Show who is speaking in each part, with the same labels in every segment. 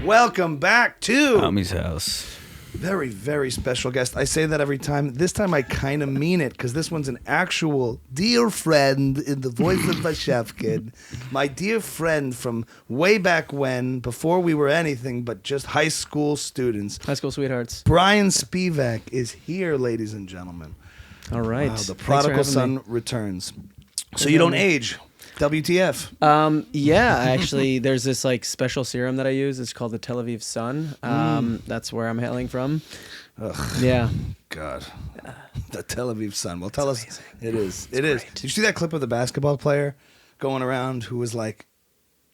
Speaker 1: Welcome back to
Speaker 2: Tommy's house.
Speaker 1: Very, very special guest. I say that every time. This time I kind of mean it because this one's an actual dear friend in the voice of my chef kid. My dear friend from way back when, before we were anything but just high school students.
Speaker 3: High school sweethearts.
Speaker 1: Brian Spivak is here, ladies and gentlemen.
Speaker 3: All right.
Speaker 1: Wow, the prodigal son returns. So you don't age. WTF?
Speaker 3: Yeah, actually, there's this like special serum that I use. It's called the Tel Aviv Sun. That's where I'm hailing from.
Speaker 1: Ugh.
Speaker 3: Yeah.
Speaker 1: God. The Tel Aviv Sun. Well, tell us.
Speaker 3: Amazing.
Speaker 1: It is.
Speaker 3: It's
Speaker 1: It is.
Speaker 3: great.
Speaker 1: Did you see that clip of the basketball player going around who was like,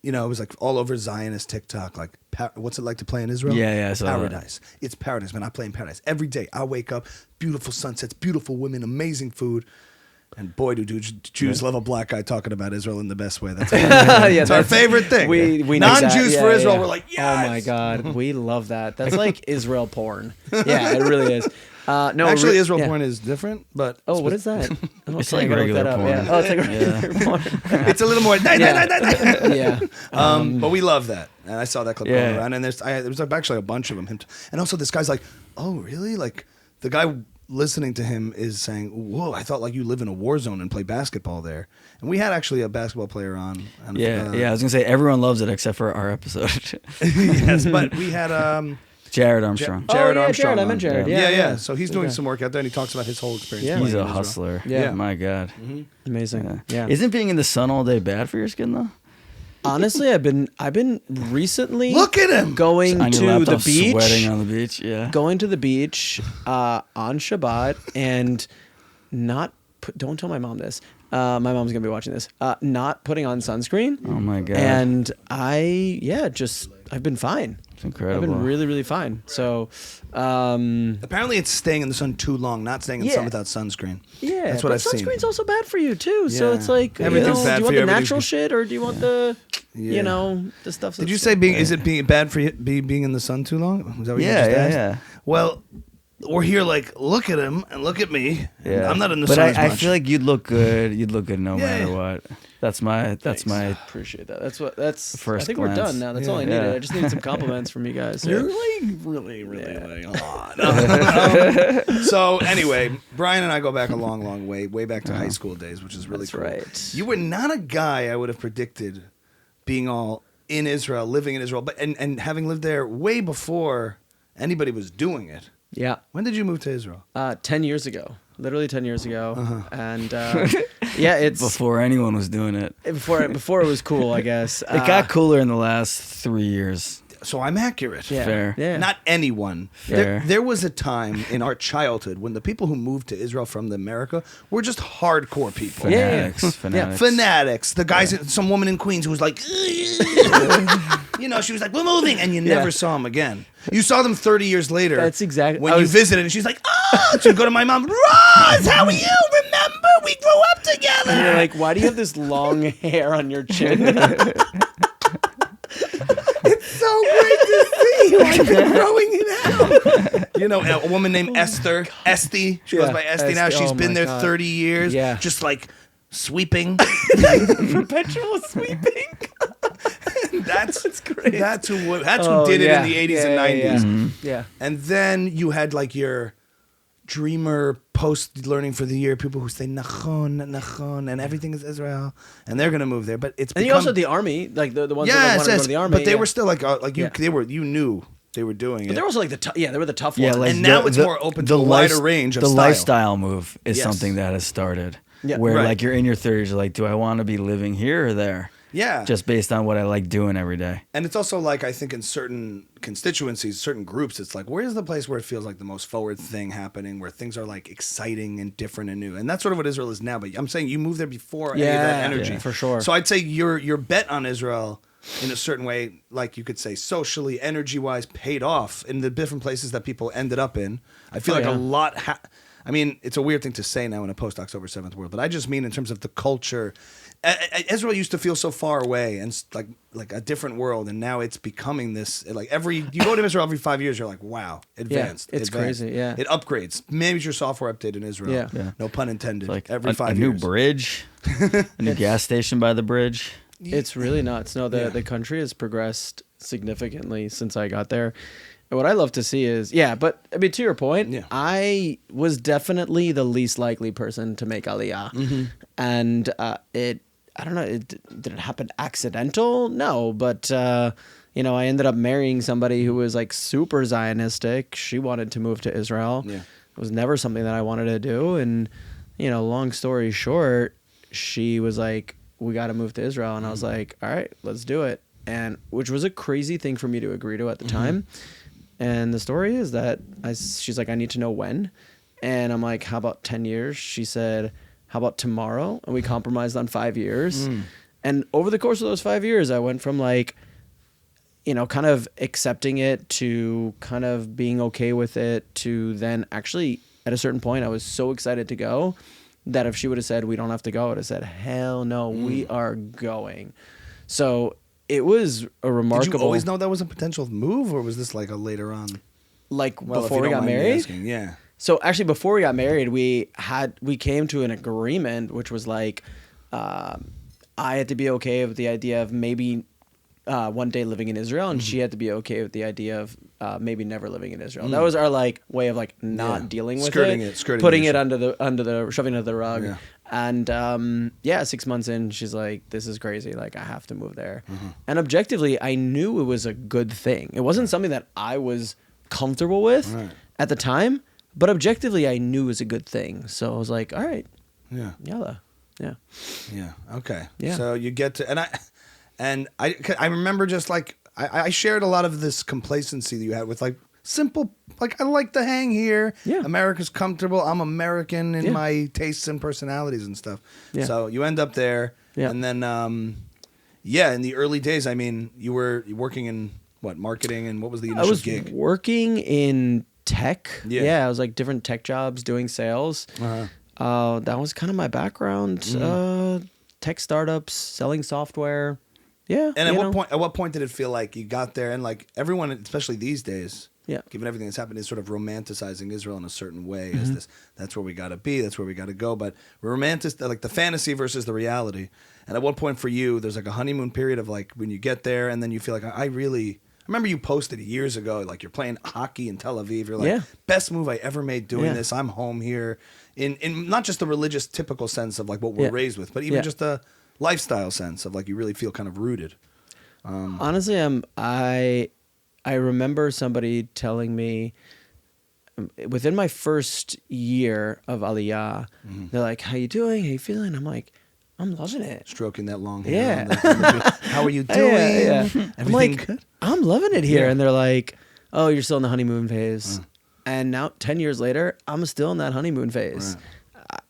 Speaker 1: it was like all over Zionist TikTok, like, what's it like to play in Israel?
Speaker 2: Yeah, I saw that.
Speaker 1: Paradise. It's paradise, man. I play in paradise. Every day I wake up, beautiful sunsets, beautiful women, amazing food. And boy, do Jews love a black guy talking about Israel in the best way. That's it's our favorite thing.
Speaker 3: We
Speaker 1: non-Jews
Speaker 3: yeah,
Speaker 1: for Israel.
Speaker 3: yeah.
Speaker 1: We're like, yes.
Speaker 3: Oh my God, we love that. That's like Israel porn. Yeah, it really is. No,
Speaker 1: Actually, Israel porn is different, but
Speaker 3: what is that? Oh,
Speaker 2: It's
Speaker 3: okay,
Speaker 2: like
Speaker 3: I gotta look
Speaker 2: regular
Speaker 3: that up.
Speaker 2: porn.
Speaker 3: Yeah. Oh, it's like regular porn.
Speaker 1: it's a little more.
Speaker 3: Yeah.
Speaker 1: But we love that, and I saw that clip
Speaker 2: Yeah.
Speaker 1: going around, and there was actually a bunch of them. And also, this guy's like, "Oh, really?" Like the guy listening to him is saying, "Whoa, I thought like you live in a war zone and play basketball there." And we had actually a basketball player on. And,
Speaker 2: Yeah, I was gonna say everyone loves it except for our episode.
Speaker 1: yes, but we had
Speaker 2: Jared Armstrong.
Speaker 1: Jared
Speaker 3: Oh, yeah,
Speaker 1: Armstrong.
Speaker 3: Jared. I
Speaker 1: on.
Speaker 3: meant Jared.
Speaker 1: Yeah.
Speaker 3: Yeah.
Speaker 1: So he's doing some work out there, and he talks about his whole experience.
Speaker 3: Yeah.
Speaker 1: playing
Speaker 2: He's
Speaker 1: in
Speaker 2: a
Speaker 1: Israel.
Speaker 2: hustler.
Speaker 3: Yeah.
Speaker 2: My God.
Speaker 3: Amazing. Yeah.
Speaker 2: Isn't being in the sun all day bad for your skin though?
Speaker 3: Honestly, I've been recently
Speaker 1: Look at him
Speaker 3: going
Speaker 2: On your
Speaker 3: to the
Speaker 2: laptop,
Speaker 3: beach.
Speaker 2: sweating on the beach. Yeah.
Speaker 3: Going to the beach on Shabbat and not don't tell my mom this. My mom's gonna be watching this. Not putting on sunscreen.
Speaker 2: Oh my God.
Speaker 3: And I've been fine.
Speaker 2: It's incredible.
Speaker 3: I've been really, really fine. So,
Speaker 1: Apparently, it's staying in the sun too long, not staying in the sun
Speaker 3: Yeah.
Speaker 1: without sunscreen.
Speaker 3: yeah,
Speaker 1: That's what
Speaker 3: but
Speaker 1: I've seen.
Speaker 3: sunscreen's also bad for you too. So
Speaker 1: Yeah.
Speaker 3: it's like,
Speaker 1: Everything's bad
Speaker 3: do you
Speaker 1: for
Speaker 3: want
Speaker 1: you,
Speaker 3: the
Speaker 1: everything's
Speaker 3: natural
Speaker 1: good.
Speaker 3: shit or do you want the,
Speaker 1: Yeah.
Speaker 3: the stuff?
Speaker 1: Did you
Speaker 3: that's-
Speaker 1: say is it being bad for you being in the sun too long? Is that what you just asked?
Speaker 2: Yeah.
Speaker 1: Well, we're here like, look at him and look at me.
Speaker 2: Yeah.
Speaker 1: I'm not in the
Speaker 2: but
Speaker 1: sun as
Speaker 2: I
Speaker 1: much.
Speaker 2: feel like you'd look good. You'd look good no
Speaker 1: Yeah.
Speaker 2: matter what. That's my
Speaker 3: Appreciate that. That's I
Speaker 2: First
Speaker 3: think we're
Speaker 2: glance.
Speaker 3: done now. That's
Speaker 1: Yeah.
Speaker 3: all I needed.
Speaker 2: Yeah.
Speaker 3: I just needed some compliments from you guys.
Speaker 1: You're
Speaker 3: Yeah.
Speaker 1: like really So anyway, Brian and I go back a long way back to high school days, which is really
Speaker 3: That's
Speaker 1: cool.
Speaker 3: right.
Speaker 1: You were not a guy I would have predicted being all in Israel, living in Israel, but and having lived there way before anybody was doing it.
Speaker 3: Yeah.
Speaker 1: When did you move to Israel?
Speaker 3: 10 years ago. Literally 10 years ago.
Speaker 1: Uh-huh.
Speaker 3: And yeah, it's
Speaker 2: before anyone was doing it.
Speaker 3: before it was cool, I guess.
Speaker 2: It got cooler in the last 3 years.
Speaker 1: So I'm accurate.
Speaker 3: Yeah.
Speaker 2: Fair.
Speaker 3: Yeah.
Speaker 1: Not anyone.
Speaker 2: Fair.
Speaker 1: There was a time in our childhood when the people who moved to Israel from America were just hardcore people.
Speaker 3: Yeah.
Speaker 2: Fanatics.
Speaker 1: Fanatics. The guys, some woman in Queens who was like, she was like, we're moving. And you never saw them again. You saw them 30 years later.
Speaker 3: That's exactly-
Speaker 1: when
Speaker 3: I
Speaker 1: you
Speaker 3: was-
Speaker 1: visited. And she's like, she'd go to my mom, Roz, how are you? Remember, we grew up together.
Speaker 3: And you're like, why do you have this long hair on your chin?
Speaker 1: So great to see you. I've been growing it out. A woman named Esther, Esty. She goes by Esty now.
Speaker 3: Esty.
Speaker 1: She's
Speaker 3: Oh
Speaker 1: been
Speaker 3: my
Speaker 1: there
Speaker 3: God.
Speaker 1: 30 years.
Speaker 3: Yeah.
Speaker 1: Just like sweeping.
Speaker 3: Perpetual sweeping.
Speaker 1: That's
Speaker 3: great.
Speaker 1: That's who did it in the 80s and 90s.
Speaker 3: Yeah.
Speaker 1: And then you had like your dreamer post learning for the year people who say nachon and everything is Israel and they're gonna move there, but it's
Speaker 3: And you also had the army, like the ones that wanted to go to the army.
Speaker 1: but they
Speaker 3: yeah.
Speaker 1: were still like
Speaker 3: Yeah.
Speaker 1: you knew they were doing it.
Speaker 3: But they're also like they were the tough
Speaker 2: Yeah,
Speaker 3: ones.
Speaker 2: like
Speaker 1: And now it's more open to a wider range of
Speaker 2: the
Speaker 1: style.
Speaker 2: lifestyle move is
Speaker 1: Yes.
Speaker 2: something that has started.
Speaker 3: Yeah.
Speaker 2: Where
Speaker 1: Right.
Speaker 2: like you're in your 30s, you're like, do I want to be living here or there?
Speaker 1: Yeah.
Speaker 2: Just based on what I like doing every day.
Speaker 1: And it's also like, I think in certain constituencies, certain groups, it's like, where's the place where it feels like the most forward thing happening, where things are like exciting and different and new? And that's sort of what Israel is now. But I'm saying you moved there before any of that energy.
Speaker 3: Yeah, for sure.
Speaker 1: So I'd say your bet on Israel in a certain way, like you could say socially, energy-wise, paid off in the different places that people ended up in. I feel
Speaker 3: Oh,
Speaker 1: like
Speaker 3: yeah.
Speaker 1: I mean, it's a weird thing to say now in a post-October 7th world, but I just mean in terms of the culture. Israel used to feel so far away and like a different world, and now it's becoming this. Like you go to Israel every 5 years, you're like, wow, advanced.
Speaker 3: It's
Speaker 1: advanced.
Speaker 3: crazy. Yeah,
Speaker 1: It upgrades. Major software update in Israel.
Speaker 3: Yeah.
Speaker 1: No pun intended.
Speaker 2: Like
Speaker 1: every
Speaker 2: a
Speaker 1: 5
Speaker 2: new
Speaker 1: years.
Speaker 2: bridge, a new gas station by the bridge.
Speaker 3: it's really nuts. No, the country has progressed significantly since I got there. And what I love to see is, but I mean, to your point, I was definitely the least likely person to make Aliyah. And I don't know, did it happen accidental? No, but, I ended up marrying somebody who was like super Zionistic. She wanted to move to Israel.
Speaker 1: Yeah.
Speaker 3: It was never something that I wanted to do. And, long story short, she was like, we got to move to Israel. And I was like, all right, let's do it. And which was a crazy thing for me to agree to at the time. And the story is that she's like, I need to know when. And I'm like, how about 10 years? She said, how about tomorrow? And we compromised on 5 years. And over the course of those 5 years, I went from like, kind of accepting it to kind of being okay with it to then actually at a certain point, I was so excited to go that if she would have said, we don't have to go, I would have said, hell no, we are going. So it was a remarkable.
Speaker 1: Did you always know that was a potential move, or was this like a later on?
Speaker 3: Like
Speaker 1: Well, if
Speaker 3: before
Speaker 1: you
Speaker 3: we
Speaker 1: don't
Speaker 3: got
Speaker 1: mind me
Speaker 3: married?
Speaker 1: asking, yeah.
Speaker 3: So actually, before we got married, we came to an agreement, which was like, I had to be okay with the idea of maybe one day living in Israel, and she had to be okay with the idea of maybe never living in Israel. That was our like way of like not dealing with
Speaker 1: skirting
Speaker 3: putting
Speaker 1: the
Speaker 3: it
Speaker 1: issue.
Speaker 3: under the shoving it under the rug.
Speaker 1: Yeah.
Speaker 3: And 6 months in, she's like, "This is crazy. Like, I have to move there." And objectively, I knew it was a good thing. It wasn't something that I was comfortable with at the time, but objectively, I knew it was a good thing. So I was like, "All right,
Speaker 1: Yeah.
Speaker 3: yalla, yeah."
Speaker 1: Yeah. Okay.
Speaker 3: Yeah.
Speaker 1: So you get to, and I remember just like I shared a lot of this complacency that you had with like simple, like I like to hang here.
Speaker 3: Yeah.
Speaker 1: America's comfortable. I'm American in
Speaker 3: Yeah.
Speaker 1: my tastes and personalities and stuff.
Speaker 3: Yeah.
Speaker 1: So you end up there,
Speaker 3: Yeah.
Speaker 1: and then in the early days, I mean, you were working in what, marketing, and what was the initial
Speaker 3: I was
Speaker 1: gig?
Speaker 3: working in tech.
Speaker 1: Yeah.
Speaker 3: Yeah, I was like different tech jobs doing sales. That was kind of my background. Tech startups, selling software. Yeah.
Speaker 1: And at what point did it feel like you got there, and like everyone, especially these days, given everything that's happened, is sort of romanticizing Israel in a certain way as that's where we got to be, that's where we got to go, but we're like the fantasy versus the reality. And at what point for you, there's like a honeymoon period of like when you get there, and then you feel like I remember you posted years ago, like you're playing hockey in Tel Aviv. You're like, best move I ever made doing this. I'm home here, in not just the religious typical sense of like what we're raised with, but even just a lifestyle sense of like you really feel kind of rooted.
Speaker 3: Honestly, I remember somebody telling me within my first year of Aliyah, they're like, "How you doing? How you feeling?" I'm like, "I'm loving it."
Speaker 1: Stroking that long hair. How are you doing?
Speaker 3: Yeah. I'm like,
Speaker 1: good?
Speaker 3: I'm loving it here.
Speaker 1: Yeah.
Speaker 3: And they're like, "Oh, you're still in the honeymoon phase." And now 10 years later, I'm still in that honeymoon phase.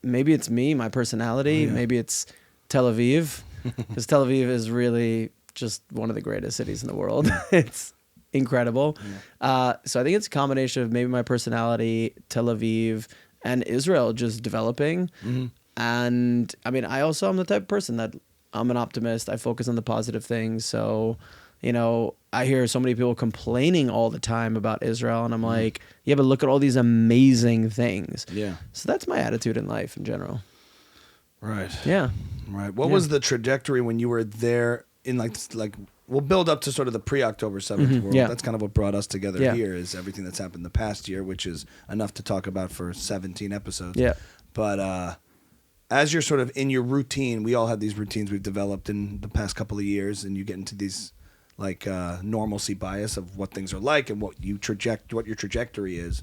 Speaker 3: Maybe it's me, my personality. Maybe it's Tel Aviv. Because Tel Aviv is really just one of the greatest cities in the world. It's incredible. So I think it's a combination of maybe my personality, Tel Aviv, and Israel just developing. And I mean, I'm the type of person that I'm an optimist. I focus on the positive things. So, I hear so many people complaining all the time about Israel, and I'm like, yeah, but look at all these amazing things.
Speaker 1: Yeah.
Speaker 3: So that's my attitude in life in general.
Speaker 1: Right.
Speaker 3: Yeah.
Speaker 1: Right. What was the trajectory when you were there in like we'll build up to sort of the pre-October 7th world.
Speaker 3: Yeah.
Speaker 1: That's kind of what brought us together here, is everything that's happened the past year, which is enough to talk about for 17 episodes.
Speaker 3: Yeah.
Speaker 1: But as you're sort of in your routine, we all have these routines we've developed in the past couple of years, and you get into these like normalcy bias of what things are like and what your trajectory is.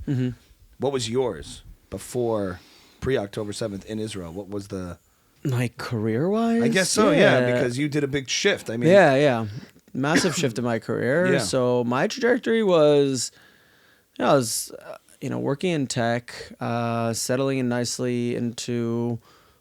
Speaker 1: What was yours before pre-October 7th in Israel? What was the...
Speaker 3: Like career-wise?
Speaker 1: I guess so, yeah, because you did a big shift. I mean,
Speaker 3: yeah, massive shift in my career.
Speaker 1: Yeah.
Speaker 3: So my trajectory was, I was, working in tech, settling in nicely into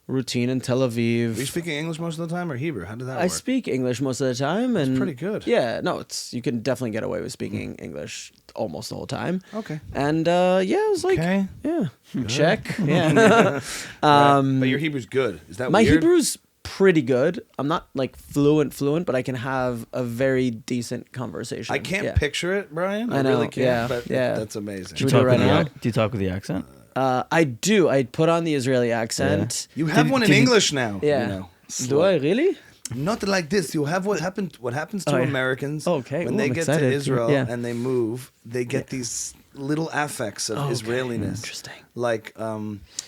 Speaker 3: routine in Tel Aviv.
Speaker 1: Are you speaking English most of the time or Hebrew? How did that
Speaker 3: I
Speaker 1: work?
Speaker 3: speak English most of the time, and
Speaker 1: pretty good.
Speaker 3: Yeah, no, you can definitely get away with speaking English almost the whole time.
Speaker 1: Okay.
Speaker 3: And it was like,
Speaker 1: Okay.
Speaker 3: yeah, check, yeah.
Speaker 1: Right. But your Hebrew's good. Is that
Speaker 3: My
Speaker 1: weird?
Speaker 3: Hebrew's pretty good. I'm not like fluent, but I can have a very decent conversation.
Speaker 1: I can't
Speaker 3: Yeah.
Speaker 1: picture it, Brian.
Speaker 3: I know,
Speaker 1: really can't.
Speaker 3: yeah,
Speaker 1: But
Speaker 3: yeah.
Speaker 1: that's amazing.
Speaker 3: Should we do it right now?
Speaker 2: Do you talk with the accent?
Speaker 3: I do. I put on the Israeli accent.
Speaker 1: You have one in
Speaker 2: did you-
Speaker 1: English now.
Speaker 3: Yeah.
Speaker 1: You know.
Speaker 3: Do I really?
Speaker 1: Not like this. You have what happens to
Speaker 3: Oh, yeah.
Speaker 1: Americans
Speaker 3: Okay.
Speaker 1: when
Speaker 3: Ooh,
Speaker 1: they
Speaker 3: I'm
Speaker 1: get
Speaker 3: excited.
Speaker 1: to Israel
Speaker 3: Yeah.
Speaker 1: and they move. They get these little affects of
Speaker 3: Okay.
Speaker 1: Israeliness.
Speaker 3: Interesting.
Speaker 1: Like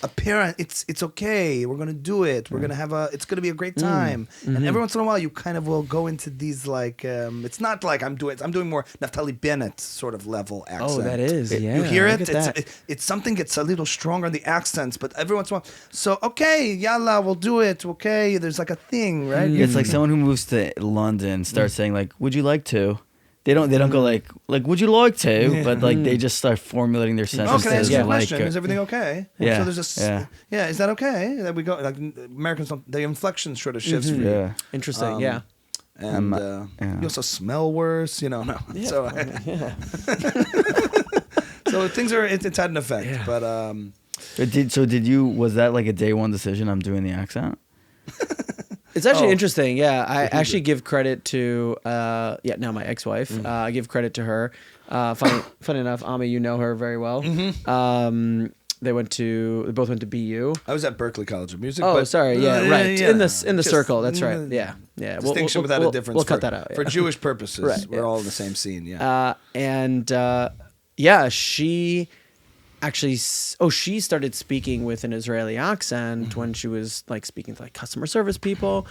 Speaker 1: apparent. It's okay. We're gonna do it. We're gonna have it's gonna be a great time. And every once in a while, you kind of will go into these like. It's not like I'm doing more Naftali Bennett sort of level accent.
Speaker 3: Oh, that is. Yeah.
Speaker 1: You hear
Speaker 3: look
Speaker 1: it?
Speaker 3: at that.
Speaker 1: It's something gets a little stronger in the accents, but every once in a while. So okay, yalla, we'll do it. Okay, there's like a thing, right?
Speaker 2: It's like someone who moves to London starts saying like, "Would you like to?" They don't go like "Would you like to?" But like they just start formulating their
Speaker 1: Oh,
Speaker 2: sentences.
Speaker 1: can I ask you a
Speaker 2: like,
Speaker 1: question? Is everything okay?
Speaker 2: Yeah,
Speaker 1: So there's
Speaker 2: yeah.
Speaker 1: Is that okay? That we go like Americans don't. The inflection sort of shifts for you.
Speaker 2: Yeah.
Speaker 3: Interesting. yeah.
Speaker 1: And
Speaker 2: yeah.
Speaker 1: you also smell worse. You know, no.
Speaker 3: Yeah.
Speaker 1: So so things are. It's had an effect,
Speaker 3: Yeah.
Speaker 1: but
Speaker 2: Did you? Was that like a day one decision? I'm doing the accent.
Speaker 3: It's actually
Speaker 1: Oh.
Speaker 3: interesting. Yeah, I actually give credit to now my ex-wife. I give credit to her. Funny enough, Ami, you know her very well. They both went to BU.
Speaker 1: I was at Berklee College of Music.
Speaker 3: Oh,
Speaker 1: but,
Speaker 3: sorry. Yeah, right.
Speaker 1: yeah.
Speaker 3: In the
Speaker 1: Just,
Speaker 3: circle. That's right. Yeah.
Speaker 1: Distinction without a difference.
Speaker 3: We'll cut that out.
Speaker 1: For
Speaker 3: Yeah.
Speaker 1: Jewish purposes.
Speaker 3: Right,
Speaker 1: We're
Speaker 3: yeah.
Speaker 1: all in the same scene. Yeah.
Speaker 3: She actually she started speaking with an Israeli accent when she was like speaking to like customer service people.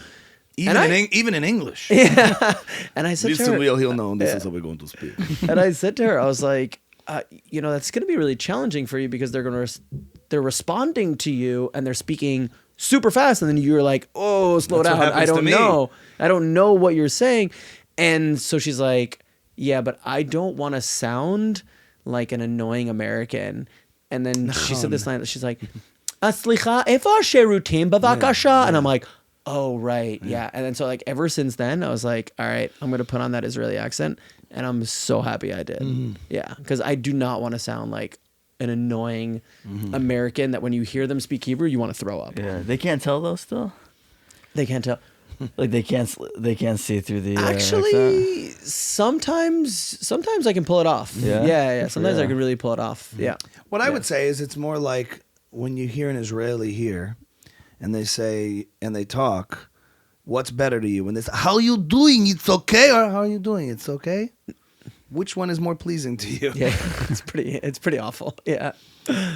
Speaker 1: Even in English.
Speaker 3: Yeah. And I said to
Speaker 1: Listen,
Speaker 3: her,
Speaker 1: he'll know this is how we're going to speak.
Speaker 3: and I said to her, I was like, that's going to be really challenging for you because they're responding to you and they're speaking super fast, and then you're like, oh, slow
Speaker 1: That's what
Speaker 3: down. I
Speaker 1: happens to
Speaker 3: don't
Speaker 1: me.
Speaker 3: know. I don't know what you're saying. And so she's like, yeah, but I don't want to sound like an annoying American. And then she said this line. She's like, "Slicha, ifa sherutim bavakasha," and I'm like, "Oh right, yeah." And then so like ever since then, I was like, "All right, I'm gonna put on that Israeli accent," and I'm so happy I did. Yeah, because I do not want to sound like an annoying American that when you hear them speak Hebrew, you want to throw up.
Speaker 2: Yeah, they can't tell though. Still,
Speaker 3: They can't tell.
Speaker 2: like they can't see through the accent.
Speaker 3: Actually, sometimes I can pull it off.
Speaker 2: Yeah?
Speaker 3: Yeah. Sometimes I
Speaker 2: Yeah.
Speaker 3: can really pull it off. Yeah.
Speaker 1: What I would say is it's more like when you hear an Israeli here and they say, and they talk, what's better to you? When they say, how you doing? It's okay? Or how are you doing? It's okay? Which one is more pleasing to you?
Speaker 3: Yeah, it's pretty awful. Yeah.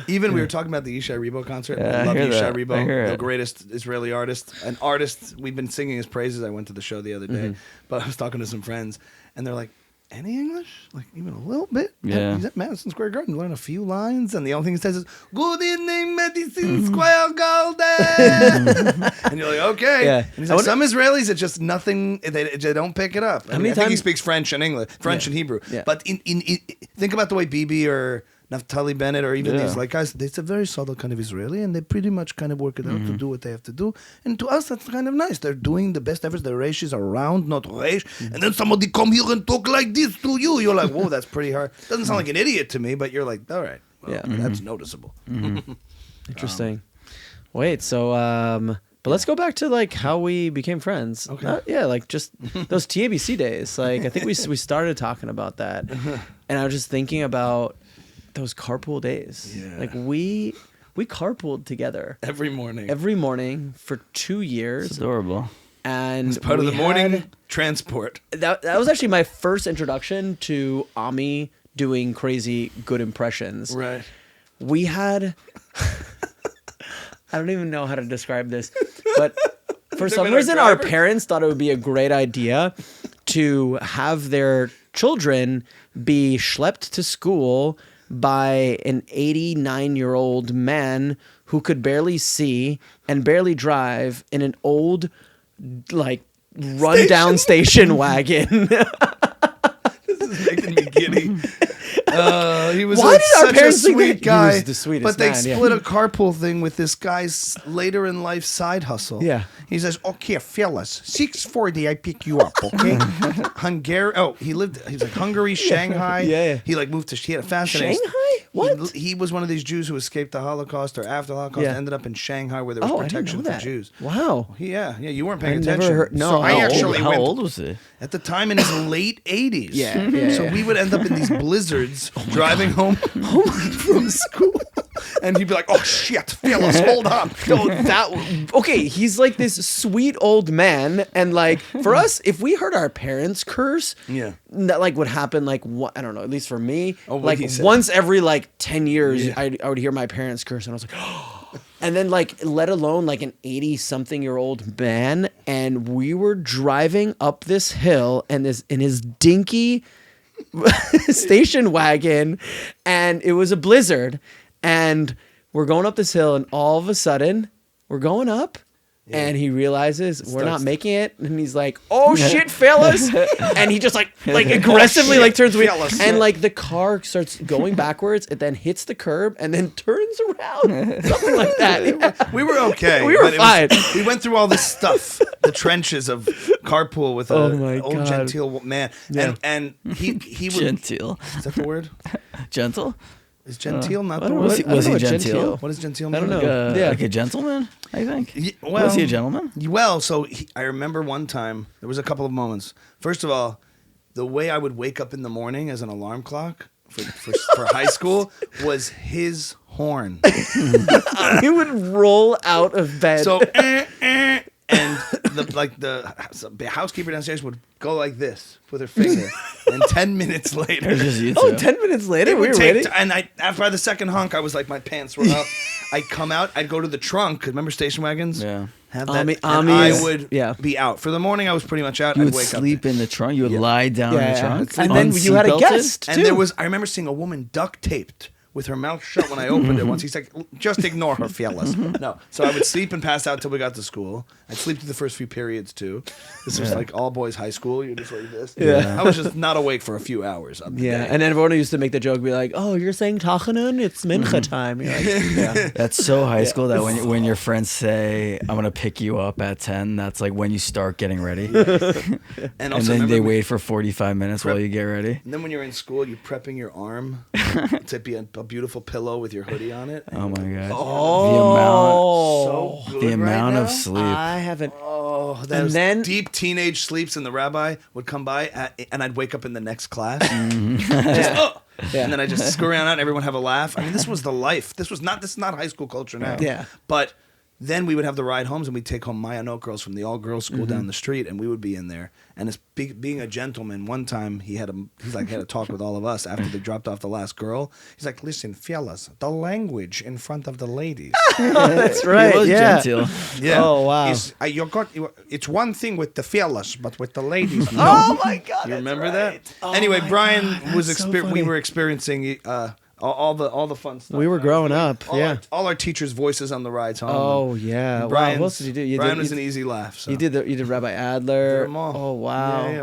Speaker 1: Even we were talking about the Yishai Rebo concert.
Speaker 2: Yeah,
Speaker 1: I
Speaker 2: I
Speaker 1: love
Speaker 2: hear
Speaker 1: Yishai
Speaker 2: that. I
Speaker 1: Rebo,
Speaker 2: hear
Speaker 1: the
Speaker 2: it.
Speaker 1: greatest Israeli artist. An artist, we've been singing his praises. I went to the show the other day, but I was talking to some friends, and they're like, any English? Like, even a little bit?
Speaker 2: Yeah.
Speaker 1: He's at Madison Square Garden. Learn a few lines, and the only thing he says is, good evening, Madison Square Garden. And you're like, okay.
Speaker 3: Yeah.
Speaker 1: And he's like, some Israelis, it's just nothing, they don't pick it up.
Speaker 3: How many
Speaker 1: I think he
Speaker 3: times-
Speaker 1: speaks French and English, French and Hebrew.
Speaker 3: Yeah.
Speaker 1: But in think about the way Bibi or Naftali Bennett or even
Speaker 2: Yeah.
Speaker 1: these like guys, it's a very subtle kind of Israeli, and they pretty much kind of work it out to do what they have to do. And to us, that's kind of nice. They're doing the best efforts. The ratios are round, not reish. And then somebody come here and talk like this to you. You're like, whoa, that's pretty hard. Doesn't sound like an idiot to me, but you're like, all right, well,
Speaker 3: Yeah.
Speaker 1: that's noticeable.
Speaker 3: Interesting. Wait, so but let's go back to like how we became friends.
Speaker 1: Okay.
Speaker 3: Yeah, like just those TABC days. Like I think we started talking about that, and I was just thinking about those carpool days.
Speaker 1: Yeah.
Speaker 3: Like we carpooled together
Speaker 1: Every morning.
Speaker 3: every morning for 2 years,
Speaker 2: It's adorable.
Speaker 3: and
Speaker 1: It's part of
Speaker 3: we
Speaker 1: the morning
Speaker 3: had-
Speaker 1: transport.
Speaker 3: that was actually my first introduction to Ami doing crazy good impressions.
Speaker 1: Right.
Speaker 3: We had I don't even know how to describe this, but for some
Speaker 1: been our
Speaker 3: reason our
Speaker 1: driver?
Speaker 3: parents thought it would be a great idea to have their children be schlepped to school by an 89-year-old man who could barely see and barely drive in an old like rundown station wagon.
Speaker 1: This is making me giddy. He was
Speaker 3: Why did our
Speaker 1: such a
Speaker 3: parents think
Speaker 1: sweet
Speaker 3: that- he
Speaker 1: guy.
Speaker 3: was the sweetest
Speaker 1: but they
Speaker 3: man, yeah.
Speaker 1: split a carpool thing with this guy's later in life side hustle.
Speaker 3: Yeah.
Speaker 1: He says, "Okay, fellas, 6:40, I pick you up, okay?" Hungary. Oh, he's like Hungary, Shanghai.
Speaker 3: Yeah.
Speaker 1: He like moved to. He had a fascinating.
Speaker 3: Shanghai? What?
Speaker 1: He was one of these Jews who escaped the Holocaust or after the Holocaust.
Speaker 3: Yeah.
Speaker 1: Ended up in Shanghai where there was
Speaker 3: Oh, I didn't
Speaker 1: protection
Speaker 3: know
Speaker 1: for
Speaker 3: that.
Speaker 1: Jews.
Speaker 3: Wow.
Speaker 1: Yeah. You weren't
Speaker 3: I
Speaker 1: paying
Speaker 3: never
Speaker 1: attention.
Speaker 3: heard- no,
Speaker 1: so I
Speaker 3: how
Speaker 1: actually
Speaker 2: How
Speaker 1: went
Speaker 2: old was he?
Speaker 1: at the time in his late 80s.
Speaker 3: Yeah,
Speaker 1: So
Speaker 3: yeah.
Speaker 1: we would end up in these blizzards driving home from school. And he'd be like, "Oh shit, fellas, hold on."
Speaker 3: Okay, he's like this sweet old man, and like for us, if we heard our parents curse,
Speaker 1: Yeah.
Speaker 3: that like would happen like I don't know, at least for me,
Speaker 1: what
Speaker 3: like
Speaker 1: he said.
Speaker 3: once every like 10 years,
Speaker 1: Yeah.
Speaker 3: I would hear my parents curse, and I was like, and then like let alone like an 80-something-year-old man, and we were driving up this hill, and this in his dinky station wagon, and it was a blizzard, and we're going up this hill, and all of a sudden we're going up, and he realizes we're not
Speaker 1: starts-
Speaker 3: making it, and he's like, "Oh shit, fellas!" And he just like aggressively like turns away,
Speaker 1: fellas.
Speaker 3: and like the car starts going backwards, it then hits the curb, and then turns around, something like that. Yeah.
Speaker 1: We were okay.
Speaker 3: We were
Speaker 1: but it was-
Speaker 3: fine.
Speaker 1: we went through all this stuff, the trenches of carpool with
Speaker 3: Oh
Speaker 1: a
Speaker 3: my
Speaker 1: old
Speaker 3: God.
Speaker 1: genteel man.
Speaker 3: Yeah.
Speaker 1: And he would.
Speaker 2: Genteel.
Speaker 1: Is that the word?
Speaker 2: Gentle?
Speaker 1: Is genteel not
Speaker 3: I
Speaker 1: the
Speaker 3: don't know
Speaker 1: word?
Speaker 2: Was he-
Speaker 3: what- I don't
Speaker 2: was
Speaker 3: know
Speaker 2: he
Speaker 3: what
Speaker 2: genteel?
Speaker 1: What does genteel mean?
Speaker 3: I don't
Speaker 2: Like
Speaker 3: know.
Speaker 2: a,
Speaker 3: Yeah.
Speaker 2: like a gentleman, I think.
Speaker 1: Well,
Speaker 2: was he a gentleman?
Speaker 1: Well, so I remember one time, there was a couple of moments. First of all, the way I would wake up in the morning as an alarm clock for high school was his horn.
Speaker 3: He would roll out of bed.
Speaker 1: So, and the housekeeper downstairs would go like this with her finger. And 10 minutes later,
Speaker 2: It was just you two.
Speaker 3: oh, 10 minutes later,
Speaker 1: it
Speaker 3: we
Speaker 1: would
Speaker 3: were
Speaker 1: take,
Speaker 3: ready.
Speaker 1: and after by the second honk, I was like, my pants were up. I'd come out, I'd go to the trunk. 'Cause remember station wagons?
Speaker 2: Yeah.
Speaker 1: Have that, and
Speaker 3: Amis.
Speaker 1: I would
Speaker 3: Yeah.
Speaker 1: be out. For the morning, I was pretty much out.
Speaker 2: You
Speaker 1: I'd
Speaker 2: would
Speaker 1: wake
Speaker 2: sleep
Speaker 1: up.
Speaker 2: in the trunk. You would lie down in the
Speaker 3: Yeah.
Speaker 2: trunk.
Speaker 3: And then you had a
Speaker 2: unseatbelted?
Speaker 3: guest.
Speaker 1: And
Speaker 3: too.
Speaker 1: there was, I remember seeing a woman duct taped with her mouth shut when I opened it once. He's like, "Just ignore her, fellas." No. So I would sleep and pass out till we got to school. I'd sleep through the first few periods too. This was like all boys high school. You're just like this.
Speaker 3: Yeah.
Speaker 1: I was just not awake for a few hours. Of the
Speaker 3: Yeah,
Speaker 1: day.
Speaker 3: and then everyone used to make the joke, be like, "Oh, you're saying Tachanan? It's Mincha time." You're like, yeah.
Speaker 2: That's so high school that when your friends say, "I'm gonna pick you up at 10," that's like when you start getting ready.
Speaker 1: and
Speaker 2: And
Speaker 1: also
Speaker 2: then
Speaker 1: remember
Speaker 2: they
Speaker 1: we-
Speaker 2: wait for 45 minutes while you get ready.
Speaker 1: And then when you're in school, you're prepping your arm to be a beautiful pillow with your hoodie on it.
Speaker 2: Oh my god.
Speaker 1: So good
Speaker 2: The amount
Speaker 1: right
Speaker 2: of
Speaker 1: now.
Speaker 2: sleep.
Speaker 3: I haven't.
Speaker 1: Oh,
Speaker 3: And
Speaker 1: those
Speaker 3: then-
Speaker 1: deep teenage sleeps, and the rabbi would come by, and I'd wake up in the next class.
Speaker 3: Yeah. Yeah.
Speaker 1: And then I just screw around and everyone have a laugh. I mean, this was the life. This is not high school culture now.
Speaker 3: Yeah.
Speaker 1: But then we would have the ride homes, and we'd take home Mayanot girls from the all-girls school down the street, and we would be in there. And as being a gentleman, one time he had a talk with all of us after they dropped off the last girl. He's like, "Listen, fellas, the language in front of the ladies."
Speaker 3: That's right.
Speaker 2: He was
Speaker 3: yeah.
Speaker 2: genteel.
Speaker 1: Yeah.
Speaker 3: Oh, wow.
Speaker 1: It's one thing with the fellas, but with the ladies, no.
Speaker 3: Oh my God.
Speaker 1: You remember
Speaker 3: right.
Speaker 1: that?
Speaker 3: Oh
Speaker 1: Anyway,
Speaker 3: my
Speaker 1: Brian
Speaker 3: God,
Speaker 1: was
Speaker 3: that's so
Speaker 1: we
Speaker 3: funny.
Speaker 1: were experiencing all the fun stuff.
Speaker 3: We were growing up, yeah.
Speaker 1: All our teachers' voices on the rides home.
Speaker 3: Oh
Speaker 1: And
Speaker 3: yeah. Wow.
Speaker 1: Brian's-
Speaker 3: What else did you do? You
Speaker 1: Brian
Speaker 3: did,
Speaker 1: was
Speaker 3: you,
Speaker 1: an easy laugh. So.
Speaker 3: you did Rabbi
Speaker 1: Did
Speaker 3: Adler.
Speaker 1: them all.
Speaker 3: Oh wow.
Speaker 1: Yeah,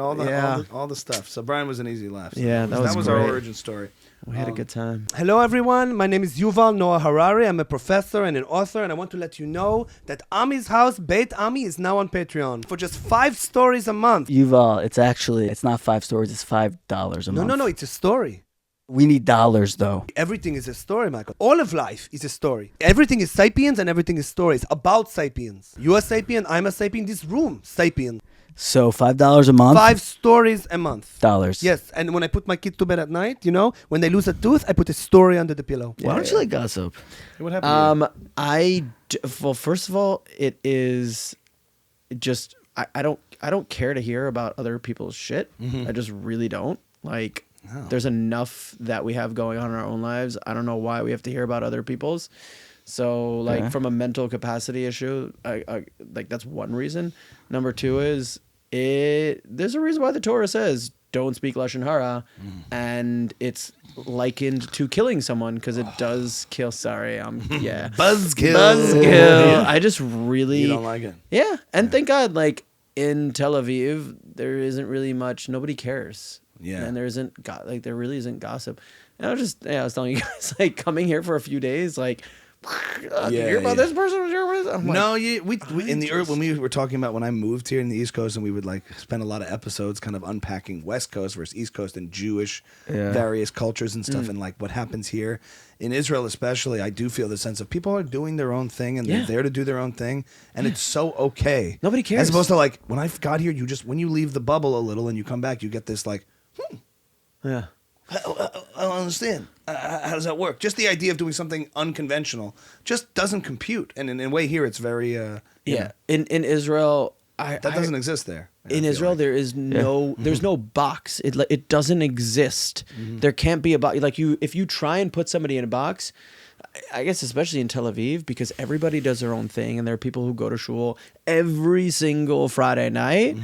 Speaker 1: all the stuff. So Brian was an easy laugh. So
Speaker 3: Yeah, that was
Speaker 1: our
Speaker 3: great.
Speaker 1: origin story.
Speaker 3: We had a good time.
Speaker 4: Hello, everyone. My name is Yuval Noah Harari. I'm a professor and an author, and I want to let you know that Ami's House, Beit Ami, is now on Patreon for just 5 stories a month.
Speaker 2: Yuval, it's not 5 stories, it's $5 a month.
Speaker 4: No, it's a story.
Speaker 2: We need dollars though.
Speaker 4: Everything is a story, Michael. All of life is a story. Everything is sapiens and everything is stories about sapiens. You are sapien, I'm a sapien, this room, sapien.
Speaker 2: So $5 a month.
Speaker 4: 5 stories a month.
Speaker 2: $5.
Speaker 4: Yes, and when I put my kids to bed at night, when they lose a tooth, I put a story under the pillow.
Speaker 2: Why don't you like gossip?
Speaker 1: What happened?
Speaker 3: Well, first of all, it is just I don't care to hear about other people's shit. I just really don't. Like, there's enough that we have going on in our own lives. I don't know why we have to hear about other people's. So, like,
Speaker 2: Okay.
Speaker 3: from a mental capacity issue, I like that's one reason. Number 2 is there's a reason why the Torah says don't speak lashon hara, and it's likened to killing someone because it does kill. Sorry, yeah, buzzkill. I just really
Speaker 1: You don't like it.
Speaker 3: yeah, and thank God, like in Tel Aviv, there isn't really much. Nobody cares.
Speaker 1: Yeah.
Speaker 3: and there isn't there really isn't gossip. And I was telling you guys, like, coming here for a few days, like, you hear about
Speaker 1: yeah.
Speaker 3: this person? I'm like,
Speaker 1: No, we in the when we were talking about when I moved here in the East Coast, and we would like spend a lot of episodes kind of unpacking West Coast versus East Coast and Jewish various cultures and stuff, and like what happens here in Israel, especially. I do feel the sense of people are doing their own thing, and they're there to do their own thing, and it's so okay.
Speaker 3: Nobody cares.
Speaker 1: As opposed to like when I got here, you just when you leave the bubble a little and you come back, you get this like,
Speaker 3: yeah.
Speaker 1: I don't understand. How does that work? Just the idea of doing something unconventional just doesn't compute. And in a way here, it's very... you know,
Speaker 3: In Israel...
Speaker 1: that doesn't exist there.
Speaker 3: In Israel, there is there's no box. It doesn't exist. There can't be a box. Like if you try and put somebody in a box, I guess especially in Tel Aviv, because everybody does their own thing, and there are people who go to shul every single Friday night.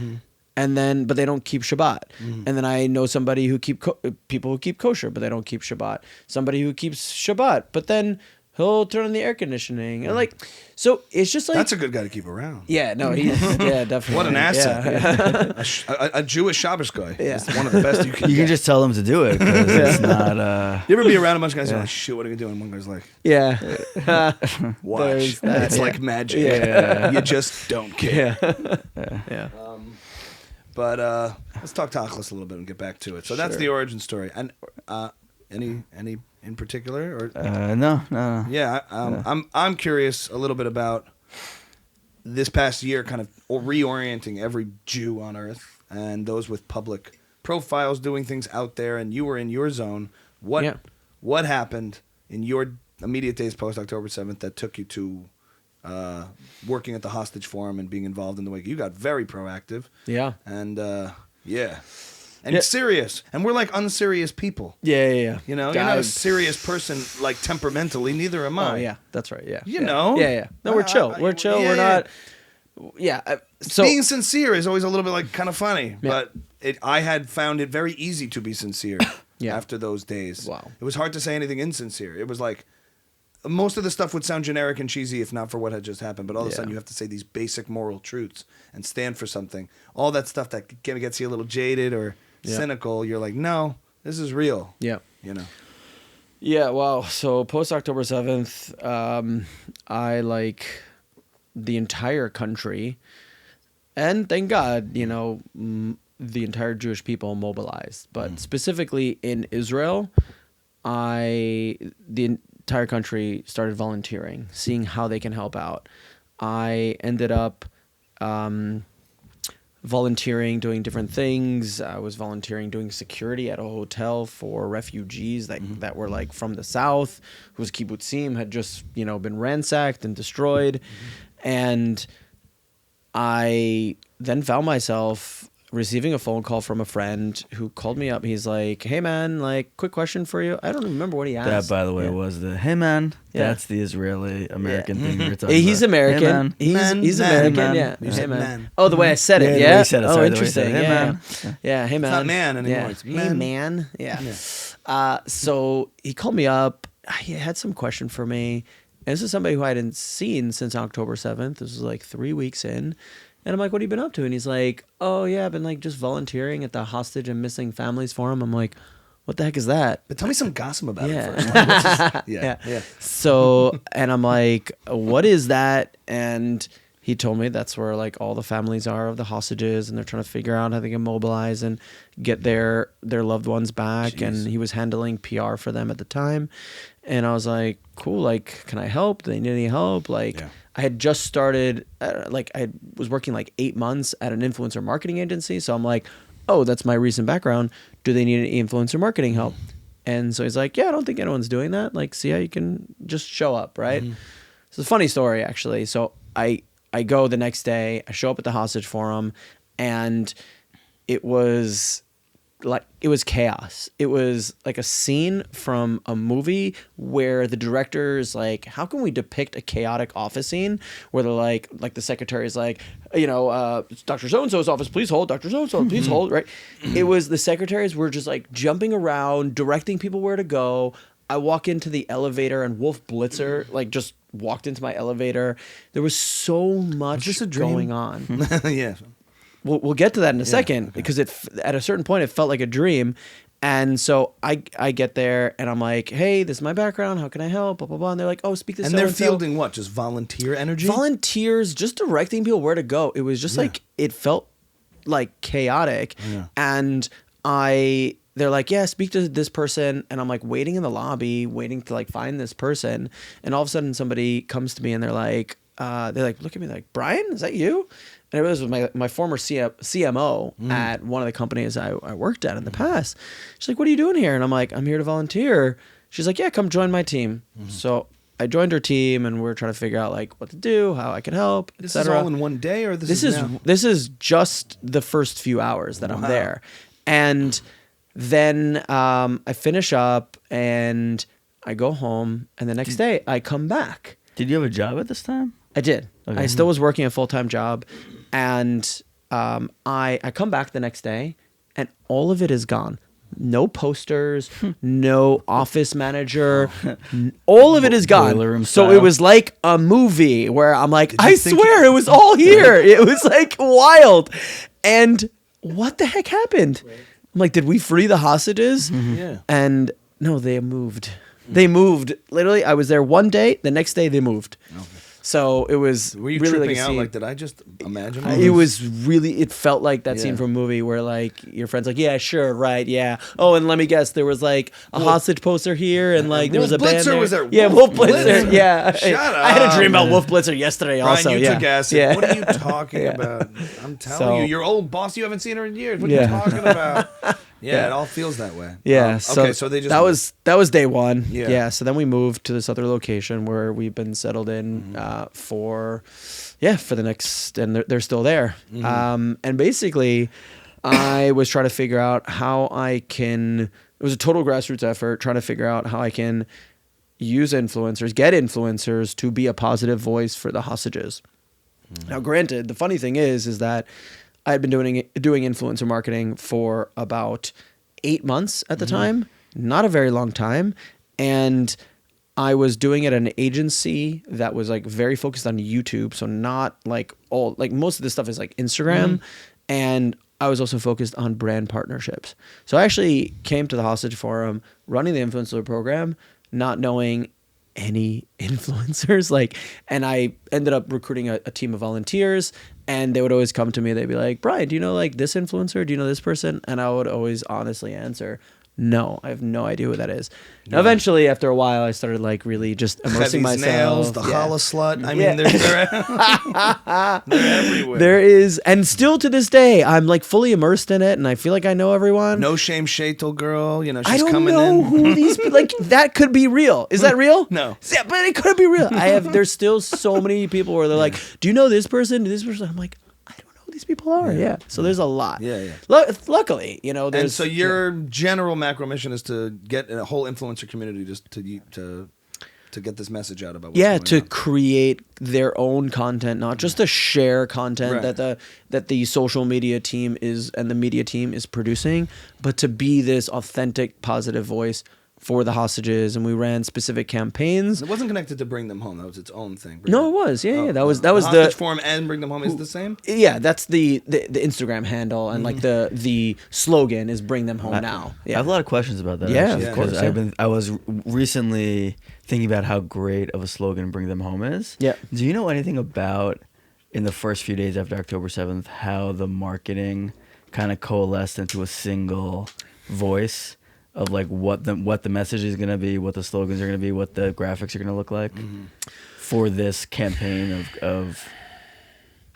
Speaker 3: And then, but they don't keep Shabbat. And then I know somebody who people who keep kosher, but they don't keep Shabbat. Somebody who keeps Shabbat, but then he'll turn on the air conditioning. And like, so it's just like
Speaker 1: that's a good guy to keep around.
Speaker 3: Yeah, no, he's definitely.
Speaker 1: What an asset!
Speaker 3: Yeah.
Speaker 1: A Jewish Shabbos guy.
Speaker 3: Yeah.
Speaker 1: It's one of the best you can.
Speaker 2: You can just tell them to do it because it's not.
Speaker 1: You ever be around a bunch of guys who are like, "Shoot, what are you doing?" And one guy's like,
Speaker 3: Yeah.
Speaker 1: "Watch,
Speaker 3: that,
Speaker 1: it's
Speaker 3: yeah.
Speaker 1: like magic.
Speaker 2: Yeah.
Speaker 1: You just don't care."
Speaker 3: Yeah.
Speaker 1: But let's talk tachlis a little bit and get back to it. So that's the origin story. And any in particular, or
Speaker 2: No.
Speaker 1: yeah, I'm curious a little bit about this past year, kind of reorienting every Jew on earth and those with public profiles doing things out there. And you were in your zone. What happened in your immediate days post October 7th that took you to working at the hostage forum and being involved in the wake? You got very proactive.
Speaker 3: Yeah.
Speaker 1: And and serious. And we're like unserious people.
Speaker 3: Yeah.
Speaker 1: You know, you're not a serious person like temperamentally. Neither am I.
Speaker 3: Oh yeah, that's right. Yeah.
Speaker 1: You know.
Speaker 3: Yeah. No, we're chill. We're chill. We're not. Yeah. So
Speaker 1: being sincere is always a little bit like kind of funny, but I had found it very easy to be sincere after those days.
Speaker 3: Wow.
Speaker 1: It was hard to say anything insincere. It was like most of the stuff would sound generic and cheesy if not for what had just happened, but all of a sudden you have to say these basic moral truths and stand for something. All that stuff that gets you a little jaded or cynical, you're like, no, this is real.
Speaker 3: Yeah.
Speaker 1: You know.
Speaker 3: Yeah, wow. So post October 7th, I like the entire country, and thank God, you know, the entire Jewish people mobilized. But specifically in Israel, the entire country started volunteering, seeing how they can help out. I ended up volunteering, doing different things. I was volunteering doing security at a hotel for refugees that were like from the south, whose kibbutzim had just, you know, been ransacked and destroyed. And I then found myself receiving a phone call from a friend who called me up. He's like, "Hey man, like, quick question for you." I don't remember what he asked.
Speaker 2: That, by the way, was the "Hey man."
Speaker 3: Yeah.
Speaker 2: That's the Israeli American thing we were talking about.
Speaker 3: He's American.
Speaker 2: Hey, man.
Speaker 3: He's
Speaker 1: Man,
Speaker 3: American.
Speaker 2: man.
Speaker 3: Yeah.
Speaker 1: You
Speaker 3: Hey
Speaker 1: said
Speaker 3: man.
Speaker 1: man.
Speaker 3: Oh, the way I said it.
Speaker 2: the
Speaker 3: Yeah.
Speaker 2: way you said it,
Speaker 3: Oh,
Speaker 2: sorry, the way you
Speaker 3: interesting.
Speaker 2: said it. Hey,
Speaker 3: Yeah.
Speaker 2: man.
Speaker 3: Yeah. Hey man.
Speaker 1: It's not man anymore.
Speaker 3: Yeah.
Speaker 1: It's
Speaker 3: Hey
Speaker 1: man.
Speaker 3: man. Yeah. So he called me up. He had some question for me. And this is somebody who I hadn't seen since October 7th. This was like 3 weeks in. And I'm like, "What have you been up to?" And he's like, "Oh yeah, I've been like just volunteering at the Hostage and Missing Families Forum." I'm like, "What the heck is that?"
Speaker 1: But tell me some gossip about
Speaker 3: Yeah.
Speaker 1: it first. Like, what's this- yeah.
Speaker 3: So, and I'm like, "What is that?" And he told me that's where like all the families are of the hostages, and they're trying to figure out how they can mobilize and get their loved ones back.
Speaker 1: Jeez.
Speaker 3: And he was handling PR for them at the time. And I was like, "Cool, like, can I help? Do they need any help?" Like, I had just started, I was working like 8 months at an influencer marketing agency. So I'm like, "Oh, that's my recent background. Do they need any influencer marketing help?" And so he's like, "Yeah, I don't think anyone's doing that. Like, see how you can just show up, right?" So it's a funny story, actually. So I go the next day, I show up at the hostage forum, and it was chaos. It was like a scene from a movie where the director is like, how can we depict a chaotic office scene where they're like the secretary is like, you know, Dr. So-and-so's office, please hold. Dr. So-and-so, please hold, right? It was the secretaries were just like jumping around, directing people where to go. I walk into the elevator and Wolf Blitzer like just walked into my elevator. There was so much going on.
Speaker 1: Yeah.
Speaker 3: We'll get to that in a second because at a certain point it felt like a dream, And so I get there and I'm like, hey, this is my background. How can I help? Blah, blah, blah. And they're like, oh, speak to
Speaker 1: And
Speaker 3: so-and-so.
Speaker 1: they're fielding what? Just volunteer energy?
Speaker 3: Volunteers, just directing people where to go. It was just like, it felt like chaotic.
Speaker 1: Yeah.
Speaker 3: And they're like, yeah, speak to this person. And I'm like waiting in the lobby, waiting to like find this person. And all of a sudden somebody comes to me and they're like, look at me like, Brian, is that you? And it was my former CMO at one of the companies I worked at in the past. She's like, what are you doing here? And I'm like, I'm here to volunteer. She's like, yeah, come join my team. So I joined her team and we're trying to figure out like what to do, how I can help,
Speaker 1: This
Speaker 3: etc.
Speaker 1: is all in one day, or this is now?
Speaker 3: This is just the first few hours that I'm there. And then I finish up and I go home, and the next day I come back.
Speaker 2: Did you have a job at this time?
Speaker 3: I did.
Speaker 2: Okay.
Speaker 3: I still was working a full-time job, and I come back the next day, and all of it is gone. No posters, no office manager. All of it is gone.
Speaker 2: Boiler room
Speaker 3: So
Speaker 2: style.
Speaker 3: it was like a movie where I'm like,
Speaker 1: you
Speaker 3: I
Speaker 1: think
Speaker 3: swear it was all here. It was like wild. And what the heck happened? I'm like, did we free the hostages?
Speaker 1: Yeah.
Speaker 3: And no, they moved. They moved. Literally, I was there one day. The next day, they moved.
Speaker 1: Okay.
Speaker 3: So it was
Speaker 1: Were you
Speaker 3: really
Speaker 1: tripping
Speaker 3: like a
Speaker 1: out?
Speaker 3: scene.
Speaker 1: Like, did I just imagine all
Speaker 3: It
Speaker 1: this?
Speaker 3: was really, it felt like that scene
Speaker 1: Yeah.
Speaker 3: from a movie where like your friend's like, yeah, sure, right, yeah. Oh, and let me guess, there was like a hostage poster here and like there was a
Speaker 1: Wolf
Speaker 3: band
Speaker 1: Blitzer
Speaker 3: there.
Speaker 1: was there.
Speaker 3: Yeah,
Speaker 1: Wolf
Speaker 3: Wolf Blitzer.
Speaker 1: Blitzer.
Speaker 3: Yeah.
Speaker 1: Shut
Speaker 3: I had a dream
Speaker 1: up.
Speaker 3: about Wolf Blitzer yesterday
Speaker 1: Brian,
Speaker 3: also.
Speaker 1: you
Speaker 3: yeah.
Speaker 1: took acid.
Speaker 3: Yeah.
Speaker 1: What are you talking about? I'm telling
Speaker 3: So-
Speaker 1: you, your old boss, you haven't seen her in years. What are
Speaker 3: Yeah.
Speaker 1: you talking about? Yeah,
Speaker 3: Yeah.
Speaker 1: it all feels that way.
Speaker 3: Yeah.
Speaker 1: Okay, so they just
Speaker 3: that was day one.
Speaker 1: Yeah.
Speaker 3: Yeah. So then we moved to this other location where we've been settled in for the next, and they're still there. And basically, I was trying to figure out how I can. It was a total grassroots effort, trying to figure out how I can use influencers, get influencers to be a positive voice for the hostages. Now, granted, the funny thing is that I had been doing influencer marketing for about 8 months at the time, not a very long time, and I was doing it at an agency that was like very focused on YouTube, so not like all like most of this stuff is like Instagram, and I was also focused on brand partnerships. So I actually came to the Hostage Forum running the influencer program, not knowing any influencers, and I ended up recruiting a team of volunteers, and they would always come to me. They'd be like, Brian, do you know like this influencer? Do you know this person? And I would always honestly answer, no, I have no idea who that is. Now, eventually, after a while, I started like really just immersing
Speaker 1: Heavy's
Speaker 3: myself.
Speaker 1: nails, the
Speaker 3: Yeah.
Speaker 1: challah slut. I
Speaker 3: Yeah.
Speaker 1: mean, they're everywhere.
Speaker 3: There is, and still to this day, I'm like fully immersed in it, and I feel like I know everyone.
Speaker 1: No Shame Shatel girl, you know, she's
Speaker 3: I don't
Speaker 1: coming
Speaker 3: know
Speaker 1: in.
Speaker 3: who these like that could be real. Is that real?
Speaker 1: No.
Speaker 3: Yeah, but it could be real. There's still so many people where they're like, "Do you know this person? This person?" I'm like, I don't know who these people are. Yeah. So there's a lot.
Speaker 1: Yeah, yeah.
Speaker 3: Luckily, you know, there's.
Speaker 1: And so your general macro mission is to get a whole influencer community just to get this message out about what's
Speaker 3: yeah,
Speaker 1: going
Speaker 3: to
Speaker 1: on.
Speaker 3: create their own content, not just to share content
Speaker 1: Right.
Speaker 3: that the social media team is and the media team is producing, but to be this authentic, positive voice for the hostages. And we ran specific campaigns.
Speaker 1: It wasn't connected to Bring Them Home. That was its own thing.
Speaker 3: No, it was. Yeah. That was
Speaker 1: Hostage Forum and Bring Them Home is the same?
Speaker 3: Yeah, that's the Instagram handle, and like the slogan is "Bring them home now."
Speaker 2: I
Speaker 3: Yeah,
Speaker 2: have a lot of questions about that.
Speaker 3: Yeah,
Speaker 2: actually,
Speaker 3: of course,
Speaker 2: 'cause
Speaker 3: yeah.
Speaker 2: I was recently thinking about how great of a slogan "Bring Them Home" is.
Speaker 3: Yeah.
Speaker 2: Do you know anything about in the first few days after October 7th how the marketing kind of coalesced into a single voice of like what the message is gonna be, what the slogans are gonna be, what the graphics are gonna look like for this campaign of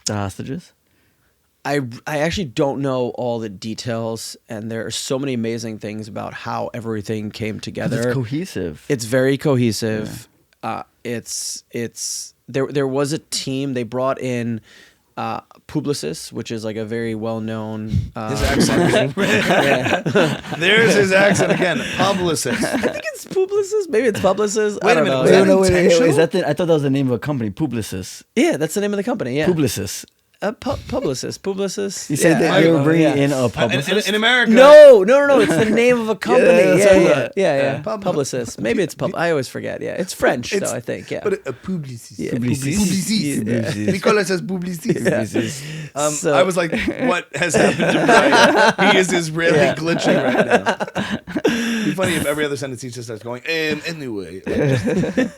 Speaker 2: the hostages?
Speaker 3: I actually don't know all the details, and there are so many amazing things about how everything came
Speaker 2: 'Cause
Speaker 3: together.
Speaker 2: it's cohesive.
Speaker 3: It's very cohesive. There was a team. They brought in Publicis, which is like a very well known.
Speaker 1: His accent. There's his accent again. Publicist.
Speaker 3: I think it's Publicis. Maybe it's Publicis.
Speaker 1: Wait
Speaker 3: I
Speaker 1: a
Speaker 3: don't
Speaker 1: minute,
Speaker 3: know.
Speaker 1: was that intentional?
Speaker 2: Is that I thought that was the name of a company, Publicis.
Speaker 3: Yeah, that's the name of the company. Yeah.
Speaker 2: Publicis.
Speaker 3: Publicist.
Speaker 2: You said that you were bringing in a publicist.
Speaker 1: In America.
Speaker 3: No. It's the name of a company.
Speaker 2: that's
Speaker 3: Yeah. Publicist. Maybe it's I always forget. Yeah, it's French though. I think. Yeah.
Speaker 1: But a publicist.
Speaker 3: Yeah.
Speaker 1: Publicist.
Speaker 2: Publicist.
Speaker 1: Nicolas says publicist.
Speaker 3: So-
Speaker 1: I was like, what has happened to Brian? He is Israeli glitching right now. It'd be funny if every other sentence he just starts going, anyway.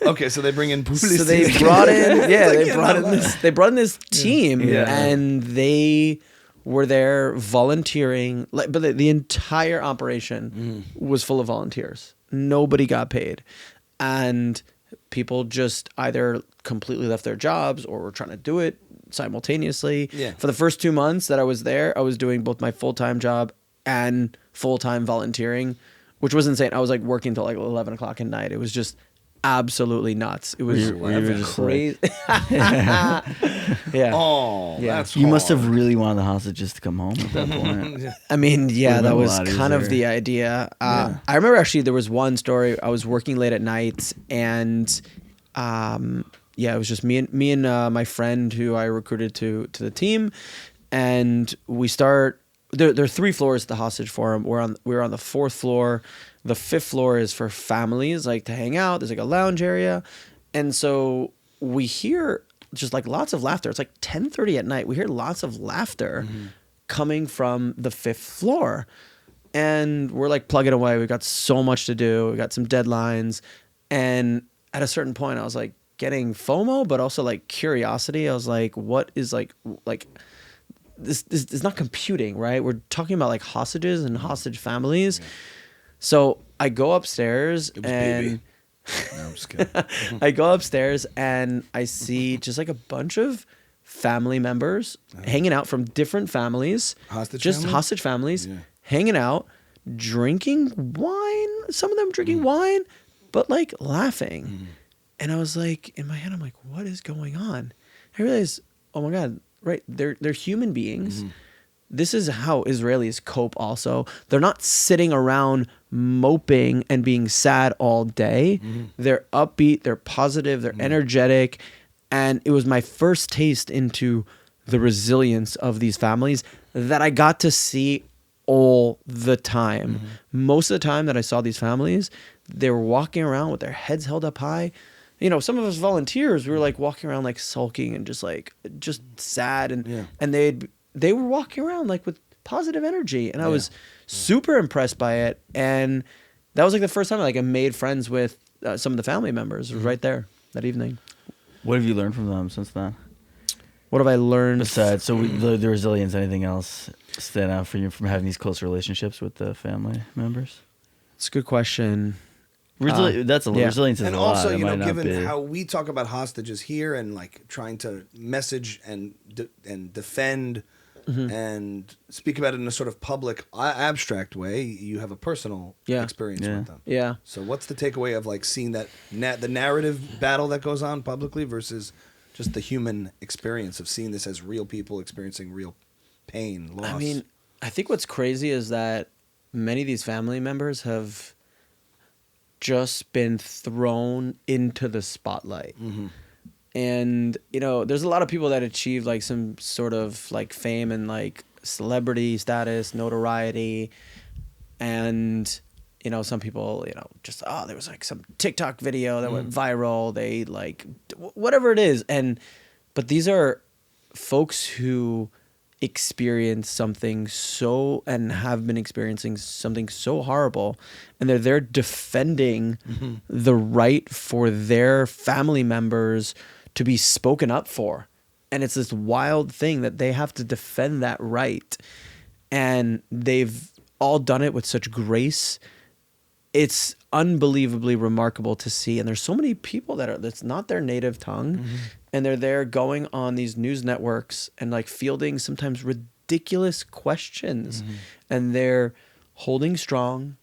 Speaker 1: Okay, so they bring in publicist.
Speaker 3: So they brought in,
Speaker 1: It's like,
Speaker 3: they brought in this team,
Speaker 2: Yeah.
Speaker 3: and they were there volunteering. But the entire operation was full of volunteers. Nobody got paid, and people just either completely left their jobs or were trying to do it simultaneously.
Speaker 1: Yeah.
Speaker 3: For the first 2 months that I was there, I was doing both my full-time job and full-time volunteering, which was insane. I was like working till like 11 o'clock at night. It was just absolutely nuts. It was
Speaker 2: Were you just
Speaker 3: crazy. Yeah.
Speaker 1: oh,
Speaker 3: Yeah.
Speaker 1: that's
Speaker 2: You must have
Speaker 1: hard.
Speaker 2: really wanted the hostages to come home at that point.
Speaker 3: I mean, yeah,
Speaker 2: Would've
Speaker 3: that
Speaker 2: been a
Speaker 3: was
Speaker 2: lot
Speaker 3: kind of
Speaker 2: easier.
Speaker 3: the idea. I remember actually there was one story. I was working late at night, and it was just me and my friend who I recruited to the team, and we start. There are 3 floors to the hostage forum. We're on the 4th floor. The 5th floor is for families, like to hang out. There's like a lounge area, and so we hear just like lots of laughter. It's like 10:30 at night. We hear lots of laughter coming from the 5th floor, and we're like plugging away. We've got so much to do. We got some deadlines, and at a certain point, I was like getting FOMO, but also like curiosity. I was like, what is like. This is not computing, right? We're talking about like hostages and hostage families. Yeah. So I go upstairs and
Speaker 1: No, I'm just kidding.
Speaker 3: I go upstairs and I see just like a bunch of family members hanging out from different families, hostage families, hanging out, drinking wine. Some of them drinking wine, but like laughing. And I was like, in my head, I'm like, what is going on? I realized, oh my God. Right, they're human beings. This is how Israelis cope also. They're not sitting around moping and being sad all day. They're upbeat, they're positive, they're energetic. And it was my first taste into the resilience of these families that I got to see all the time. Most of the time that I saw these families, they were walking around with their heads held up high. You know, some of us volunteers, we were like walking around like sulking and just sad, and they were walking around like with positive energy, and I was super impressed by it. And that was like the first time I made friends with some of the family members. It was right there that evening.
Speaker 2: What have you learned from them since then?
Speaker 3: What have I learned?
Speaker 2: Besides, the resilience, anything else stand out for you from having these close relationships with the family members?
Speaker 3: It's a good question.
Speaker 2: Resilience is
Speaker 1: And
Speaker 2: a lot.
Speaker 1: also,
Speaker 2: It
Speaker 1: you know,
Speaker 2: might not
Speaker 1: given
Speaker 2: be.
Speaker 1: how we talk about hostages here and like trying to message and defend and speak about it in a sort of public, abstract way, you have a personal experience with them.
Speaker 3: Yeah.
Speaker 1: So what's the takeaway of like seeing that the narrative battle that goes on publicly versus just the human experience of seeing this as real people experiencing real pain, loss?
Speaker 3: I mean, I think what's crazy is that many of these family members have just been thrown into the spotlight. And, you know, there's a lot of people that achieve like some sort of like fame and like celebrity status, notoriety. And, you know, some people, you know, just, there was like some TikTok video that went viral. They like, whatever it is. But these are folks who experience something and have been experiencing something so horrible, and they're there defending the right for their family members to be spoken up for. And it's this wild thing that they have to defend that right, and they've all done it with such grace. It's unbelievably remarkable to see. And there's so many people that's not their native tongue, and they're there going on these news networks and like fielding sometimes ridiculous questions, and they're holding strong.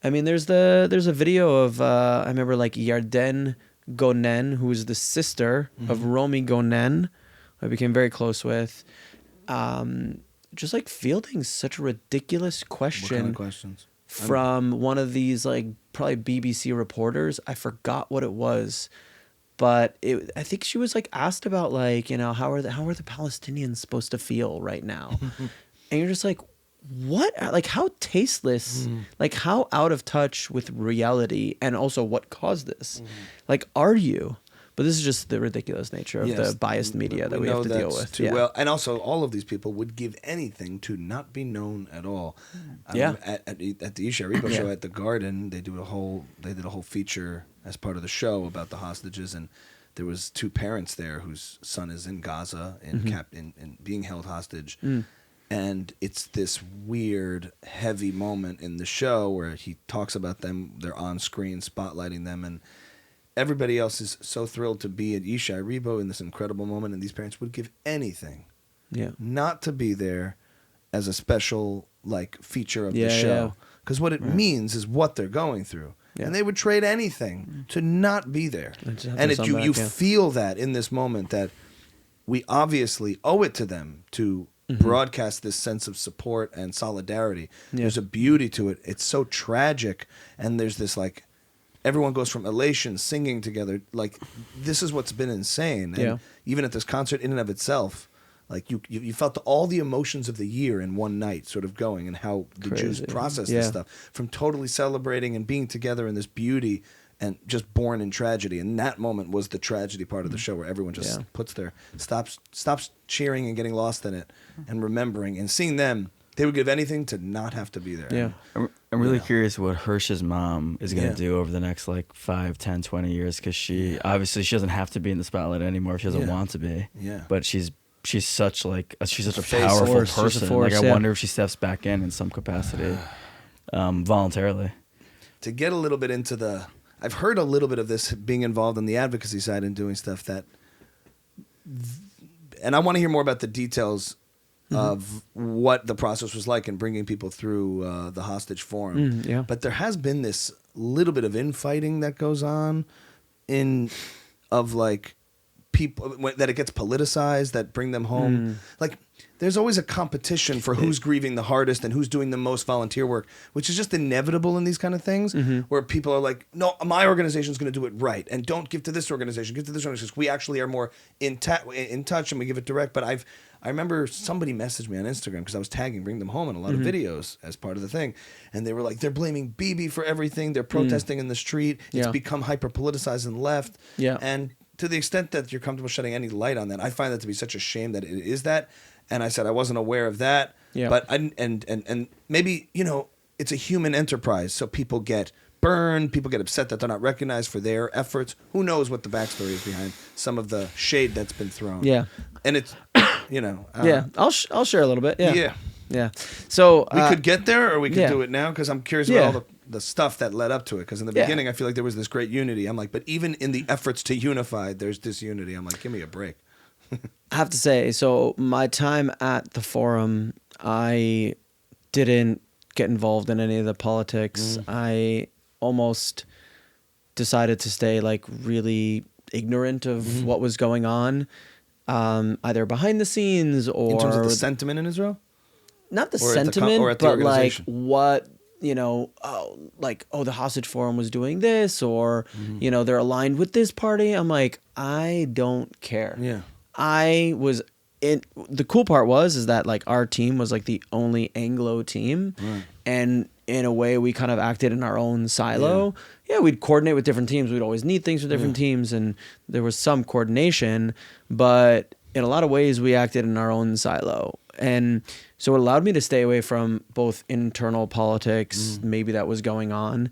Speaker 3: I mean, there's a video of I remember like Yarden Gonen, who is the sister of Romy Gonen, who I became very close with, just like fielding such a ridiculous question.
Speaker 1: What kind of questions?
Speaker 3: From one of these like probably BBC reporters. I forgot what it was, But I think she was like asked about like, you know, how are the Palestinians supposed to feel right now? And you're just like, what? Like how tasteless, like how out of touch with reality, and also what caused this? Like, are you? But this is just the ridiculous nature of the biased media that we have to deal with.
Speaker 1: Well, and also all of these people would give anything to not be known at all. At the Isha Repo show at the Garden, they did a whole feature as part of the show about the hostages, and there was 2 parents there whose son is in Gaza in being held hostage. And it's this weird, heavy moment in the show where he talks about them. They're on screen, spotlighting them, and everybody else is so thrilled to be at Isha Rebo in this incredible moment, and these parents would give anything not to be there as a special like feature of the show. Because what it means is what they're going through. Yeah. And they would trade anything to not be there. And you feel that in this moment that we obviously owe it to them to broadcast this sense of support and solidarity. There's a beauty to it. It's so tragic, and there's this like everyone goes from elation, singing together. Like this is what's been insane. And even at this concert, in and of itself, like you felt all the emotions of the year in one night, sort of going, and how the Jews process this stuff, from totally celebrating and being together in this beauty, and just born in tragedy. And that moment was the tragedy part of the show, where everyone just stops cheering and getting lost in it, and remembering and seeing them. They would give anything to not have to be there.
Speaker 3: Yeah.
Speaker 2: I'm really curious what Hirsch's mom is going to do over the next like 5, 10, 20 years, because she obviously she doesn't have to be in the spotlight anymore if she doesn't want to be. Yeah. But she's such a powerful person. Like I wonder if she steps back in some capacity, voluntarily.
Speaker 1: To get a little bit into I've heard a little bit of this, being involved on the advocacy side and doing stuff and I want to hear more about the details of what the process was like in bringing people through the hostage forum. But there has been this little bit of infighting that goes on of like people, that it gets politicized, that bring them home. Like there's always a competition for who's grieving the hardest and who's doing the most volunteer work, which is just inevitable in these kind of things, where people are like, no, my organization's going to do it right, and don't give to this organization, give to this organization. We actually are more in touch and we give it direct. But I remember somebody messaged me on Instagram, because I was tagging Bring Them Home in a lot of videos as part of the thing, and they were like, they're blaming Bibi for everything. They're protesting in the street. It's become hyper politicized and left. And to the extent that you're comfortable shedding any light on that, I find that to be such a shame that it is that. And I said I wasn't aware of that. But and maybe, it's a human enterprise, so people get burned, people get upset that they're not recognized for their efforts. Who knows what the backstory is behind some of the shade that's been thrown. And it's
Speaker 3: I'll share a little bit. So
Speaker 1: we could get there, or we could do it now, because I'm curious about all the stuff that led up to it. Because in the beginning, I feel like there was this great unity. I'm like, but even in the efforts to unify, there's disunity. I'm like, give me a break.
Speaker 3: I have to say, so my time at the forum, I didn't get involved in any of the politics. I almost decided to stay like really ignorant of what was going on, either behind the scenes or
Speaker 1: in terms of the sentiment in Israel.
Speaker 3: Not the sentiment, but like what, the hostage forum was doing this, or they're aligned with this party. I'm like, I don't care. The cool part is that like our team was like the only Anglo team, and in a way we kind of acted in our own silo. We'd coordinate with different teams. We'd always need things for different teams, and there was some coordination, but in a lot of ways we acted in our own silo. And so it allowed me to stay away from both internal politics, maybe that was going on.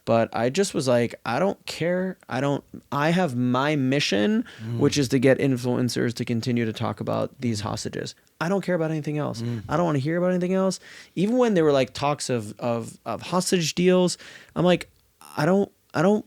Speaker 3: But I just was like, I don't care. I have my mission, which is to get influencers to continue to talk about these hostages. I don't care about anything else. I don't want to hear about anything else. Even when there were like talks of hostage deals, I'm like, I don't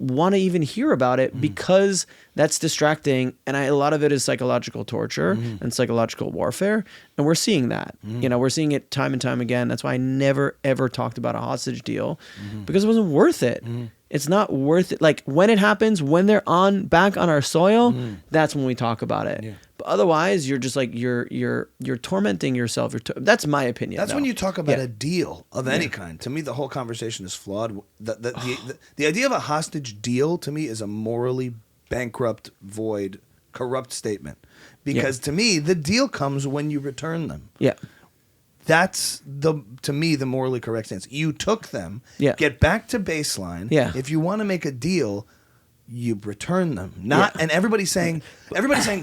Speaker 3: want to even hear about it, because that's distracting. And a lot of it is psychological torture and psychological warfare. And we're seeing that. We're seeing it time and time again. That's why I never, ever talked about a hostage deal, because it wasn't worth it. It's not worth it. Like when it happens, when they're back on our soil, that's when we talk about it. But otherwise, you're just like, you're tormenting yourself. That's my opinion.
Speaker 1: That's when you talk about a deal of any kind. To me, the whole conversation is flawed. The idea of a hostage deal, to me, is a morally bankrupt, void, corrupt statement. Because to me, the deal comes when you return them.
Speaker 3: Yeah.
Speaker 1: That's to me the morally correct stance. You took them, get back to baseline.
Speaker 3: Yeah.
Speaker 1: If you want to make a deal, you return them. Not and everybody's saying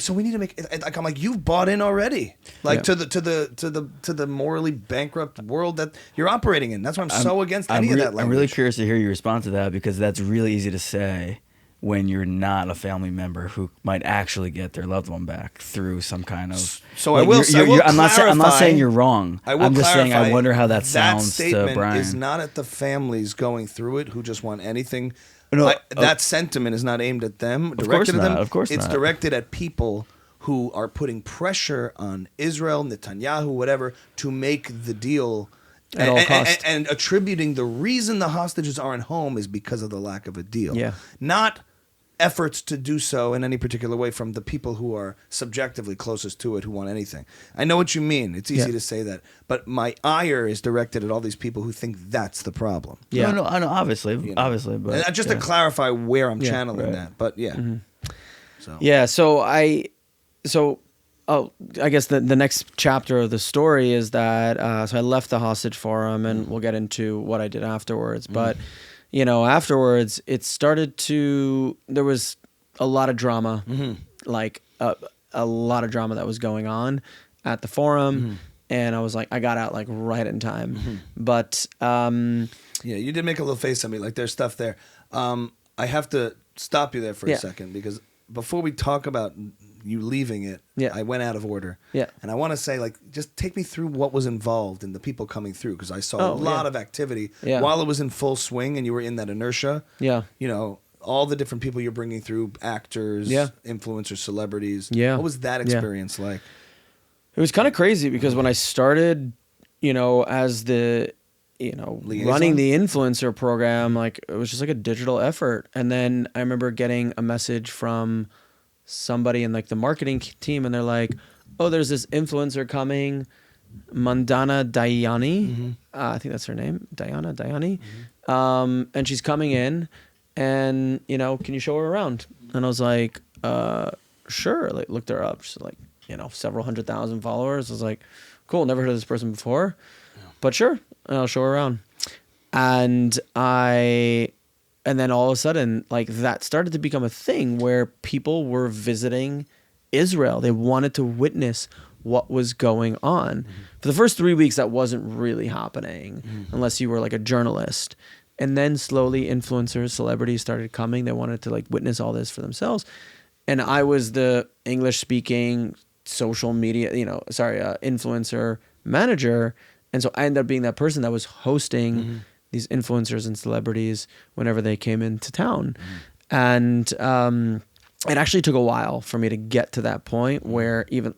Speaker 1: so we need to make like I'm like you've bought in already. Like to the morally bankrupt world that you're operating in. That's why I'm so against any of that language.
Speaker 2: I'm really curious to hear your response to that because that's really easy to say when you're not a family member who might actually get their loved one back through some kind of.
Speaker 1: So
Speaker 2: like, I'm not saying you're wrong. I'm just saying I wonder how that sounds to Brian.
Speaker 1: Is not at the families going through it who just want anything. No, that sentiment is not aimed at them. Directed at them.
Speaker 2: Of course not.
Speaker 1: It's directed at people who are putting pressure on Israel, Netanyahu, whatever, to make the deal.
Speaker 3: At all costs.
Speaker 1: And attributing the reason the hostages aren't home is because of the lack of a deal.
Speaker 3: Yeah.
Speaker 1: Not efforts to do so in any particular way from the people who are subjectively closest to it who want anything. I know what you mean. It's easy to say that. But my ire is directed at all these people who think that's the problem.
Speaker 2: Yeah. No, obviously. Obviously. But
Speaker 1: and just to clarify where I'm channeling that. But yeah.
Speaker 3: Mm-hmm.
Speaker 1: So.
Speaker 3: Yeah, I guess the next chapter of the story is that so I left the hostage forum, and we'll get into what I did afterwards. But afterwards it started to there was a lot of drama, like a lot of drama that was going on at the forum, and I was like, I got out like right in time. But
Speaker 1: you did make a little face at me, like there's stuff there. I have to stop you there for a second because before we talk about you leaving it, I went out of order. Yeah. And I want to say, like, just take me through what was involved in the people coming through, because I saw a lot of activity while it was in full swing and you were in that inertia. Yeah. You know, all the different people you're bringing through, actors, influencers, celebrities. Yeah. What was that experience like?
Speaker 3: It was kind of crazy because when I started, as the,
Speaker 1: Liaison?
Speaker 3: running the influencer program, like it was just like a digital effort. And then I remember getting a message from somebody in like the marketing team, and they're like, oh, there's this influencer coming, Mandana Dayani. I think that's her name, Dayani. And she's coming in, and can you show her around? And I was like, sure. Like looked her up. She's like, several 100,000 followers. I was like, cool, never heard of this person before, but sure, I'll show her around. And then all of a sudden, like that started to become a thing where people were visiting Israel. They wanted to witness what was going on. For the first 3 weeks, that wasn't really happening unless you were like a journalist. And then slowly influencers, celebrities started coming. They wanted to like witness all this for themselves. And I was the English speaking social media, influencer manager. And so I ended up being that person that was hosting these influencers and celebrities whenever they came into town. And it actually took a while for me to get to that point where even,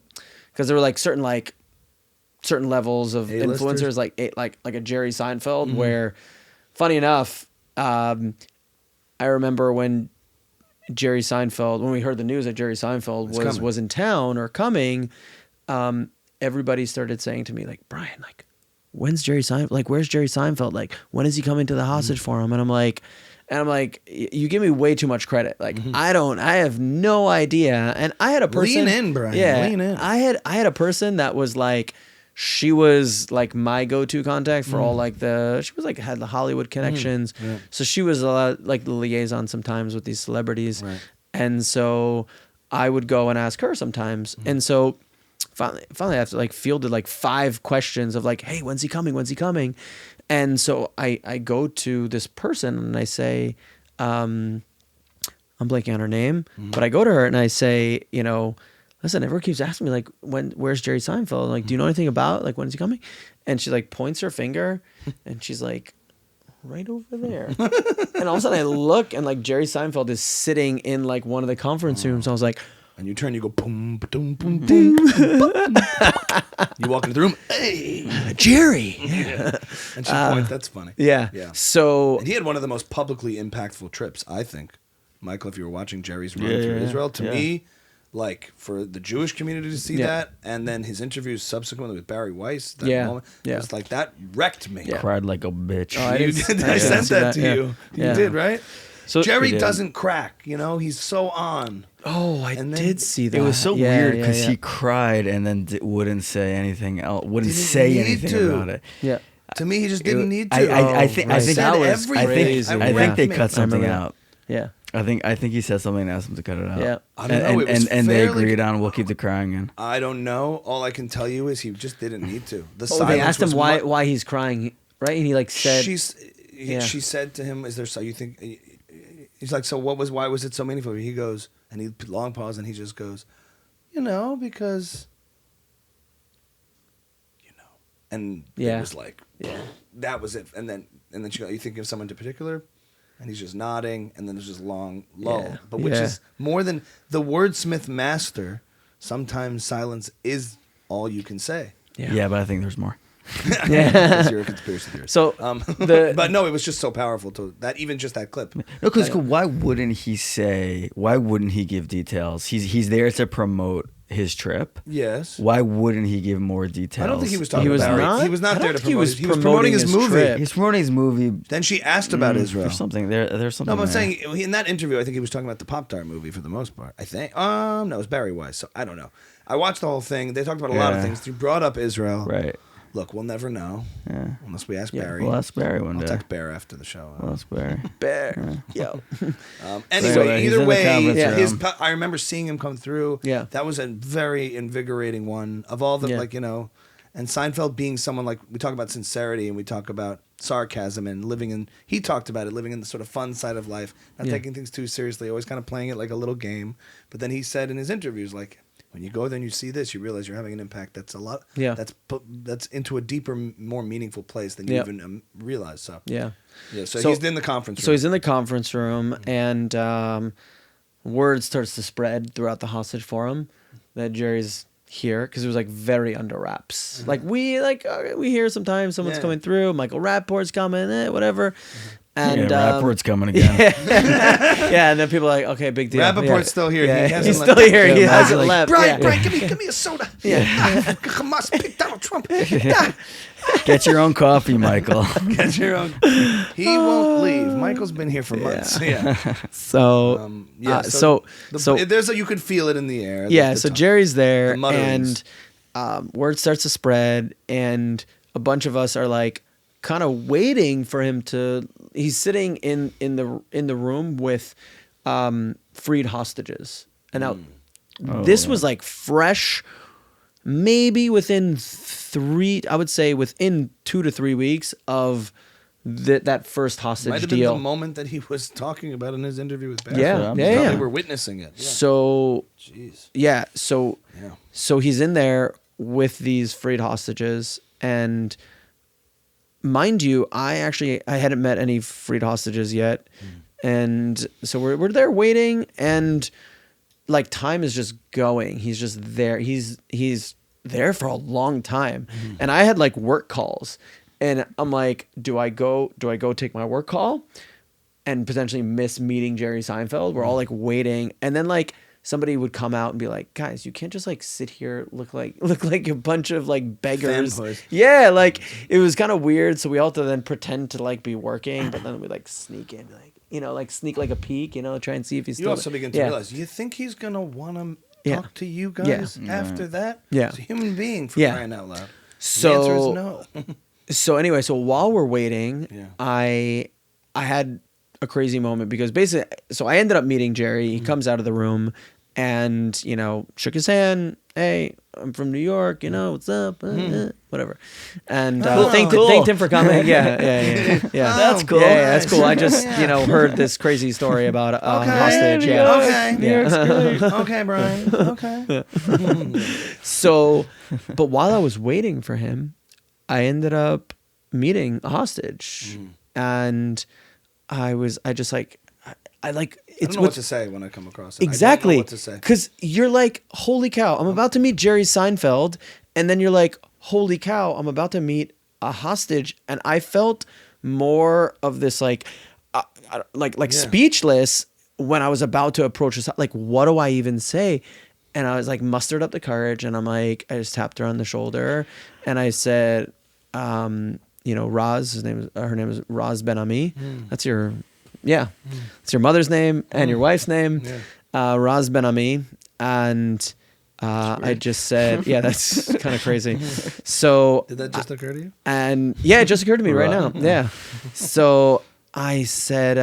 Speaker 3: because there were like certain levels of influencers, like a Jerry Seinfeld, where funny enough, I remember when Jerry Seinfeld, when we heard the news that Jerry Seinfeld was in town or coming, everybody started saying to me like, Brian, like, when's Jerry Seinfeld? Like, where's Jerry Seinfeld? Like, when is he coming to the hostage forum? And I'm like, you give me way too much credit. Like, I have no idea. And I had a person.
Speaker 1: Lean in, Brian.
Speaker 3: Yeah.
Speaker 1: Lean in.
Speaker 3: I had a person that was like, she was like my go-to contact for all like she was like, had the Hollywood connections. So she was a lot like the liaison sometimes with these celebrities. Right. And so I would go and ask her sometimes. And so finally I have to like fielded like 5 questions of like, hey, when's he coming? And so I go to this person and I say, I'm blanking on her name, but I go to her and I say, listen, everyone keeps asking me like, where's Jerry Seinfeld? Like, do you know anything about like, when is he coming? And she like points her finger and she's like, right over there. And all of a sudden I look and like Jerry Seinfeld is sitting in like one of the conference rooms. I was like,
Speaker 1: and you turn, you go boom, boom, boom, boom. You walk into the room, hey,
Speaker 3: Jerry.
Speaker 1: Yeah. And she points. That's funny.
Speaker 3: Yeah. So
Speaker 1: and he had one of the most publicly impactful trips, I think. Michael, if you were watching Jerry's run through Israel, to me, like for the Jewish community to see that, and then his interviews subsequently with Barry Weiss, that moment, it was like that wrecked me.
Speaker 2: Cried like a bitch.
Speaker 3: Oh,
Speaker 1: I sent that to you. You did, right?
Speaker 3: So
Speaker 1: Jerry
Speaker 2: He did.
Speaker 1: doesn't crack. He's so on.
Speaker 3: Oh, I
Speaker 1: And then-
Speaker 3: did see that.
Speaker 2: It was so
Speaker 3: Yeah,
Speaker 2: weird
Speaker 3: yeah,
Speaker 2: because
Speaker 3: yeah.
Speaker 2: he cried and then wouldn't say anything else. Wouldn't
Speaker 1: Didn't
Speaker 2: say
Speaker 1: need
Speaker 2: anything
Speaker 1: to.
Speaker 2: about it.
Speaker 3: Yeah.
Speaker 1: To me, he just didn't need to.
Speaker 2: I think
Speaker 3: right.
Speaker 1: Said
Speaker 3: That was
Speaker 1: everything.
Speaker 3: crazy.
Speaker 2: I think
Speaker 3: Yeah.
Speaker 2: they cut something
Speaker 3: remember that.
Speaker 2: out.
Speaker 3: Yeah.
Speaker 2: I think he said something and asked him to cut it out.
Speaker 3: Yeah.
Speaker 1: I don't know. It was
Speaker 2: And they
Speaker 1: fairly-
Speaker 2: agreed on we'll keep the crying in.
Speaker 1: I don't know. All I can tell you is he just didn't need to. The
Speaker 3: Oh, they
Speaker 1: silence
Speaker 3: asked him
Speaker 1: was
Speaker 3: why he's crying, right? And he like said, Yeah.
Speaker 1: She said to him, "Is there so you think?" He's like, "So why was it so meaningful?" He goes, and he long pause, and he just goes, because, and
Speaker 3: Yeah.
Speaker 1: it was like,
Speaker 3: yeah,
Speaker 1: that was it. And then she goes, "You think of someone in particular?" And he's just nodding, and then there's just long lull,
Speaker 3: Yeah.
Speaker 1: but which
Speaker 3: Yeah.
Speaker 1: is more than the wordsmith master. Sometimes silence is all you can say.
Speaker 2: Yeah, but I think there's more.
Speaker 1: Because you're a conspiracy theorist.
Speaker 3: So
Speaker 1: But no, it was just so powerful to that. Even just that clip.
Speaker 2: No, because why wouldn't he say? Why wouldn't he give details? He's there to promote his trip.
Speaker 1: Yes.
Speaker 2: Why wouldn't he give more details?
Speaker 1: I don't think he was talking
Speaker 3: He was
Speaker 1: about
Speaker 3: not?
Speaker 1: He was not
Speaker 3: I
Speaker 1: there
Speaker 3: don't
Speaker 1: to
Speaker 3: think he
Speaker 1: promote.
Speaker 3: was
Speaker 1: He was promoting his movie.
Speaker 3: trip.
Speaker 2: He's promoting his movie.
Speaker 1: Then she asked about Israel.
Speaker 2: There's something there. There's something.
Speaker 1: No, but I'm
Speaker 2: there.
Speaker 1: saying in that interview, I think he was talking about the Pop-Tart movie for the most part. I think. No, it was Barry Weiss. So I don't know. I watched the whole thing. They talked about a lot of
Speaker 2: Yeah.
Speaker 1: things. He brought up Israel.
Speaker 2: Right.
Speaker 1: Look, we'll never know
Speaker 2: Yeah.
Speaker 1: unless we ask
Speaker 3: Yeah.
Speaker 1: Barry.
Speaker 2: We'll ask Barry one
Speaker 1: I'll
Speaker 2: day.
Speaker 1: text Bear after the show.
Speaker 2: We'll ask Barry.
Speaker 3: Bear. Yo.
Speaker 1: Anyway,
Speaker 2: he's
Speaker 1: either
Speaker 2: in the
Speaker 1: way,
Speaker 2: conference room.
Speaker 1: I remember seeing him come through.
Speaker 3: Yeah.
Speaker 1: That was a very invigorating one of all the
Speaker 3: Yeah.
Speaker 1: and Seinfeld being someone like we talk about sincerity and we talk about sarcasm and he talked about it, living in the sort of fun side of life, not
Speaker 3: Yeah.
Speaker 1: taking things too seriously, always kind of playing it like a little game. But then he said in his interviews, like, when you go there and you see this, you realize you're having an impact that's a lot.
Speaker 3: Yeah.
Speaker 1: That's into a deeper, more meaningful place than you
Speaker 3: Yeah.
Speaker 1: even realize. So
Speaker 3: Yeah.
Speaker 1: So he's in the conference room.
Speaker 3: So he's in the conference room, and word starts to spread throughout the hostage forum that Jerry's here because it was like very under wraps. Like we hear sometimes someone's
Speaker 1: Yeah.
Speaker 3: coming through. Michael Rappaport's coming, whatever. And
Speaker 2: Rappaport's coming again.
Speaker 3: yeah, and then people are like, okay, big deal.
Speaker 1: Rappaport's
Speaker 3: Yeah.
Speaker 1: still here.
Speaker 3: Yeah,
Speaker 1: He hasn't
Speaker 3: he's
Speaker 1: left.
Speaker 3: still here. He
Speaker 2: Yeah,
Speaker 3: hasn't
Speaker 2: like,
Speaker 3: left.
Speaker 1: Brian,
Speaker 3: yeah.
Speaker 1: give me a soda.
Speaker 3: Yeah.
Speaker 1: Hamas picked Donald Trump.
Speaker 2: Get your own coffee, Michael.
Speaker 1: Get your own. He won't leave. Michael's been here for months. Yeah.
Speaker 3: So,
Speaker 1: There's you could feel it in the air.
Speaker 3: yeah,
Speaker 1: the
Speaker 3: so
Speaker 1: talk.
Speaker 3: Jerry's there,
Speaker 1: the mutterings.
Speaker 3: and word starts to spread, and a bunch of us are like kind of waiting for him to. He's sitting in the room with freed hostages, and now this was like fresh. Maybe within within 2 to 3 weeks of that first hostage
Speaker 1: Might have been
Speaker 3: deal.
Speaker 1: the moment that he was talking about in his interview with Barry.
Speaker 3: Yeah,
Speaker 2: I'm
Speaker 3: yeah,
Speaker 1: Probably
Speaker 3: yeah.
Speaker 1: were witnessing it. Yeah.
Speaker 3: So
Speaker 1: Jeez.
Speaker 3: yeah, so
Speaker 1: Yeah.
Speaker 3: so he's in there with these freed hostages, and mind you, I hadn't met any freed hostages yet, and so we're there waiting, and like time is just going. He's just there. He's there for a long time, and I had like work calls, and I'm like, do I go take my work call, and potentially miss meeting Jerry Seinfeld? We're all like waiting, and then like somebody would come out and be like, guys, you can't just like sit here look like a bunch of like beggars.
Speaker 1: Fanboys.
Speaker 3: Yeah, like it was kind of weird. So we all had to then pretend to like be working, but then we like sneak in, like like sneak like a peek, try and see if he's
Speaker 1: You
Speaker 3: still.
Speaker 1: also begin to realize, you think he's going to want to
Speaker 3: Yeah.
Speaker 1: talk to you guys after that?
Speaker 3: Yeah.
Speaker 1: He's a human being, for
Speaker 3: Yeah.
Speaker 1: crying out loud.
Speaker 3: So
Speaker 1: the answer is no.
Speaker 3: So anyway, so while we're waiting,
Speaker 1: Yeah.
Speaker 3: I had a crazy moment because basically, so I ended up meeting Jerry. He comes out of the room and, shook his hand. Hey, I'm from New York, what's up? Whatever. And thanked him for coming. Yeah.
Speaker 2: That's cool.
Speaker 3: Yeah, that's cool. I just, heard this crazy story about a hostage. Yeah.
Speaker 1: Okay.
Speaker 3: Yeah.
Speaker 1: Okay, Brian. Okay.
Speaker 3: So, but while I was waiting for him, I ended up meeting a hostage, and I just like, I like
Speaker 1: I don't
Speaker 3: it's
Speaker 1: know what to say when I come across it.
Speaker 3: exactly
Speaker 1: I don't know what to say.
Speaker 3: because you're like, holy cow, I'm about to meet Jerry Seinfeld, and then you're like, holy cow, I'm about to meet a hostage, and I felt more of this like speechless when I was about to approach this. Like, what do I even say? And I was like, mustered up the courage, and I'm like, I just tapped her on the shoulder, and I said, Roz, her name is Roz Ben Ami. That's your Yeah. It's your mother's name and your wife's name.
Speaker 1: Yeah.
Speaker 3: Raz Ben Ami. And I just said, yeah, that's kind of crazy. So
Speaker 1: Did that just occur to you?
Speaker 3: and yeah, it just occurred to me right now. Yeah. So I said,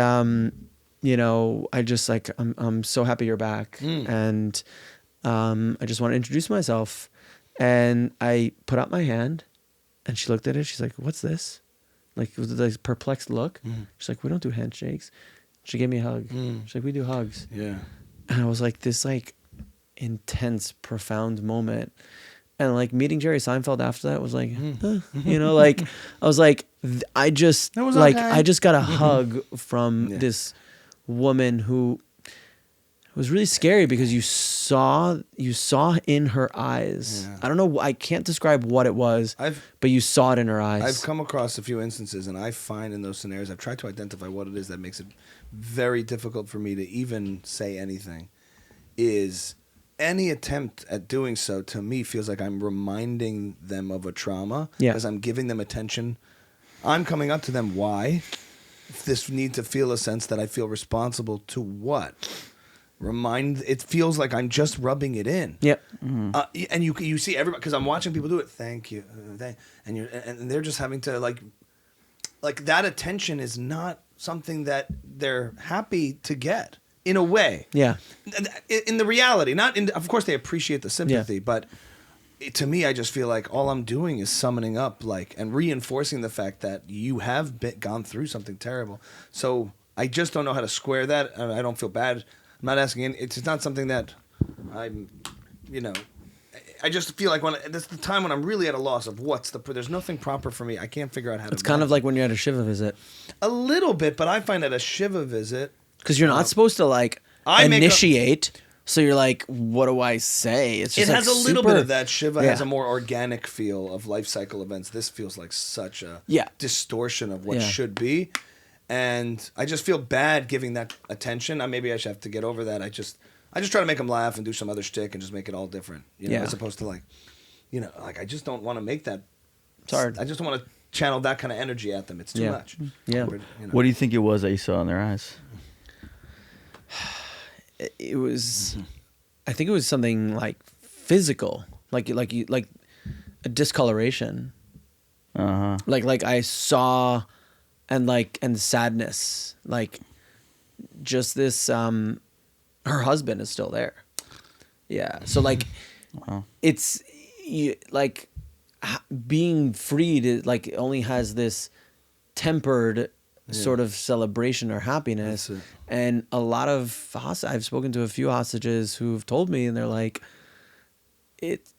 Speaker 3: you know, I just like, I'm so happy you're back. And I just want to introduce myself. And I put out my hand and she looked at it. She's like, what's this? Like, it was this perplexed look. She's like, we don't do handshakes. She gave me a hug. She's like, we do hugs.
Speaker 1: Yeah.
Speaker 3: And I was like, this like intense, profound moment. And like meeting Jerry Seinfeld after that was like, you know, like I was like, I just
Speaker 1: That was
Speaker 3: like,
Speaker 1: okay.
Speaker 3: I just got a hug from this woman who was really scary because you saw in her eyes.
Speaker 1: Yeah.
Speaker 3: I don't know. I can't describe what it was, but you saw it in her eyes.
Speaker 1: I've come across a few instances, and I find in those scenarios, I've tried to identify what it is that makes it very difficult for me to even say anything, is any attempt at doing so to me feels like I'm reminding them of a trauma because I'm giving them attention. I'm coming up to them. Why? This need to feel a sense that I feel responsible to what? It feels like I'm just rubbing it in.
Speaker 3: Yep.
Speaker 1: And you see everybody, because I'm watching people do it. Thank you, and they're just having to like that attention is not something that they're happy to get in a way.
Speaker 3: Yeah.
Speaker 1: In the reality, not in. Of course, they appreciate the sympathy, but to me, I just feel like all I'm doing is summoning up and reinforcing the fact that you have gone through something terrible. So I just don't know how to square that. I don't feel bad. I'm not asking. It's not something that I'm, I just feel like that's the time when I'm really at a loss of there's nothing proper for me. I can't figure out how to.
Speaker 3: It's kind of like when you're at a Shiva visit.
Speaker 1: A little bit, but I find at a Shiva visit.
Speaker 3: Because you're not supposed to like initiate. So you're like, what do I say? It's just
Speaker 1: it
Speaker 3: like
Speaker 1: has a little
Speaker 3: super-
Speaker 1: bit of that. Shiva
Speaker 3: Yeah.
Speaker 1: has a more organic feel of life cycle events. This feels like such a distortion of what should be. And I just feel bad giving that attention. Maybe I should have to get over that. I just try to make them laugh and do some other shtick and just make it all different. As opposed to I just don't want to make that.
Speaker 3: It's hard.
Speaker 1: I just don't want to channel that kind of energy at them. It's too much.
Speaker 3: Yeah.
Speaker 2: What do you think it was that you saw in their eyes?
Speaker 3: It was, I think it was something like physical, like a discoloration. Like I saw, and sadness, like just this. Her husband is still there. Yeah. So like, it's being freed. It like only has this tempered sort of celebration or happiness. And a lot of I've spoken to a few hostages who've told me, and they're like,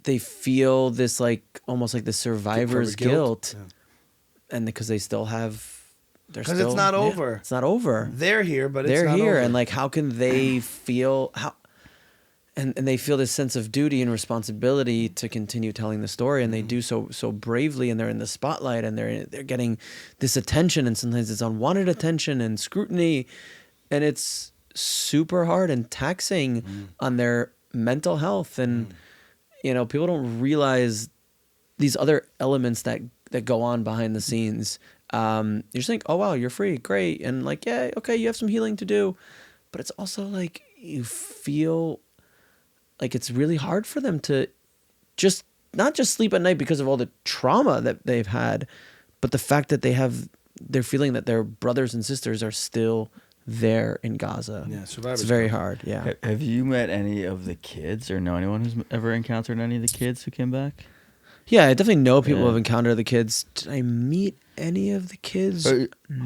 Speaker 3: they feel this like almost like the survivor's guilt. And because they still have, because
Speaker 1: it's not over.
Speaker 3: It's not over.
Speaker 1: They're here, but
Speaker 3: they're
Speaker 1: it's not
Speaker 3: here,
Speaker 1: over.
Speaker 3: and like, how can they feel and they feel this sense of duty and responsibility to continue telling the story, and they do so bravely, and they're in the spotlight, and they're getting this attention, and sometimes it's unwanted attention and scrutiny, and it's super hard and taxing on their mental health, and people don't realize these other elements that go on behind the scenes. You just think, oh wow, you're free, great, and like, yeah, okay, you have some healing to do, but it's also like you feel like it's really hard for them to not just sleep at night because of all the trauma that they've had, but the fact that they're feeling that their brothers and sisters are still there in Gaza.
Speaker 1: Yeah, survivor's
Speaker 3: it's very hard. Yeah.
Speaker 2: Have you met any of the kids or know anyone who's ever encountered any of the kids who came back?
Speaker 3: Yeah, I definitely know people who have encountered the kids. Did I meet any of the kids?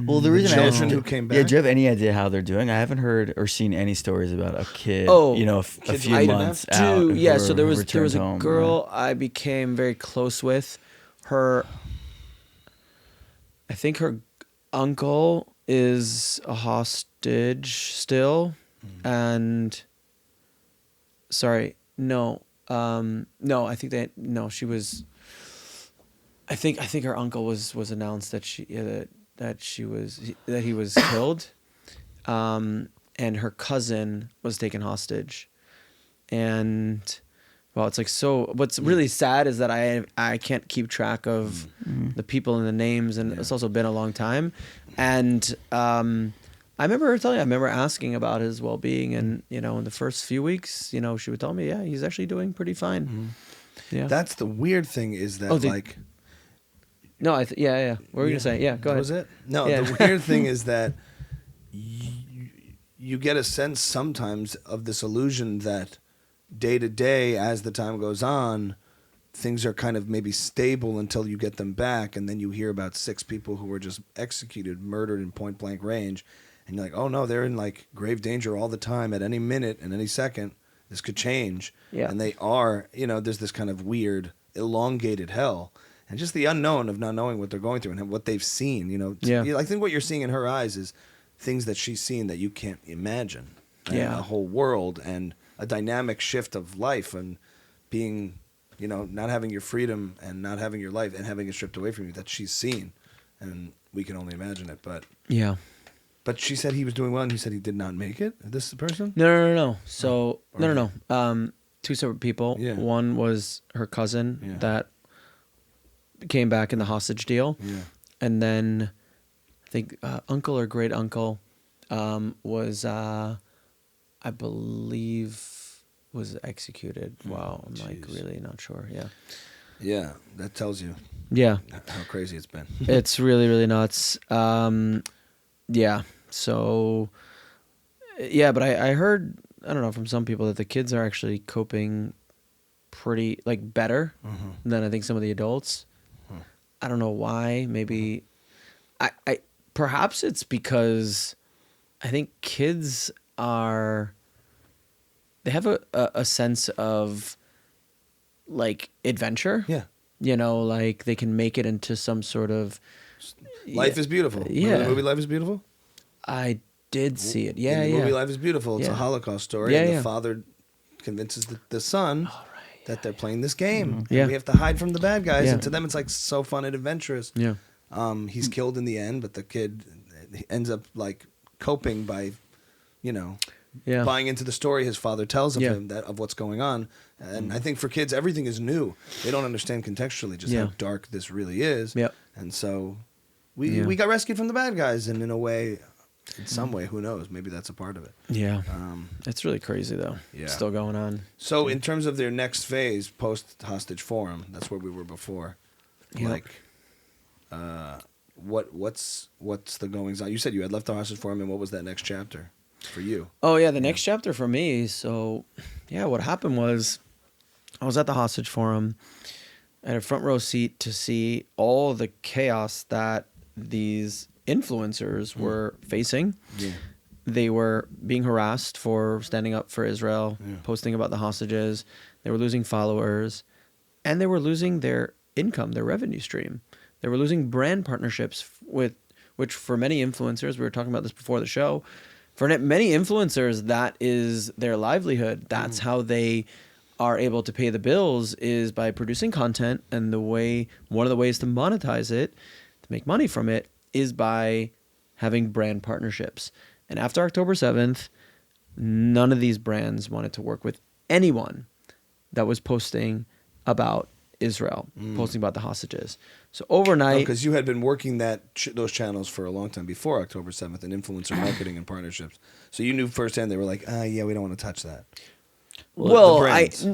Speaker 2: Well, the reason I asked,
Speaker 1: children who came back.
Speaker 2: Yeah, do you have any idea how they're doing? I haven't heard or seen any stories about a kid.
Speaker 3: Oh,
Speaker 2: a few months out.
Speaker 3: Yeah, so there was a
Speaker 2: home,
Speaker 3: girl I became very close with. Her, I think her uncle is a hostage still, and sorry, no. I think her uncle was announced that he was killed, and her cousin was taken hostage, and it's like, so what's really sad is that I can't keep track of the people and the names, and it's also been a long time, and I remember her telling. I remember asking about his well-being, and in the first few weeks, she would tell me, yeah, he's actually doing pretty fine.
Speaker 1: Mm-hmm.
Speaker 3: Yeah.
Speaker 1: That's the weird thing is that
Speaker 3: No, yeah. What were you gonna say? Yeah, go ahead.
Speaker 1: Was it? No,
Speaker 3: Yeah.
Speaker 1: the weird thing is that you get a sense sometimes of this illusion that day to day, as the time goes on, things are kind of maybe stable until you get them back, and then you hear about 6 people who were just executed, murdered in point blank range, and you're like, oh no, they're in like grave danger all the time. At any minute and any second, this could change.
Speaker 3: Yeah.
Speaker 1: And they are, there's this kind of weird, elongated hell. And just the unknown of not knowing what they're going through and what they've seen,
Speaker 3: Yeah.
Speaker 1: I think what you're seeing in her eyes is things that she's seen that you can't imagine. And
Speaker 3: Yeah.
Speaker 1: a whole world and a dynamic shift of life and being, not having your freedom and not having your life and having it stripped away from you that she's seen. And we can only imagine it. But she said he was doing well and he said he did not make it. Is this the person?
Speaker 3: No. So no. 2 separate people.
Speaker 1: Yeah.
Speaker 3: One was her cousin that came back in the hostage deal.
Speaker 1: Yeah.
Speaker 3: And then I think uncle or great uncle was I believe was executed. Wow, I'm like really not sure. Yeah.
Speaker 1: Yeah, that tells you
Speaker 3: Yeah.
Speaker 1: how crazy it's been.
Speaker 3: It's really, really nuts. Yeah. So yeah, but I heard, I don't know, from some people that the kids are actually coping pretty better than I think some of the adults. I don't know why. Maybe I perhaps it's because I think kids they have a sense of adventure.
Speaker 1: Yeah.
Speaker 3: They can make it into some sort of
Speaker 1: Life is Beautiful.
Speaker 3: Yeah.
Speaker 1: Remember the movie Life is Beautiful?
Speaker 3: I did see it. Yeah,
Speaker 1: In the
Speaker 3: yeah.
Speaker 1: movie Life is Beautiful. It's a
Speaker 3: Yeah.
Speaker 1: Holocaust story.
Speaker 3: Yeah,
Speaker 1: and
Speaker 3: yeah.
Speaker 1: the father convinces the son that they're playing this game.
Speaker 3: Mm-hmm. Yeah.
Speaker 1: And we have to hide from the bad guys.
Speaker 3: Yeah.
Speaker 1: And to them, it's like so fun and adventurous.
Speaker 3: Yeah.
Speaker 1: He's killed in the end, but the kid ends up coping by,
Speaker 3: Yeah.
Speaker 1: buying into the story his father tells of
Speaker 3: Yeah.
Speaker 1: him of what's going on. And I think for kids, everything is new. They don't understand contextually just
Speaker 3: Yeah.
Speaker 1: how dark this really is.
Speaker 3: Yep.
Speaker 1: And so we got rescued from the bad guys, and in a way, in some way, who knows? Maybe that's a part of it.
Speaker 3: Yeah. It's really crazy though.
Speaker 1: Yeah.
Speaker 3: It's still going on.
Speaker 1: So in terms of their next phase, post hostage forum, that's where we were before.
Speaker 3: Yep.
Speaker 1: What's the goings on? You said you had left the hostage forum, and what was that next chapter for you?
Speaker 3: Oh yeah, the next chapter for me. So yeah, what happened was I was at the hostage forum. I had a front row seat to see all the chaos that these influencers were facing.
Speaker 1: Yeah.
Speaker 3: They were being harassed for standing up for Israel, posting about the hostages. They were losing followers, and they were losing their income, their revenue stream. They were losing brand partnerships which for many influencers, we were talking about this before the show, for many influencers, that is their livelihood. That's how they are able to pay the bills, is by producing content. And one of the ways to monetize it, to make money from it, is by having brand partnerships. And after October 7th, none of these brands wanted to work with anyone that was posting about Israel, posting about the hostages. So overnight,
Speaker 1: Because you had been working those channels for a long time before October 7th in influencer marketing and partnerships. So you knew firsthand they were like, yeah, we don't want to touch that.
Speaker 3: well,
Speaker 1: the brands.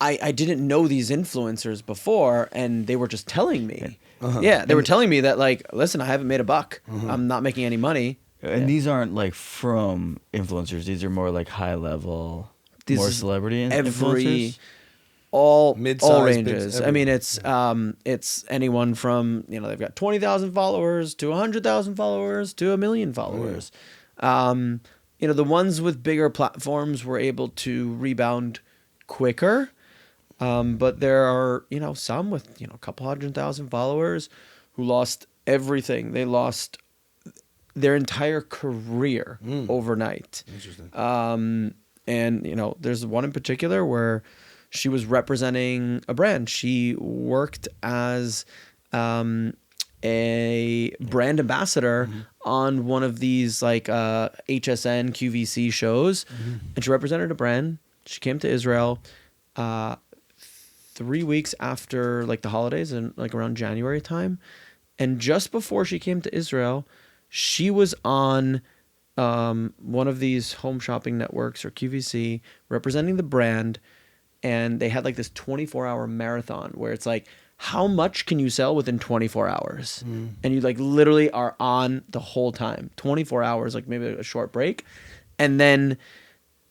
Speaker 3: I didn't know these influencers before, and they were just telling me.
Speaker 1: Uh-huh.
Speaker 3: Yeah, they were telling me that listen, I haven't made a buck. I'm not making any money.
Speaker 2: And these aren't from influencers. These are more high level,
Speaker 3: These
Speaker 2: more
Speaker 3: is
Speaker 2: celebrity influencers.
Speaker 3: All
Speaker 1: Mid-size,
Speaker 3: ranges.
Speaker 1: big-
Speaker 3: I mean, it's anyone from they've got 20,000 followers to 100,000 followers to 1 million followers. The ones with bigger platforms were able to rebound quicker, but there are some with a couple 100,000 followers who lost everything. They lost their entire career overnight.
Speaker 1: Interesting.
Speaker 3: And there's one in particular where she was representing a brand. She worked as a brand ambassador on one of these HSN QVC shows, and she represented a brand. She came to Israel 3 weeks after the holidays and around January time, and just before she came to Israel, she was on one of these home shopping networks or QVC representing the brand, and they had like this 24-hour marathon where it's like, how much can you sell within 24 hours? And you like literally are on the whole time, 24 hours, like maybe a short break. And then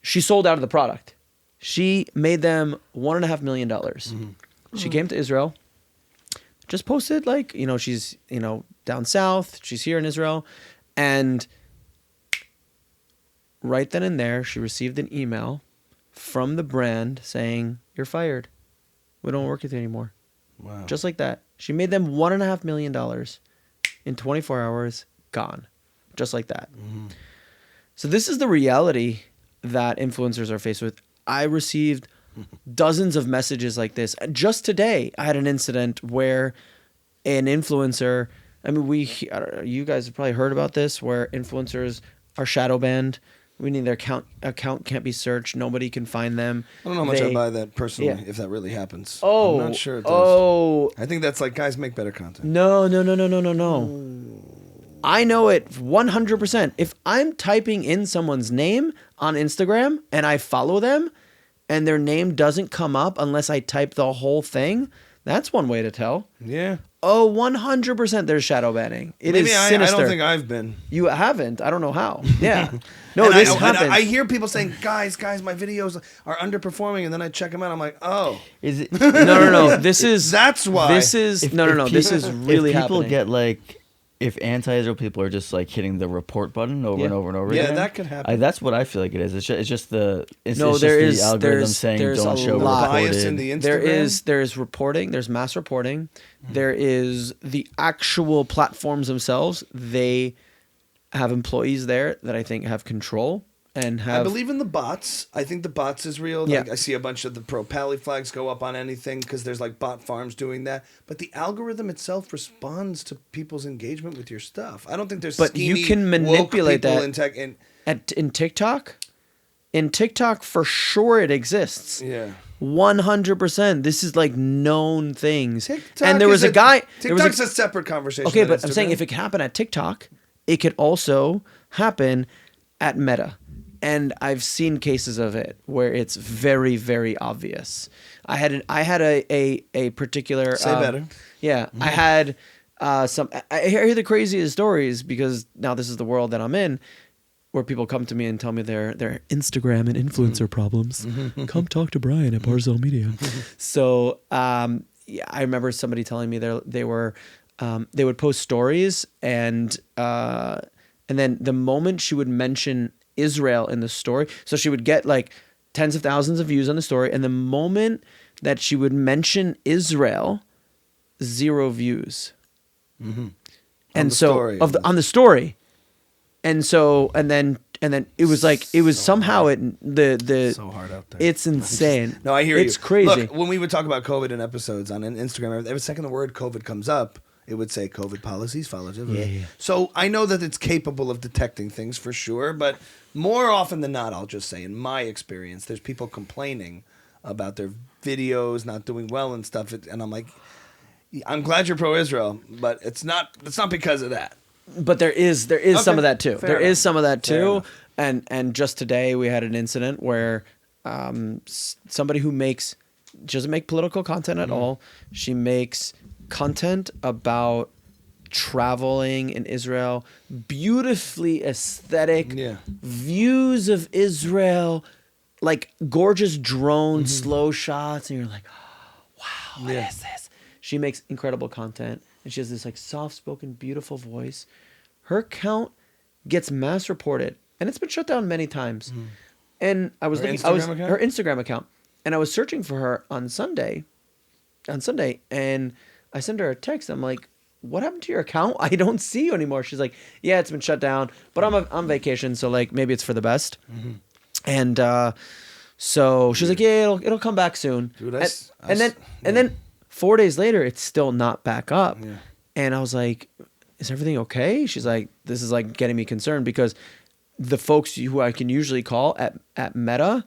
Speaker 3: she sold out of the product. She made them $1.5 million. She came to Israel, just posted like, she's, down south, she's here in Israel. And right then and there, she received an email from the brand saying, "You're fired. We don't work with you anymore."
Speaker 1: Wow.
Speaker 3: Just like that. She made them $1.5 million in 24 hours, gone. Just like that. So this is the reality that influencers are faced with. I received dozens of messages like this. Just today, I had an incident where an influencer, you guys have probably heard about this, where influencers are shadow banned. Meaning their account can't be searched. Nobody can find them.
Speaker 1: I don't know how much I buy that personally, if that really happens.
Speaker 3: Oh.
Speaker 1: I'm not sure it does.
Speaker 3: Oh.
Speaker 1: I think that's like, guys, make better content.
Speaker 3: No. I know it 100%. If I'm typing in someone's name on Instagram and I follow them and their name doesn't come up unless I type the whole thing, that's one way to tell.
Speaker 1: Yeah.
Speaker 3: Oh, 100% there's shadow banning. It
Speaker 1: Maybe
Speaker 3: is
Speaker 1: I
Speaker 3: sinister.
Speaker 1: don't think I've been.
Speaker 3: You haven't. I don't know how. Yeah. No,
Speaker 1: And
Speaker 3: this
Speaker 1: I
Speaker 3: happens.
Speaker 1: I hear people saying, guys, my videos are underperforming, and then I check them out. I'm like, oh.
Speaker 2: Is it?
Speaker 3: No. This is.
Speaker 1: That's why.
Speaker 3: This is. No. This is really
Speaker 2: if people
Speaker 3: happening.
Speaker 2: get like, if anti-Israel people are just like hitting the report button over and over and over
Speaker 1: Yeah,
Speaker 2: again.
Speaker 1: that could happen.
Speaker 2: That's what I feel like it is. It's just the. It's
Speaker 3: No,
Speaker 2: just
Speaker 3: there
Speaker 2: the
Speaker 3: is-
Speaker 2: algorithm
Speaker 3: there's-
Speaker 2: saying
Speaker 3: there's
Speaker 2: don't
Speaker 3: a
Speaker 2: show
Speaker 3: lot.
Speaker 1: Bias in
Speaker 2: reported.
Speaker 1: the Instagram.
Speaker 3: There's reporting. There's mass reporting. There is the actual platforms themselves. They have employees there that I think have control and have.
Speaker 1: I believe in the bots. I think the bots is real.
Speaker 3: Yeah.
Speaker 1: Like, I see a bunch of the pro-pally flags go up on anything because there's like bot farms doing that. But the algorithm itself responds to people's engagement with your stuff. I don't think there's
Speaker 3: But you
Speaker 1: schemy,
Speaker 3: can manipulate
Speaker 1: woke people
Speaker 3: that.
Speaker 1: in tech. And
Speaker 3: in TikTok. In TikTok, for sure, it exists.
Speaker 1: yeah.
Speaker 3: 100%. This is like known things.
Speaker 1: TikTok
Speaker 3: And there was
Speaker 1: is
Speaker 3: a guy. there was
Speaker 1: TikTok's a separate conversation.
Speaker 3: Okay,
Speaker 1: than
Speaker 3: but I'm saying
Speaker 1: Instagram.
Speaker 3: if it can happen at TikTok, it could also happen at Meta. And I've seen cases of it where it's very, very obvious. I had a particular.
Speaker 1: Say better.
Speaker 3: Yeah, I had some. I hear the craziest stories because now this is the world that I'm in, where people come to me and tell me their Instagram and influencer problems. Come talk to Brian at Barzel Media. So yeah, I remember somebody telling me they would post stories and then the moment she would mention Israel in the story, so she would get like tens of thousands of views on the story, and the moment that she would mention Israel, 0 views.
Speaker 1: On
Speaker 3: And
Speaker 1: the
Speaker 3: so
Speaker 1: story.
Speaker 3: on the story. And so and then it was like it was somehow the
Speaker 1: so hard out there.
Speaker 3: it's insane.
Speaker 1: No, I hear you.
Speaker 3: It's crazy.
Speaker 1: Look, when we would talk about COVID in episodes on Instagram, every second the word COVID comes up, it would say COVID policies followed.
Speaker 3: Yeah.
Speaker 1: So I know that it's capable of detecting things for sure, but more often than not, I'll just say, in my experience, there's people complaining about their videos not doing well and stuff, and I'm like, I'm glad you're pro-Israel, but it's not because of that.
Speaker 3: But there is some of that too.
Speaker 1: Fair
Speaker 3: There
Speaker 1: enough.
Speaker 3: is some of that
Speaker 1: Fair
Speaker 3: too.
Speaker 1: enough.
Speaker 3: And just today we had an incident where somebody who she doesn't make political content at all. She makes content about traveling in Israel, beautifully aesthetic views of Israel, like gorgeous drone slow shots, and you're like, wow, what is this? She makes incredible content, and she has this like soft-spoken, beautiful voice. Her account gets mass reported, and it's been shut down many times. And I was
Speaker 1: Her
Speaker 3: looking,
Speaker 1: Instagram account?
Speaker 3: her Instagram account, and I was searching for her on Sunday, and I sent her a text. I'm like, "What happened to your account? I don't see you anymore." She's like, "Yeah, it's been shut down, but I'm on vacation, so like maybe it's for the best." And so she's like, "Yeah, it'll come back soon."
Speaker 1: Dude,
Speaker 3: and then 4 days later, it's still not back up.
Speaker 1: Yeah.
Speaker 3: And I was like, "Is everything okay?" She's like, "This is like getting me concerned because the folks who I can usually call at Meta,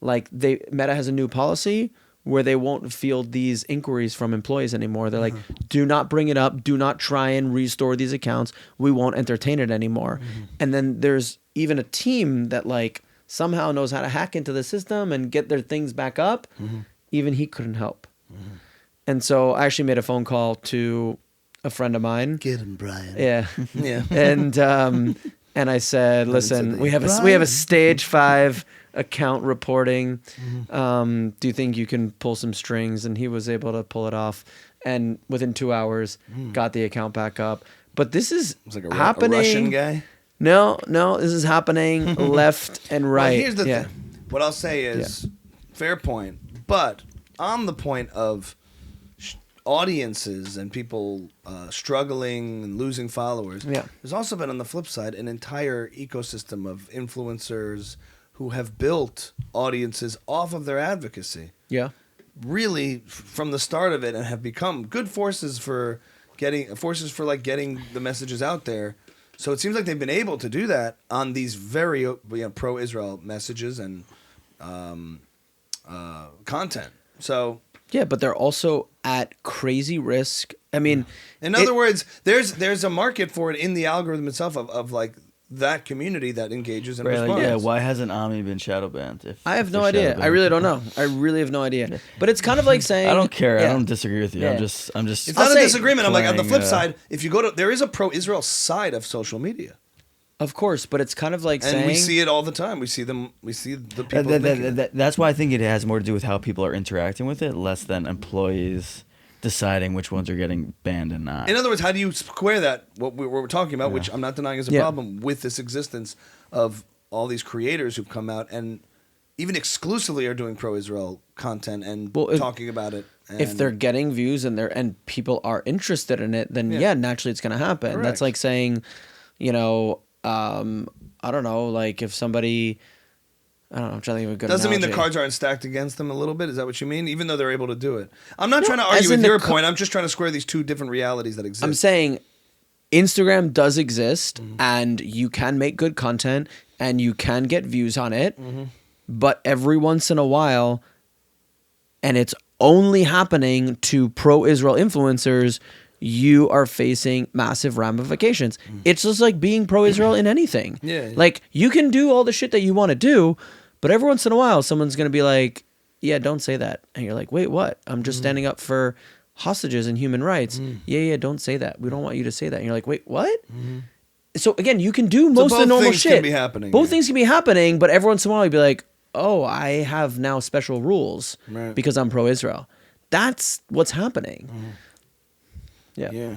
Speaker 3: like Meta has a new policy where they won't field these inquiries from employees anymore. They're like, do not bring it up. Do not try and restore these accounts. We won't entertain it anymore." And then there's even a team that like somehow knows how to hack into the system and get their things back up, even he couldn't help. And so I actually made a phone call to a friend of mine.
Speaker 1: Get him, Brian.
Speaker 3: Yeah.
Speaker 1: Yeah.
Speaker 3: And I said, listen, we have a stage 5 account reporting. Do you think you can pull some strings? And he was able to pull it off. And within 2 hours, got the account back up. But this is
Speaker 1: It's like a
Speaker 3: happening.
Speaker 1: A Russian guy.
Speaker 3: No, this is happening left and right.
Speaker 1: Well, here's the thing. What I'll say is, fair point. But on the point of audiences and people struggling and losing followers, there's also been on the flip side an entire ecosystem of influencers who have built audiences off of their advocacy.
Speaker 3: Yeah.
Speaker 1: Really from the start of it, and have become good forces for getting the messages out there. So it seems like they've been able to do that on these very pro-Israel messages and content. So
Speaker 3: yeah, but they're also at crazy risk. I mean,
Speaker 1: in other words, there's a market for it in the algorithm itself of like that community that engages and responds.
Speaker 2: Yeah, why hasn't Ami been shadow banned?
Speaker 3: I have no idea. I really don't know. I really have no idea. But it's kind of like saying
Speaker 2: I don't care.
Speaker 3: Yeah.
Speaker 2: I don't disagree with you.
Speaker 3: Yeah.
Speaker 2: I'm just.
Speaker 1: It's not a disagreement. I'm like on the flip side. If you go to, there is a pro-Israel side of social media.
Speaker 3: Of course, but it's kind of like
Speaker 1: and
Speaker 3: saying...
Speaker 1: we see it all the time. We see them. We see the people.
Speaker 2: That's why I think it has more to do with how people are interacting with it, less than employees deciding which ones are getting banned and not.
Speaker 1: In other words, how do you square that, what we're talking about, which I'm not denying is a problem, with this existence of all these creators who've come out and even exclusively are doing pro-Israel content and talking about it. And
Speaker 3: if they're getting views and people are interested in it, then naturally it's going to happen.
Speaker 1: Correct.
Speaker 3: That's like saying, I don't know, like if somebody... I don't know, I'm trying to think of a good
Speaker 1: Doesn't
Speaker 3: analogy.
Speaker 1: mean the cards aren't stacked against them a little bit? Is that what you mean? Even though they're able to do it. I'm not trying to argue with your point. I'm just trying to square these two different realities that exist.
Speaker 3: I'm saying Instagram does exist and you can make good content and you can get views on it. But every once in a while, and it's only happening to pro-Israel influencers, you are facing massive ramifications. It's just like being pro-Israel in anything. Like, you can do all the shit that you want to do, but every once in a while, someone's going to be like, yeah, don't say that. And you're like, wait, what? I'm just standing up for hostages and human rights. Yeah, don't say that. We don't want you to say that. And you're like, wait, what? So, again, you can do most of the normal shit.
Speaker 1: Both things can be happening.
Speaker 3: Both things can be happening, but every once in a while, you'd be like, oh, I have now special rules because I'm pro-Israel. That's what's happening. Yeah.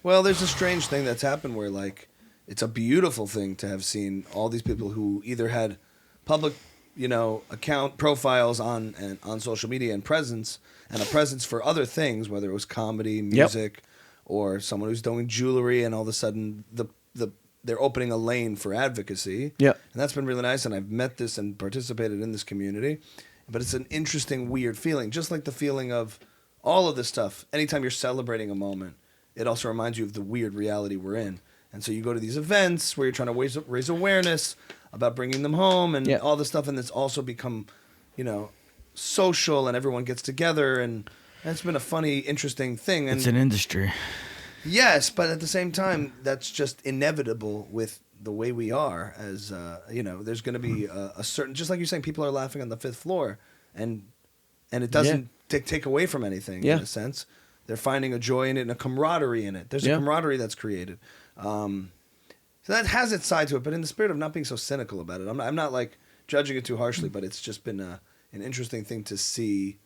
Speaker 1: Well, there's a strange thing that's happened where, like, it's a beautiful thing to have seen all these people who either had public, account profiles on social media and a presence for other things, whether it was comedy, music, or someone who's doing jewelry, and all of a sudden they're opening a lane for advocacy. And that's been really nice, and I've met this and participated in this community. But it's an interesting, weird feeling, just like the feeling of all of this stuff. Anytime you're celebrating a moment, it also reminds you of the weird reality we're in. And so you go to these events where you're trying to raise awareness about bringing them home and all this stuff, and it's also become, social, and everyone gets together, and it's been a funny, interesting thing. And
Speaker 2: it's an industry.
Speaker 1: Yes, but at the same time, that's just inevitable with the way we are. As there's going to be a certain, just like you're saying, people are laughing on the fifth floor, and it doesn't take away from anything in a sense. They're finding a joy in it and a camaraderie in it. There's a camaraderie that's created. So that has its side to it, but in the spirit of not being so cynical about it, I'm not like judging it too harshly, but it's just been an interesting thing to see.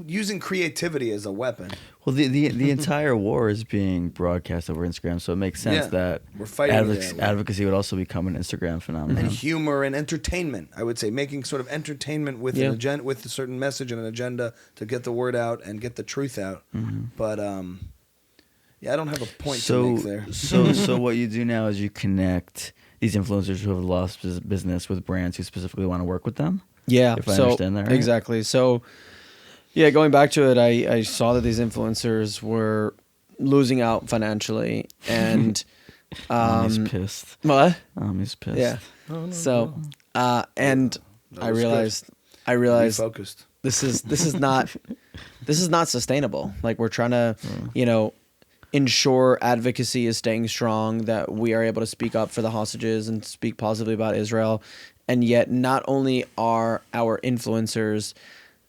Speaker 1: Using creativity as a weapon.
Speaker 2: Well, the entire war is being broadcast over Instagram, so it makes sense that
Speaker 1: we're fighting
Speaker 2: advocacy would also become an Instagram phenomenon.
Speaker 1: And humor and entertainment, I would say, making sort of entertainment with an agenda, with a certain message and an agenda to get the word out and get the truth out. But I don't have a point to make there.
Speaker 2: So what you do now is you connect these influencers who have lost business with brands who specifically want to work with them.
Speaker 3: Yeah,
Speaker 2: if I understand that right.
Speaker 3: Exactly. So. Yeah, going back to it, I saw that these influencers were losing out financially, and
Speaker 2: He's pissed.
Speaker 3: What?
Speaker 2: He's pissed.
Speaker 3: Yeah. So, and I realized
Speaker 1: focused.
Speaker 3: this is not sustainable. Like, we're trying to, ensure advocacy is staying strong, that we are able to speak up for the hostages and speak positively about Israel. And yet not only are our influencers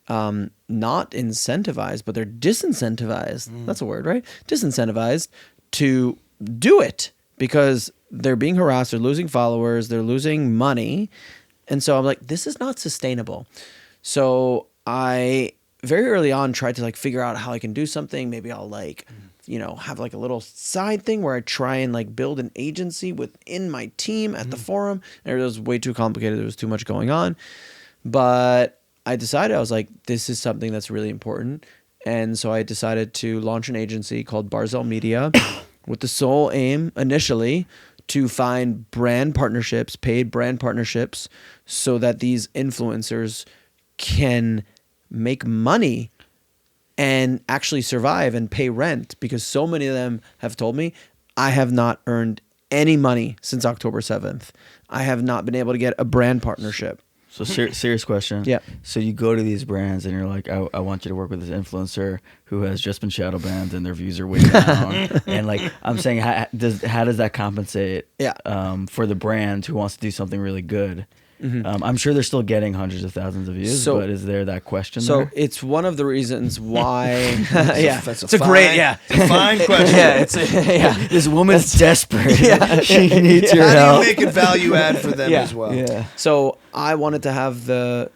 Speaker 3: not incentivized, but they're disincentivized. That's a word, right? Disincentivized to do it because they're being harassed, they're losing followers, they're losing money. And so I'm like, this is not sustainable. So I very early on tried to like figure out how I can do something. Maybe I'll like, have like a little side thing where I try and like build an agency within my team at the forum. And it was way too complicated. There was too much going on. But I decided, I was like, this is something that's really important. And so I decided to launch an agency called Barzel Media with the sole aim initially to find brand partnerships, paid brand partnerships, so that these influencers can make money and actually survive and pay rent, because so many of them have told me, I have not earned any money since October 7th. I have not been able to get a brand partnership.
Speaker 2: So serious question.
Speaker 3: Yeah.
Speaker 2: So you go to these brands and you're like, I want you to work with this influencer who has just been shadow banned and their views are way down. And like, I'm saying, how does that compensate for the brand who wants to do something really good? I'm sure they're still getting hundreds of thousands of views, but is there that question there?
Speaker 3: It's one of the reasons why.
Speaker 1: It's a fine question.
Speaker 2: This woman's desperate. She needs your help.
Speaker 1: How do you make it value add for them as well?
Speaker 2: Yeah.
Speaker 3: So I wanted to have the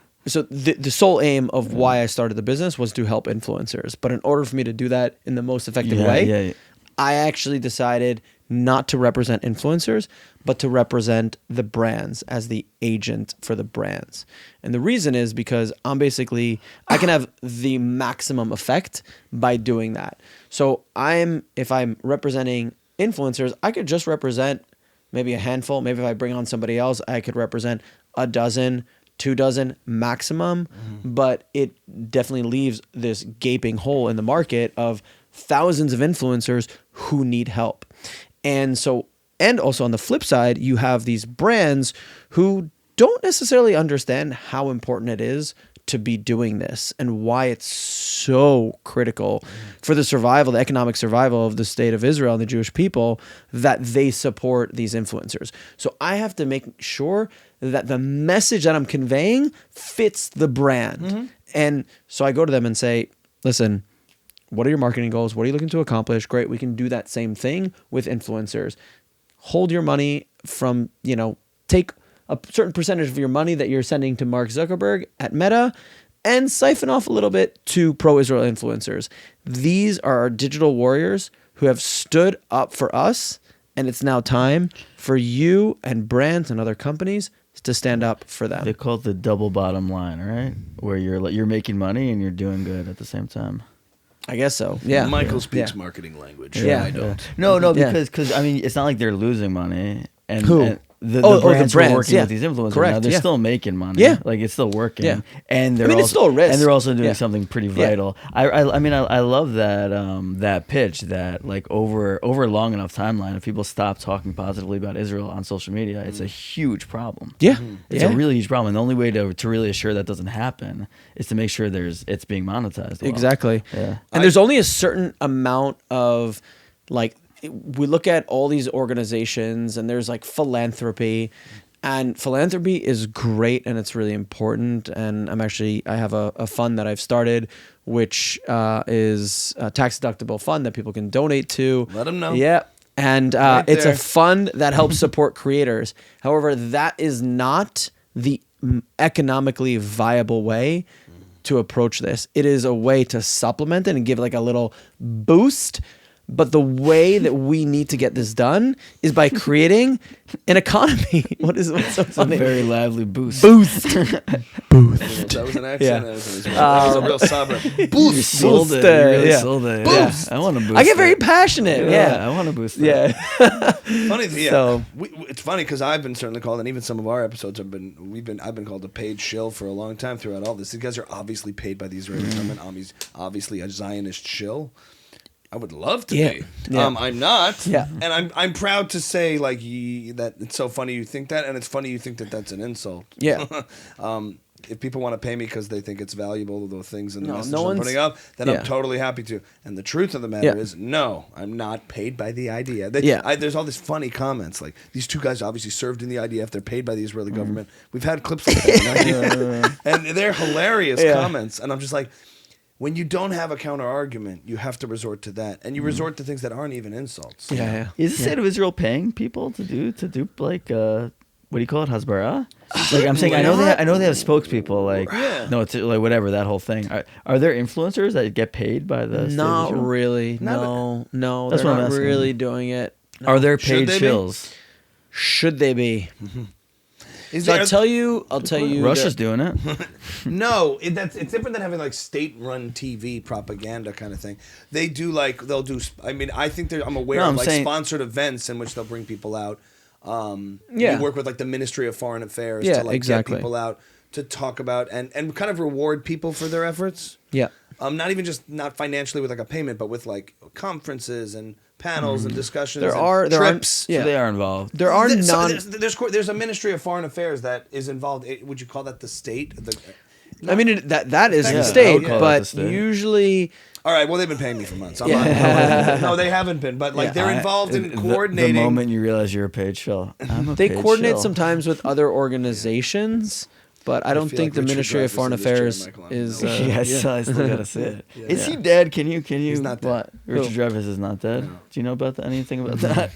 Speaker 3: sole aim of why I started the business was to help influencers. But in order for me to do that in the most effective way, I actually decided not to represent influencers, but to represent the brands as the agent for the brands. And the reason is because I can have the maximum effect by doing that. So if I'm representing influencers, I could just represent maybe a handful. Maybe if I bring on somebody else, I could represent a dozen, 2 dozen maximum, but it definitely leaves this gaping hole in the market of thousands of influencers who need help. And also on the flip side, you have these brands who don't necessarily understand how important it is to be doing this and why it's so critical for the economic survival of the state of Israel and the Jewish people, that they support these influencers. So I have to make sure that the message that I'm conveying fits the brand. And so I go to them and say, listen, what are your marketing goals? What are you looking to accomplish? Great. We can do that same thing with influencers. Hold your money from, take a certain percentage of your money that you're sending to Mark Zuckerberg at Meta and siphon off a little bit to pro-Israel influencers. These are our digital warriors who have stood up for us, and it's now time for you and brands and other companies to stand up for them.
Speaker 2: They call it the double bottom line, right? Where you're making money and you're doing good at the same time.
Speaker 3: I guess so. Yeah.
Speaker 1: Michael speaks marketing language.
Speaker 3: Yeah.
Speaker 1: I don't.
Speaker 2: No, because I mean, it's not like they're losing money. And
Speaker 3: Who?
Speaker 2: And the brands who are working
Speaker 3: yeah.
Speaker 2: with these influencers
Speaker 3: Correct,
Speaker 2: now, they're
Speaker 3: yeah.
Speaker 2: still making money.
Speaker 3: Yeah.
Speaker 2: Like it's still working.
Speaker 3: Yeah.
Speaker 2: And they're
Speaker 3: it's still a risk.
Speaker 2: And they're also doing
Speaker 3: Yeah.
Speaker 2: something pretty vital. I mean I love that pitch that like over a long enough timeline, if people stop talking positively about Israel on social media, it's a huge problem.
Speaker 3: Yeah.
Speaker 2: It's a really huge problem. And the only way to really assure that doesn't happen is to make sure it's being monetized well.
Speaker 3: Exactly.
Speaker 2: Yeah.
Speaker 3: And there's only a certain amount of like, we look at all these organizations and there's like philanthropy, and philanthropy is great and it's really important. And I have a fund that I've started, which is a tax deductible fund that people can donate to.
Speaker 1: Let them know.
Speaker 3: Yeah. And it's a fund that helps support creators. However, that is not the economically viable way to approach this. It is a way to supplement it and give like a little boost. But the way that we need to get this done is by creating an economy. What's so funny?
Speaker 2: A very lively boost.
Speaker 3: Boost. Boost.
Speaker 1: That was an accent.
Speaker 3: Yeah.
Speaker 1: That was a real sovereign.
Speaker 2: You
Speaker 1: Boost.
Speaker 2: sold it.
Speaker 3: Boost,
Speaker 2: You really
Speaker 3: yeah.
Speaker 2: sold it.
Speaker 1: Boost.
Speaker 2: Yeah. I want to boost.
Speaker 3: I get very
Speaker 2: it.
Speaker 3: passionate. Yeah.
Speaker 2: I want to boost.
Speaker 3: Yeah.
Speaker 1: Funny, yeah.
Speaker 3: So-
Speaker 1: It's funny because I've been certainly called, and even some of our episodes I've been called a paid shill for a long time throughout all this. These guys are obviously paid by the Israeli government. Obviously a Zionist shill. I would love to be.
Speaker 3: Yeah.
Speaker 1: I'm not.
Speaker 3: Yeah.
Speaker 1: And I'm proud to say like that it's so funny you think that, and it's funny you think that that's an insult.
Speaker 3: Yeah.
Speaker 1: if people want to pay me because they think it's valuable, the things and the
Speaker 3: No,
Speaker 1: messages
Speaker 3: no
Speaker 1: I'm
Speaker 3: one's-
Speaker 1: putting up, then
Speaker 3: yeah.
Speaker 1: I'm totally happy to. And the truth of the matter
Speaker 3: Yeah.
Speaker 1: is, no, I'm not paid by the IDF.
Speaker 3: Yeah.
Speaker 1: There's all these funny comments like these two guys obviously served in the IDF. They're paid by the Israeli government. We've had clips like that, and they're hilarious
Speaker 3: Yeah.
Speaker 1: comments. And I'm just like, when you don't have a counter argument, you have to resort to that, and you resort to things that aren't even insults.
Speaker 3: Yeah.
Speaker 2: Is the state of Israel paying people to do like what do you call it, hasbara? Like I'm saying, I know they have spokespeople. Like no, it's like whatever that whole thing. Are there influencers that get paid by the state of
Speaker 3: Not
Speaker 2: Israel?
Speaker 3: really.
Speaker 1: Not
Speaker 3: No.
Speaker 2: That's
Speaker 3: They're
Speaker 2: what I'm
Speaker 3: not
Speaker 2: asking.
Speaker 3: really doing it.
Speaker 2: Are there
Speaker 1: Should
Speaker 2: paid
Speaker 1: they be?
Speaker 2: shills?
Speaker 3: Should they be?
Speaker 1: Is
Speaker 3: So
Speaker 1: there-
Speaker 3: I'll tell you.
Speaker 2: Russia's doing it.
Speaker 1: No, it's different than having like state-run TV propaganda kind of thing. They do like they'll do. I mean, I think I'm aware
Speaker 2: No,
Speaker 1: of
Speaker 2: I'm
Speaker 1: like
Speaker 2: saying-
Speaker 1: sponsored events in which they'll bring people out.
Speaker 3: Yeah.
Speaker 1: You work with like the Ministry of Foreign Affairs
Speaker 3: Yeah,
Speaker 1: to like
Speaker 3: exactly.
Speaker 1: get people out to talk about and kind of reward people for their efforts.
Speaker 3: Yeah.
Speaker 1: Not even just not financially with like a payment, but with like conferences and panels and discussions.
Speaker 3: There
Speaker 1: and
Speaker 3: are
Speaker 1: trips.
Speaker 3: Yeah.
Speaker 2: So they are involved.
Speaker 3: There are
Speaker 1: There's- so
Speaker 3: non.
Speaker 1: there's a Ministry of Foreign Affairs that is involved. Would you call that the state?
Speaker 3: I mean that is
Speaker 1: Yeah,
Speaker 3: the
Speaker 1: I
Speaker 3: state,
Speaker 1: would call
Speaker 2: that the
Speaker 3: but
Speaker 2: state.
Speaker 3: usually
Speaker 1: All right. Well, they've been paying me for months. I'm
Speaker 3: Yeah.
Speaker 1: not, no, they haven't been. But like
Speaker 3: Yeah.
Speaker 1: they're involved in
Speaker 2: The
Speaker 1: coordinating.
Speaker 2: moment you realize you're a paid shill, I'm a
Speaker 3: they
Speaker 2: paid
Speaker 3: coordinate
Speaker 2: shill.
Speaker 3: sometimes with other organizations, but I don't
Speaker 1: feel
Speaker 3: think
Speaker 1: like
Speaker 3: the
Speaker 1: Richard
Speaker 3: Ministry of
Speaker 1: Dreyfuss
Speaker 3: Foreign
Speaker 1: in this chair,
Speaker 3: Affairs
Speaker 1: Michelangelo.
Speaker 3: is.
Speaker 2: Yes,
Speaker 3: yeah.
Speaker 2: I still gotta see it.
Speaker 1: Yeah.
Speaker 2: Is he dead? Can you?
Speaker 1: He's not dead.
Speaker 3: What?
Speaker 2: Richard Dreyfuss is not dead.
Speaker 1: No.
Speaker 2: Do you know about that? Anything about that?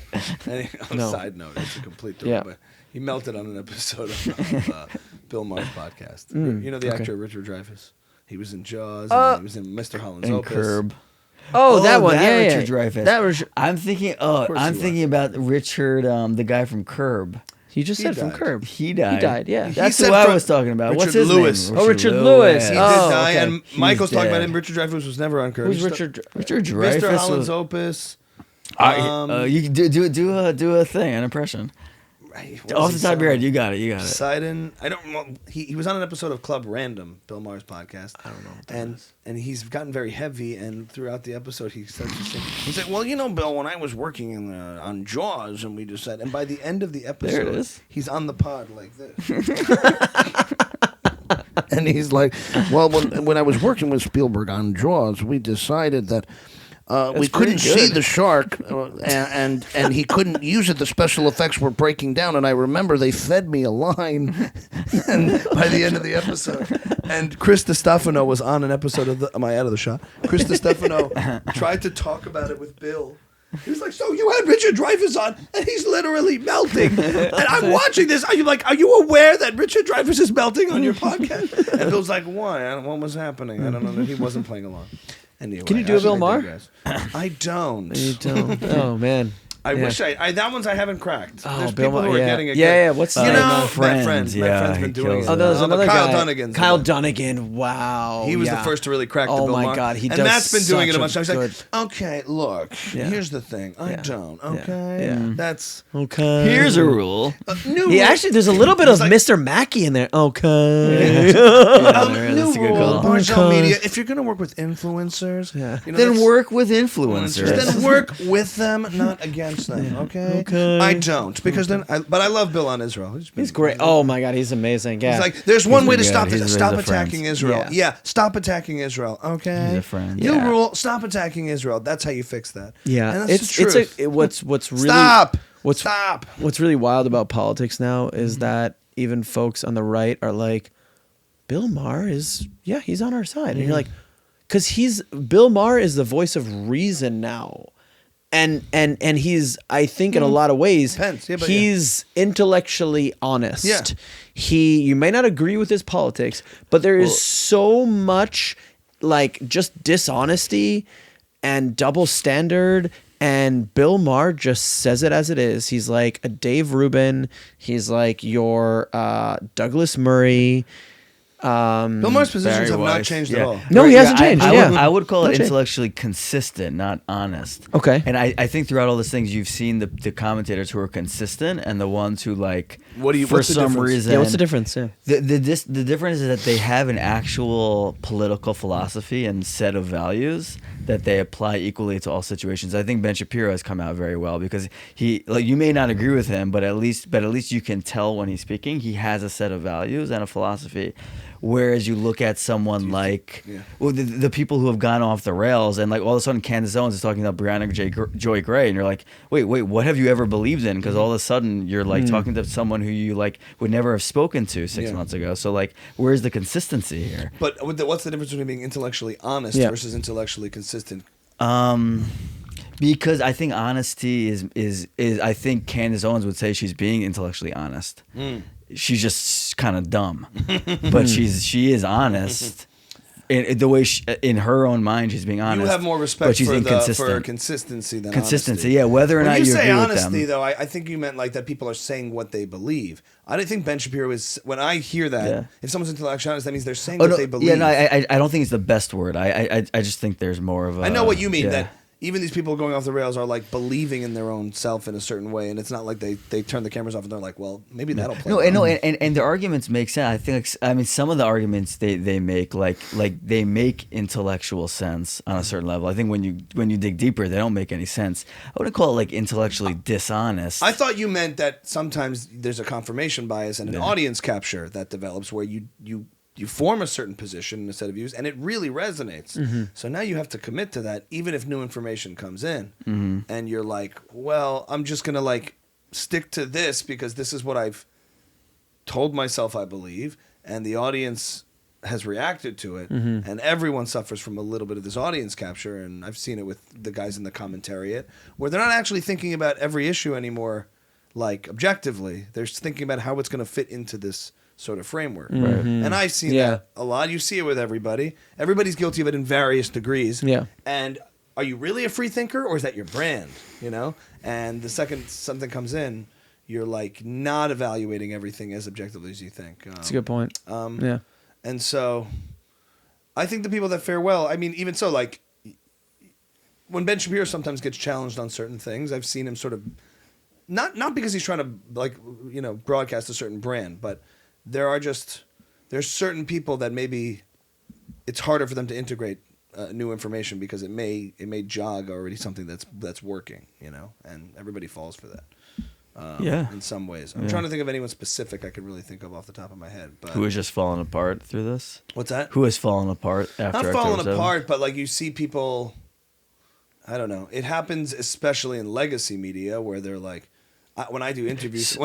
Speaker 1: And on
Speaker 3: No.
Speaker 1: a side note, it's a complete throw,
Speaker 3: Yeah.
Speaker 1: but he melted on an episode of Bill Maher's podcast. You know the
Speaker 3: okay.
Speaker 1: actor Richard Dreyfuss? He was in Jaws, and he was in Mr. Holland's
Speaker 2: And
Speaker 1: Opus.
Speaker 2: Curb.
Speaker 3: Oh, that one.
Speaker 2: that
Speaker 3: Yeah,
Speaker 2: Richard
Speaker 3: yeah.
Speaker 2: Dreyfuss.
Speaker 3: That was.
Speaker 2: I'm thinking. Oh,
Speaker 1: course
Speaker 2: I'm
Speaker 1: you
Speaker 2: thinking about Richard, the guy from Curb.
Speaker 3: You just
Speaker 1: He
Speaker 3: said from
Speaker 1: died.
Speaker 3: Curb.
Speaker 2: He died.
Speaker 3: He died. Yeah.
Speaker 1: He
Speaker 2: That's
Speaker 1: said
Speaker 2: who I
Speaker 1: from-
Speaker 2: was talking about. What's
Speaker 1: Richard
Speaker 2: his
Speaker 1: Lewis.
Speaker 2: name?
Speaker 3: Oh, Richard Lewis.
Speaker 1: He
Speaker 3: Oh,
Speaker 1: did die,
Speaker 3: okay.
Speaker 1: and Michael's talking about
Speaker 2: dead.
Speaker 1: him. Richard Dreyfuss was never on Curb.
Speaker 3: Who's
Speaker 1: He's
Speaker 3: Richard?
Speaker 2: Richard
Speaker 1: Mr.
Speaker 2: Dreyfuss
Speaker 1: Holland's
Speaker 2: was.
Speaker 1: Opus.
Speaker 2: You can do a thing, an impression.
Speaker 1: What
Speaker 2: Off
Speaker 1: does
Speaker 2: the
Speaker 1: he
Speaker 2: top of your
Speaker 1: sound
Speaker 2: head, you got it. You got it.
Speaker 1: Poseidon. I don't know. He was on an episode of Club Random, Bill Maher's podcast. I don't know. And he's gotten very heavy. And throughout the episode, he starts to sing. He's like, "Well, you know, Bill, when I was working on Jaws, and we just said." And by the end of the episode,
Speaker 2: There it is.
Speaker 1: he's on the pod like this. And he's like, "Well, when I was working with Spielberg on Jaws, we decided that." We couldn't
Speaker 2: pretty
Speaker 1: see
Speaker 2: good.
Speaker 1: the shark, and he couldn't use it. The special effects were breaking down, and I remember they fed me a line. And by the end of the episode, and Chris DiStefano was on an episode of Am I Out of the Shot? Chris DiStefano tried to talk about it with Bill. He was like, "So you had Richard Dreyfuss on, and he's literally melting, and I'm watching this. Are you aware that Richard Dreyfuss is melting on your podcast?" And Bill's like, "Why? What was happening? I don't know." He wasn't playing along. Anyway,
Speaker 3: Can you do a Bill Maher?
Speaker 1: digress. I don't.
Speaker 3: You don't. Oh man.
Speaker 1: I
Speaker 3: Yeah.
Speaker 1: wish I that one's I haven't cracked.
Speaker 3: Oh,
Speaker 1: There's
Speaker 3: Bill
Speaker 1: people who
Speaker 3: Maher,
Speaker 1: are
Speaker 3: yeah.
Speaker 1: getting it.
Speaker 3: Yeah, yeah, what's
Speaker 1: you
Speaker 3: the-
Speaker 1: know,
Speaker 2: Matt Friends,
Speaker 1: Matt
Speaker 2: yeah,
Speaker 1: Friend's
Speaker 2: he
Speaker 1: been doing
Speaker 2: kills
Speaker 1: it.
Speaker 3: Oh, there's
Speaker 1: But
Speaker 3: another
Speaker 1: Kyle
Speaker 3: guy.
Speaker 1: Dunnigan's
Speaker 3: Kyle
Speaker 1: the one.
Speaker 3: Dunnigan. Wow.
Speaker 1: He was
Speaker 3: yeah.
Speaker 1: the first to really crack the
Speaker 3: Oh
Speaker 1: Bill
Speaker 3: my
Speaker 1: Maher.
Speaker 3: God, he
Speaker 1: and
Speaker 3: does
Speaker 1: Matt's been doing it a bunch.
Speaker 3: such
Speaker 1: I
Speaker 3: a
Speaker 1: was like, okay, look,
Speaker 3: Yeah.
Speaker 1: here's the thing. I
Speaker 3: Yeah.
Speaker 1: don't.
Speaker 3: Yeah.
Speaker 1: Okay,
Speaker 3: Yeah.
Speaker 1: that's
Speaker 3: Okay.
Speaker 2: Here's a rule.
Speaker 1: new.
Speaker 3: He
Speaker 1: rule.
Speaker 3: actually, there's a little bit of
Speaker 1: like-
Speaker 3: Mr. Mackey in there. Okay.
Speaker 2: Yeah,
Speaker 1: New
Speaker 2: that's a good
Speaker 1: rule,
Speaker 2: call.
Speaker 1: Barzel
Speaker 3: Okay.
Speaker 1: Media. If you're gonna work with influencers,
Speaker 3: Yeah.
Speaker 1: you know,
Speaker 2: Then
Speaker 1: that's-
Speaker 2: work with influencers.
Speaker 1: Then work with them, not against them. Okay.
Speaker 3: Okay.
Speaker 1: I don't because then. But I love Bill on Israel.
Speaker 3: He's great. Oh my God, he's amazing. Yeah.
Speaker 1: He's like, there's one
Speaker 2: He's
Speaker 1: way to
Speaker 2: good.
Speaker 1: stop
Speaker 2: He's
Speaker 1: this.
Speaker 2: a
Speaker 1: Stop
Speaker 2: friend.
Speaker 1: attacking Israel.
Speaker 3: Yeah.
Speaker 1: Yeah, stop attacking Israel. Okay.
Speaker 2: He's a friend.
Speaker 1: New
Speaker 3: Yeah.
Speaker 1: rule: stop attacking Israel. That's how you fix that.
Speaker 3: yeah.
Speaker 1: and that's the
Speaker 3: It's
Speaker 1: truth.
Speaker 3: what's really
Speaker 1: Stop.
Speaker 3: what's
Speaker 1: Stop.
Speaker 3: what's really wild about politics now is that even folks on the right are like, Bill Maher is he's on our side, and you're like, because Bill Maher is the voice of reason now. And he's, I think, in a lot of ways,
Speaker 1: Depends. Yeah, but
Speaker 3: he's intellectually honest.
Speaker 1: Yeah.
Speaker 3: You may not agree with his politics, but there is so much like just dishonesty and double standard. And Bill Maher just says it as it is. He's like a Dave Rubin. He's like your Douglas Murray.
Speaker 1: Bill Maher's positions
Speaker 2: Barry
Speaker 1: have not
Speaker 2: Weiss.
Speaker 1: changed
Speaker 2: Yeah.
Speaker 1: at all.
Speaker 3: No, he hasn't changed.
Speaker 2: I,
Speaker 3: yeah.
Speaker 2: I would call
Speaker 3: Not
Speaker 2: it
Speaker 3: changed.
Speaker 2: intellectually consistent, not honest.
Speaker 3: Okay.
Speaker 2: And I think throughout all these things, you've seen the commentators who are consistent and the ones who like for
Speaker 1: what's the
Speaker 2: some
Speaker 1: difference?
Speaker 2: reason.
Speaker 3: Yeah, what's the difference? Yeah.
Speaker 2: The difference is that they have an actual political philosophy and set of values that they apply equally to all situations. I think Ben Shapiro has come out very well because he you may not agree with him, but at least you can tell when he's speaking he has a set of values and a philosophy. Whereas you look at someone like well, the people who have gone off the rails, and like all of a sudden Candace Owens is talking about Brianna Joy Gray, and you're like, wait, what have you ever believed in? Because all of a sudden you're like talking to someone who you like would never have spoken to 6 months ago. So like, where's the consistency here?
Speaker 1: But what's the difference between being intellectually honest versus intellectually consistent?
Speaker 2: Because I think honesty is I think Candace Owens would say she's being intellectually honest. She's just kind of dumb, but she is honest. In the way in her own mind she's being honest.
Speaker 1: You have more respect
Speaker 2: but she's
Speaker 1: for
Speaker 2: inconsistent.
Speaker 1: consistency than
Speaker 2: consistency.
Speaker 1: honesty.
Speaker 2: Yeah, whether or
Speaker 1: when
Speaker 2: not
Speaker 1: you
Speaker 2: you
Speaker 1: say
Speaker 2: agree
Speaker 1: honesty,
Speaker 2: with them.
Speaker 1: though, I think you meant like that people are saying what they believe. I didn't think Ben Shapiro is. When I hear that, if someone's intellectually honest, that means they're saying what they believe.
Speaker 2: Yeah, no, I don't think it's the best word. I just think there's more of a.
Speaker 1: I know what you mean. That even these people going off the rails are like believing in their own self in a certain way, and it's not like they turn the cameras off and they're like, well, maybe that'll play.
Speaker 2: And their arguments make sense. I think. I mean, some of the arguments they make like they make intellectual sense on a certain level. I think when you dig deeper, they don't make any sense. I wouldn't call it like intellectually dishonest.
Speaker 1: I thought you meant that sometimes there's a confirmation bias and an audience capture that develops where you form a certain position in a set of views, and it really resonates. So now you have to commit to that, even if new information comes in. And you're like, well, I'm just going to like stick to this because this is what I've told myself I believe, and the audience has reacted to it. And everyone suffers from a little bit of this audience capture, and I've seen it with the guys in the commentariat, where they're not actually thinking about every issue anymore, like objectively. They're just thinking about how it's going to fit into this sort of framework. And I've seen that a lot. You see it with everybody. Everybody's guilty of it in various degrees. And are you really a free thinker, or is that your brand? You know? And the second something comes in, you're like not evaluating everything as objectively as you think.
Speaker 3: That's a good point.
Speaker 1: And so I think the people that fare well, I mean, even so, like when Ben Shapiro sometimes gets challenged on certain things, I've seen him sort of not because he's trying to like, you know, broadcast a certain brand, but there's certain people that maybe it's harder for them to integrate new information because it may jog already something that's working, you know, and everybody falls for that. In some ways. I'm trying to think of anyone specific I could really think of off the top of my head. But
Speaker 2: who has just fallen apart through this?
Speaker 1: What's that?
Speaker 2: Who has fallen apart after?
Speaker 1: Not fallen apart, but like you see people. I don't know. It happens especially in legacy media where they're like, when I do interviews,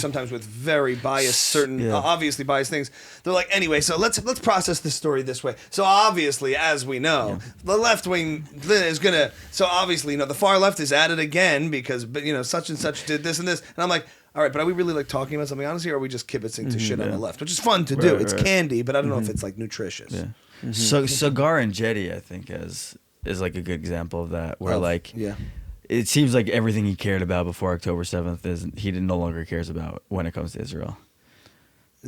Speaker 1: sometimes with very biased, obviously biased things, they're like, anyway, so let's process this story this way. So obviously, as we know, the left wing is gonna. So obviously, you know, the far left is at it again because, you know, such and such did this and this, and I'm like, all right, but are we really like talking about something honestly, or are we just kibitzing to shit on the left, which is fun to do. It's candy, but I don't know if it's like nutritious.
Speaker 2: So Cigar and Jetty, I think, is like a good example of that, where it seems like everything he cared about before October 7th he no longer cares about when it comes to Israel.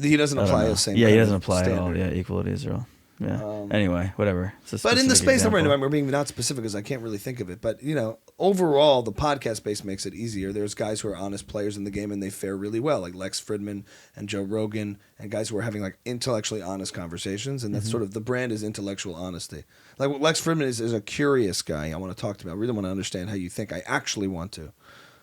Speaker 1: He doesn't apply the same.
Speaker 2: Yeah, he doesn't apply at all. Yeah, equal to Israel. Yeah. Anyway, whatever.
Speaker 1: But in the space that we're in, we're being not specific because I can't really think of it. But, you know, overall, the podcast space makes it easier. There's guys who are honest players in the game and they fare really well, like Lex Fridman and Joe Rogan, and guys who are having like intellectually honest conversations. And that's sort of the brand is intellectual honesty. Like Lex Fridman is a curious guy I want to talk to. I really want to understand how you think. I actually want to.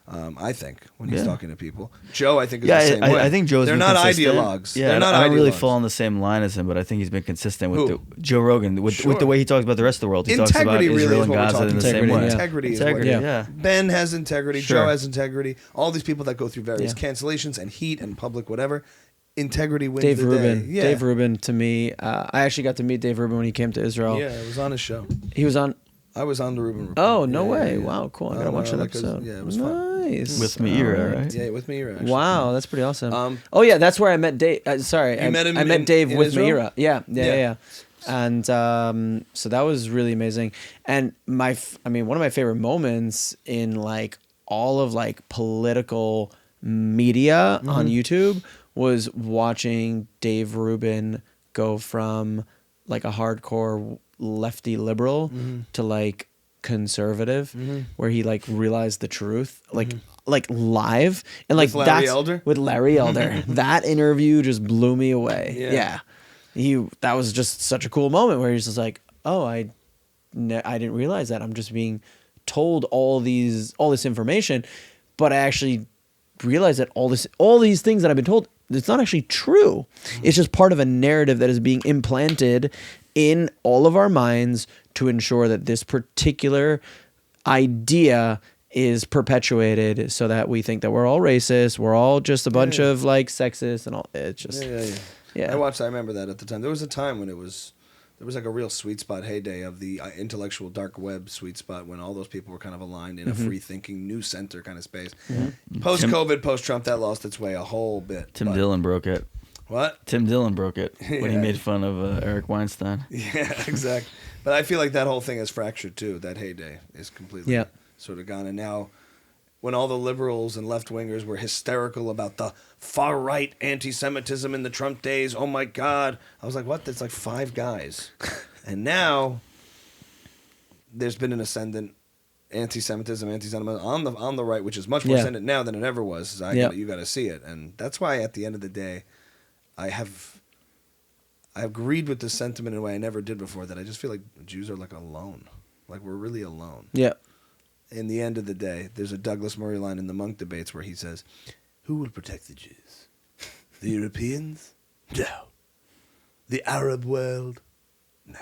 Speaker 1: I think when he's talking to people, Joe, I think is the same way.
Speaker 2: I think Joe's.
Speaker 1: They're not ideologues.
Speaker 2: Yeah,
Speaker 1: they're not
Speaker 2: I don't really
Speaker 1: ideologues.
Speaker 2: fall on the same line as him, but I think he's been consistent with Joe Rogan with the way he talks about the rest of the world. He
Speaker 1: Integrity
Speaker 2: talks about
Speaker 1: really
Speaker 2: Israel
Speaker 1: is
Speaker 2: and
Speaker 1: what we're
Speaker 2: Gaza
Speaker 1: talking
Speaker 2: in the
Speaker 1: about.
Speaker 2: same way.
Speaker 1: Integrity is what Ben has integrity. Joe has integrity. All these people that go through various cancellations and heat and public whatever. Integrity wins
Speaker 3: Dave
Speaker 1: the
Speaker 3: Rubin.
Speaker 1: day. Yeah.
Speaker 3: Dave Rubin, to me, I actually got to meet Dave Rubin when he came to Israel.
Speaker 1: Yeah, it was on his show.
Speaker 3: He was on.
Speaker 1: I was on the Rubin Report.
Speaker 3: Oh, no way. Yeah. Wow, cool. I gotta watch that episode.
Speaker 1: Yeah, it was fun.
Speaker 3: Nice.
Speaker 2: With Meira, right?
Speaker 1: Yeah, with Meira, actually.
Speaker 3: Wow, that's pretty awesome. Oh, yeah, that's where I met Dave. Sorry. I met Dave with
Speaker 1: Israel?
Speaker 3: Meira. Yeah. And so that was really amazing. And one of my favorite moments in like all of like political media on YouTube was watching Dave Rubin go from like a hardcore lefty liberal to like conservative, where he like realized the truth, like live, and like
Speaker 1: with Larry Elder?
Speaker 3: With Larry Elder. That interview just blew me away. Yeah. That was just such a cool moment where he's just like, oh, I didn't realize that. I'm just being told all this information, but I actually realized that all these things that I've been told, it's not actually true. It's just part of a narrative that is being implanted in all of our minds to ensure that this particular idea is perpetuated, so that we think that we're all racist, we're all just a bunch of like sexist and all. It's just
Speaker 1: I remember that at the time. There was a time when there was like a real sweet spot heyday of the intellectual dark web sweet spot, when all those people were kind of aligned in a free thinking new center kind of space. Post COVID, post Trump, that lost its way a whole bit.
Speaker 2: Tim Dillon broke it.
Speaker 1: What?
Speaker 2: Tim Dillon broke it when he made fun of Eric Weinstein.
Speaker 1: Yeah, exactly. But I feel like that whole thing is fractured too. That heyday is completely sort of gone. And now, when all the liberals and left-wingers were hysterical about the far-right anti-Semitism in the Trump days, oh my God, I was like, what? That's like 5 guys. And now, there's been an ascendant anti-Semitism on the right, which is much more ascendant now than it ever was. You got to see it. And that's why, at the end of the day, I agreed with this sentiment in a way I never did before, that I just feel like Jews are like alone. Like, we're really alone.
Speaker 3: Yeah.
Speaker 1: In the end of the day, there's a Douglas Murray line in the Monk debates where he says, who will protect the Jews? The Europeans? No. The Arab world? No.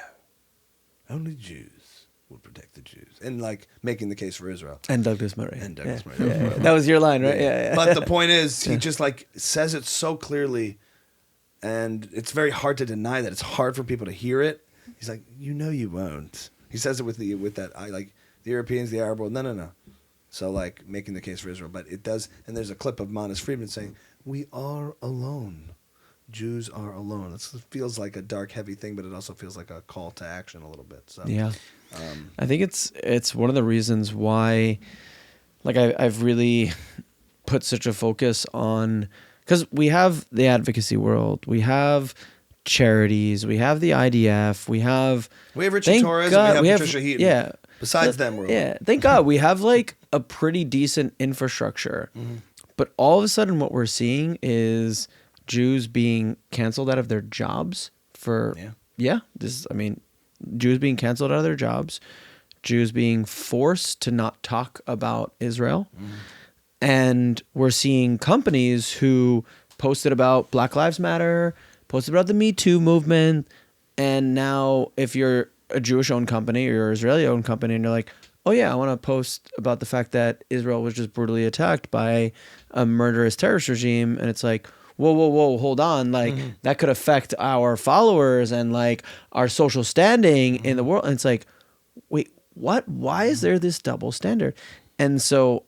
Speaker 1: Only Jews will protect the Jews. And like making the case for Israel.
Speaker 3: And Douglas Murray.
Speaker 1: Murray.
Speaker 3: That was your line, right? Yeah.
Speaker 1: But the point is, he just like says it so clearly, and it's very hard to deny that. It's hard for people to hear it. He's like, you won't. He says it with that the Europeans, the Arab world, no. So, like, making the case for Israel. But it does, and there's a clip of Manas Friedman saying, we are alone. Jews are alone. It feels like a dark, heavy thing, but it also feels like a call to action a little bit. So,
Speaker 3: yeah. I think it's one of the reasons why, like, I've really put such a focus on, because we have the advocacy world, we have charities, we have the IDF, we have
Speaker 1: Richard Torres, and we have Patricia Heaton.
Speaker 3: Yeah.
Speaker 1: Besides them, we're
Speaker 3: yeah, thank God we have like a pretty decent infrastructure. But all of a sudden what we're seeing is Jews being canceled out of their jobs for Jews being canceled out of their jobs, Jews being forced to not talk about Israel. And we're seeing companies who posted about Black Lives Matter, posted about the Me Too movement, and now if you're a Jewish-owned company or you're an Israeli-owned company and you're like, oh yeah, I want to post about the fact that Israel was just brutally attacked by a murderous terrorist regime, and it's like, whoa, hold on, like that could affect our followers and like our social standing in the world. And it's like, wait, what? Why is there this double standard? And so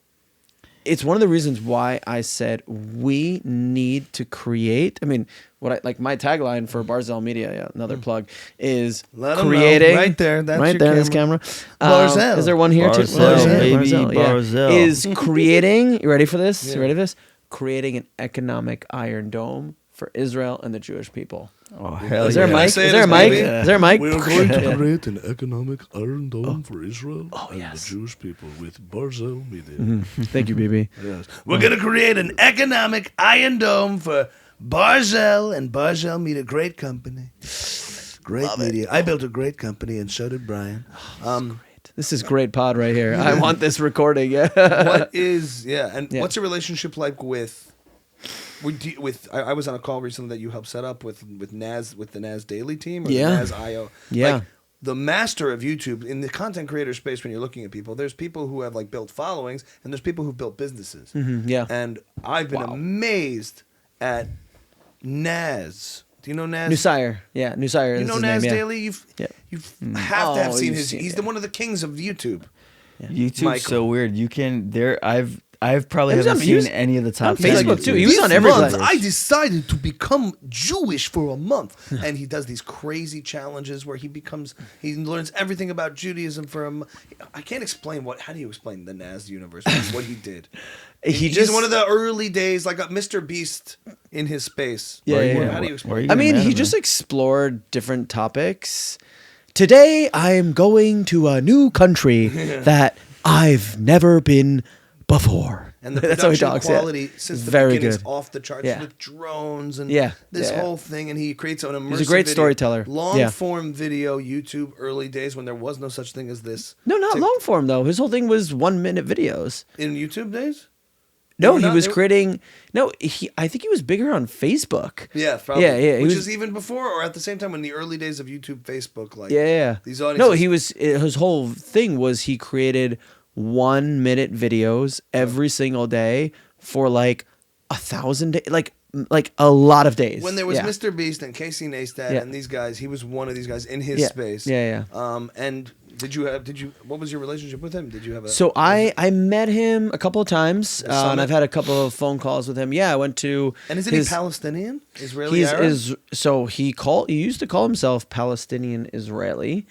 Speaker 3: it's one of the reasons why I said we need to create. I mean, my tagline for Barzel Media, another plug, is creating
Speaker 1: right there. That's
Speaker 3: right
Speaker 1: your
Speaker 3: there.
Speaker 1: camera.
Speaker 3: This camera.
Speaker 1: Barzel.
Speaker 3: Is there one here too?
Speaker 2: Barzel, baby,
Speaker 3: Barzel, yeah.
Speaker 2: Barzel.
Speaker 3: Is creating. You ready for this? You ready for this? Creating an economic Iron Dome for Israel and the Jewish people.
Speaker 2: Oh hell
Speaker 3: Is there a
Speaker 2: yeah!
Speaker 3: mic? Is there a mic? Is there a mic?
Speaker 5: We are going to create an economic Iron Dome for Israel and
Speaker 3: yes.
Speaker 5: the Jewish people with Barzel Media.
Speaker 3: Thank you, BB.
Speaker 1: Yes. We're going to create an economic Iron Dome for Barzel and Barzel Media. Great company. Great media. I built a great company, and so did Brian.
Speaker 3: This is great pod right here. I want this recording. Yeah.
Speaker 1: What's your relationship like with I was on a call recently that you helped set up with Naz, with the Naz Daily team, or the Naz IO.
Speaker 3: Yeah.
Speaker 1: Like, the master of YouTube in the content creator space, when you're looking at people, there's people who have like built followings, and there's people who've built businesses.
Speaker 3: Yeah.
Speaker 1: And I've been amazed at Naz. Do you know Naz?
Speaker 3: Nusire. Yeah, Nusire.
Speaker 1: You know
Speaker 3: is his
Speaker 1: Naz
Speaker 3: name, yeah.
Speaker 1: Daily? You have to have seen his. He's one of the kings of YouTube.
Speaker 2: YouTube's
Speaker 1: Michael.
Speaker 2: so weird. You can I've probably haven't seen any of the top
Speaker 3: on Facebook too. He
Speaker 1: This
Speaker 3: was on every
Speaker 1: month,
Speaker 3: platform.
Speaker 1: I decided to become Jewish for a month, and he does these crazy challenges where he learns everything about Judaism for a month. I can't explain how do you explain the Naz universe? What he did. He's one of the early days, like a Mr. Beast in his space.
Speaker 3: Yeah.
Speaker 1: How do you explain?
Speaker 3: I mean, he just explored different topics. Today, I'm going to a new country that I've never been before.
Speaker 1: And the
Speaker 3: That's how he
Speaker 1: production
Speaker 3: talks,
Speaker 1: quality since the
Speaker 3: Very
Speaker 1: beginning is
Speaker 3: good.
Speaker 1: off the charts
Speaker 3: Yeah.
Speaker 1: with drones and
Speaker 3: Yeah.
Speaker 1: this
Speaker 3: Yeah.
Speaker 1: whole thing. And he creates an immersive
Speaker 3: He's a great
Speaker 1: video.
Speaker 3: storyteller.
Speaker 1: Long
Speaker 3: Yeah.
Speaker 1: form video, YouTube, early days when there was no such thing as this.
Speaker 3: No, not long form though. His whole thing was 1 minute videos.
Speaker 1: In YouTube days?
Speaker 3: No,
Speaker 1: were
Speaker 3: he
Speaker 1: not-
Speaker 3: was
Speaker 1: they were-
Speaker 3: creating. No, I think he was bigger on Facebook.
Speaker 1: Yeah, probably.
Speaker 3: Yeah, yeah, he
Speaker 1: Which
Speaker 3: was-
Speaker 1: is even before or at the same time in the early days of YouTube, Facebook, like
Speaker 3: Yeah.
Speaker 1: these audiences.
Speaker 3: No, his whole thing was he created 1-minute videos every single day for like 1,000 days, like a lot of days.
Speaker 1: When there was
Speaker 3: Yeah.
Speaker 1: Mr. Beast and Casey Neistat
Speaker 3: Yeah.
Speaker 1: and these guys, he was one of these guys in his
Speaker 3: Yeah.
Speaker 1: space.
Speaker 3: Yeah.
Speaker 1: And what was your relationship with him? Did you have a?
Speaker 3: So I met him a couple of times,
Speaker 1: The
Speaker 3: and
Speaker 1: summit?
Speaker 3: I've had a couple of phone calls with him. Yeah, I went to.
Speaker 1: And isn't he Palestinian? Israeli
Speaker 3: He's
Speaker 1: Arab?
Speaker 3: so he used to call himself Palestinian Israeli,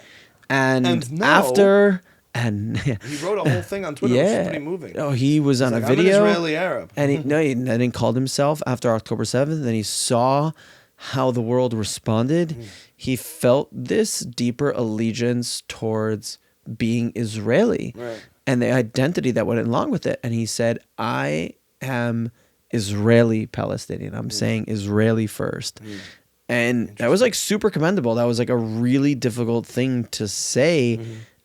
Speaker 1: And now-
Speaker 3: after and
Speaker 1: He wrote a whole thing on Twitter, which
Speaker 3: yeah,
Speaker 1: was pretty moving.
Speaker 3: oh, he was on
Speaker 1: He's
Speaker 3: a
Speaker 1: like,
Speaker 3: video.
Speaker 1: I'm an Israeli Arab.
Speaker 3: And then he called himself after October 7th, and he saw how the world responded. He felt this deeper allegiance towards being Israeli
Speaker 1: Right.
Speaker 3: and the identity that went along with it. And he said, I am Israeli Palestinian. I'm saying Israeli first. And that was like super commendable. That was like a really difficult thing to say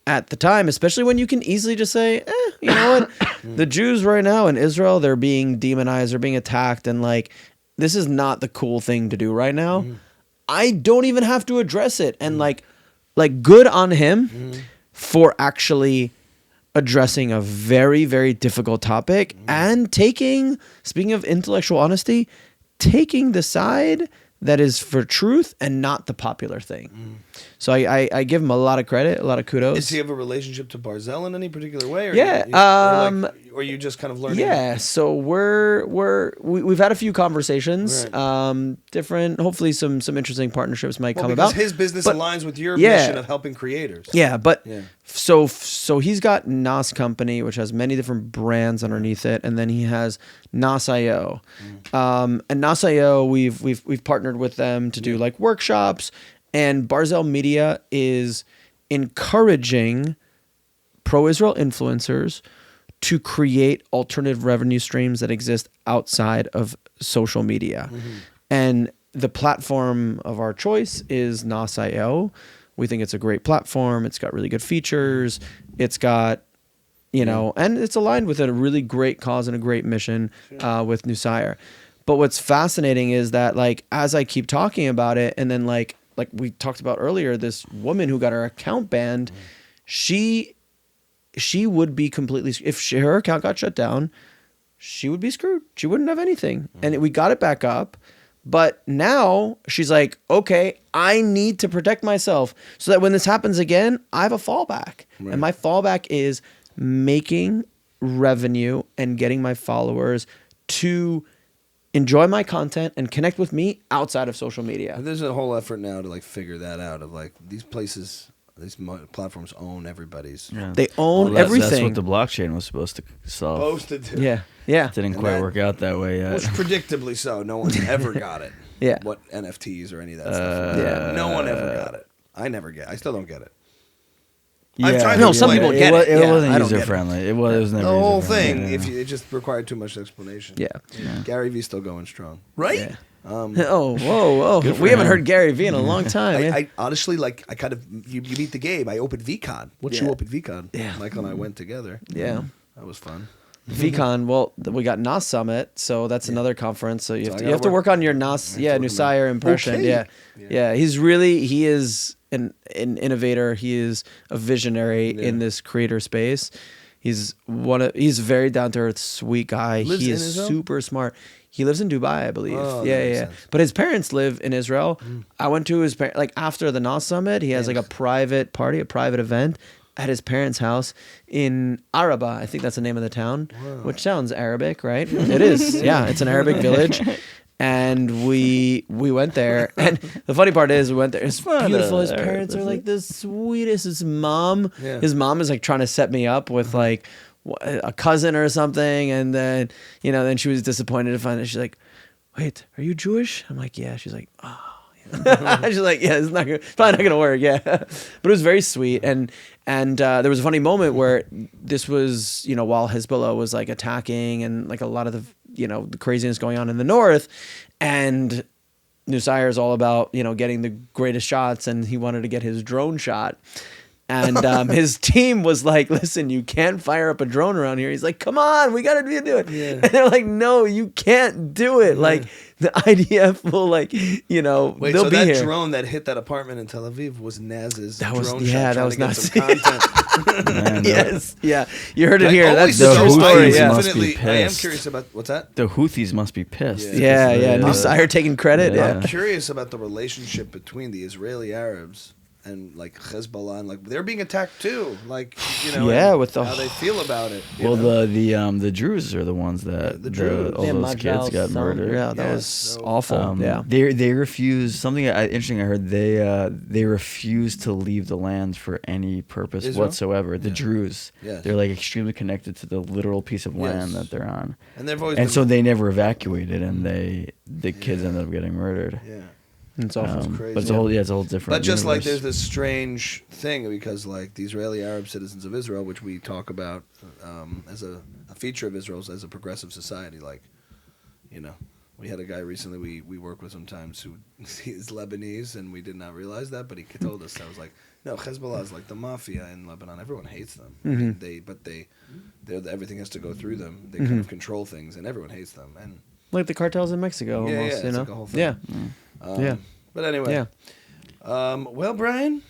Speaker 3: at the time, especially when you can easily just say, you know what? The Jews right now in Israel, they're being demonized, they're being attacked, and like, this is not the cool thing to do right now. I don't even have to address it. And like good on him for actually addressing a very, very difficult topic and taking, speaking of intellectual honesty, taking the side that is for truth and not the popular thing. So I give him a lot of credit, a lot of kudos.
Speaker 1: Does he have a relationship to Barzel in any particular way? Or
Speaker 3: Yeah,
Speaker 1: or you just kind of learning?
Speaker 3: Yeah, so we've had a few conversations.
Speaker 1: Right.
Speaker 3: Different, hopefully some interesting partnerships might
Speaker 1: Well,
Speaker 3: come
Speaker 1: because
Speaker 3: about.
Speaker 1: his business
Speaker 3: But-
Speaker 1: aligns with your
Speaker 3: Yeah.
Speaker 1: mission of helping creators.
Speaker 3: Yeah, but
Speaker 1: Yeah.
Speaker 3: so he's got Nas Company, which has many different brands underneath it, and then he has Nas.io. And Nas.io, we've partnered with them to do like workshops, and Barzel Media is encouraging pro-Israel influencers to create alternative revenue streams that exist outside of social media. And the platform of our choice is Nas.io. We think it's a great platform. It's got really good features. It's got, and it's aligned with a really great cause and a great mission with Nusire. But what's fascinating is that, like, as I keep talking about it, and then like we talked about earlier, this woman who got her account banned, she would be completely, if her account got shut down, she would be screwed. She wouldn't have anything. And we got it back up. But now she's like, okay, I need to protect myself so that when this happens again, I have a fallback.
Speaker 1: Right.
Speaker 3: And my fallback is making revenue and getting my followers to enjoy my content and connect with me outside of social media.
Speaker 1: There's a whole effort now to like figure that out. Of like these platforms own everybody's.
Speaker 2: Yeah.
Speaker 3: They own
Speaker 2: That's
Speaker 3: everything.
Speaker 2: what the blockchain was supposed to solve.
Speaker 1: Supposed to do.
Speaker 3: Yeah. Yeah.
Speaker 2: Didn't
Speaker 1: And
Speaker 2: quite
Speaker 1: that-
Speaker 2: work out that way yet.
Speaker 1: Which predictably so. No one ever got it.
Speaker 3: Yeah.
Speaker 1: What NFTs or any of that stuff.
Speaker 3: Yeah.
Speaker 1: No one ever got it. I still don't get it.
Speaker 2: Yeah.
Speaker 1: I've tried to
Speaker 3: No, some
Speaker 1: explain
Speaker 3: people get
Speaker 2: wa-
Speaker 3: it. Yeah,
Speaker 2: wasn't
Speaker 3: I don't
Speaker 2: user
Speaker 3: get it.
Speaker 2: friendly. It was never
Speaker 1: The whole
Speaker 2: user-friendly.
Speaker 1: thing,
Speaker 2: Yeah.
Speaker 1: it just required too much explanation.
Speaker 3: Yeah.
Speaker 1: Gary V's still going strong, right?
Speaker 3: Yeah.
Speaker 1: Um,
Speaker 3: Oh, whoa.
Speaker 2: Good for
Speaker 3: We haven't
Speaker 2: him.
Speaker 3: heard Gary Vee in a long time. man.
Speaker 1: I honestly I kind of you beat the game. I opened VCon. Once you
Speaker 3: Yeah.
Speaker 1: opened VCon,
Speaker 3: Yeah.
Speaker 1: Michael and I went together.
Speaker 3: Yeah.
Speaker 1: That was fun.
Speaker 3: VCon, well, we got NAS Summit, so that's another conference. So you
Speaker 1: So
Speaker 3: have
Speaker 1: I
Speaker 3: to,
Speaker 1: gotta
Speaker 3: you have to
Speaker 1: work-
Speaker 3: work on your NAS,
Speaker 1: I have to work on
Speaker 3: Nusire impression.
Speaker 1: Okay.
Speaker 3: Yeah.
Speaker 1: Yeah.
Speaker 3: He is an innovator. He is a visionary
Speaker 1: Yeah.
Speaker 3: in this creator space. He's very down to earth, sweet guy.
Speaker 1: Lives
Speaker 3: He
Speaker 1: in
Speaker 3: is
Speaker 1: Israel?
Speaker 3: super smart. He lives in Dubai, I believe.
Speaker 1: Oh, that
Speaker 3: yeah,
Speaker 1: makes
Speaker 3: yeah.
Speaker 1: sense.
Speaker 3: But his parents live in Israel. I went to his parents, like after the NAS Summit, he has like a private party, a private event at his parents' house in Araba. I think that's the name of the town, which sounds Arabic, right? It is. Yeah, it's an Arabic village. And we went there, and the funny part is we went there. It's beautiful. His parents are like the sweetest. His mom is like trying to set me up with like a cousin or something, and then then she was disappointed to find out. She's like, "Wait, are you Jewish?" I'm like, "Yeah." She's like, "Oh." She's like, "Yeah, it's probably not gonna work." Yeah, but it was very sweet, and there was a funny moment where this was while Hezbollah was like attacking and like a lot of the the craziness going on in the north, and Nusire is all about getting the greatest shots, and he wanted to get his drone shot, And his team was like, listen, you can't fire up a drone around here. He's like, come on, we got to do it.
Speaker 1: Yeah.
Speaker 3: And they're like, no, you can't do it. Like, the IDF will, like, you know,
Speaker 1: Wait,
Speaker 3: they'll
Speaker 1: so
Speaker 3: be
Speaker 1: that
Speaker 3: here.
Speaker 1: drone that hit that apartment in Tel Aviv was Naz's
Speaker 3: That was-
Speaker 1: drone
Speaker 3: yeah,
Speaker 1: shot
Speaker 3: that
Speaker 1: trying
Speaker 3: was
Speaker 1: to get
Speaker 3: nuts.
Speaker 1: some content.
Speaker 2: Man,
Speaker 3: Yes. Yeah. You heard it
Speaker 1: I
Speaker 3: here.
Speaker 1: always
Speaker 3: That's
Speaker 2: the
Speaker 3: the true
Speaker 2: Houthis
Speaker 3: story.
Speaker 2: must
Speaker 3: Yeah.
Speaker 2: be
Speaker 1: Infinitely, I am
Speaker 2: pissed.
Speaker 1: curious about, what's that?
Speaker 2: The Houthis must be pissed.
Speaker 3: Yeah. Yeah.
Speaker 2: because
Speaker 3: Nusayr taking credit.
Speaker 2: Yeah.
Speaker 3: Yeah.
Speaker 1: I'm curious about the relationship between the Israeli Arabs and like Hezbollah, and like they're being attacked too. Like, you know,
Speaker 3: Yeah,
Speaker 1: and
Speaker 3: with the-
Speaker 1: how they feel about it. you
Speaker 2: Well,
Speaker 1: know?
Speaker 2: the Druze are the ones that
Speaker 1: the Druze.
Speaker 2: all those kids got murdered.
Speaker 3: Yeah, that
Speaker 1: Yeah,
Speaker 3: was
Speaker 1: so-
Speaker 3: awful. Yeah.
Speaker 2: They refuse something interesting. I heard they refuse to leave the land for any purpose
Speaker 1: Israel?
Speaker 2: whatsoever. The Druze,
Speaker 1: Yes.
Speaker 2: they're like extremely connected to the literal piece of land
Speaker 1: Yes.
Speaker 2: that they're on,
Speaker 1: and they've always
Speaker 2: and
Speaker 1: been,
Speaker 2: so they never evacuated, and the kids ended up getting murdered.
Speaker 1: yeah.
Speaker 3: It's awful.
Speaker 1: crazy.
Speaker 2: But it's a whole different.
Speaker 1: But just like
Speaker 2: universe.
Speaker 1: there's this strange thing because like the Israeli Arab citizens of Israel, which we talk about as a feature of Israel as a progressive society, like, you know, we had a guy recently we work with sometimes who is Lebanese, and we did not realize that, but he told us. I was like, no, Hezbollah is like the mafia in Lebanon. Everyone hates them. I mean, everything has to go through them. They kind of control things, and everyone hates them. And
Speaker 3: Like the cartels in Mexico,
Speaker 1: Yeah,
Speaker 3: almost.
Speaker 1: yeah,
Speaker 3: you
Speaker 1: it's
Speaker 3: know.
Speaker 1: like a whole thing.
Speaker 3: Yeah. Yeah.
Speaker 1: But anyway,
Speaker 3: Yeah.
Speaker 1: well, Brian,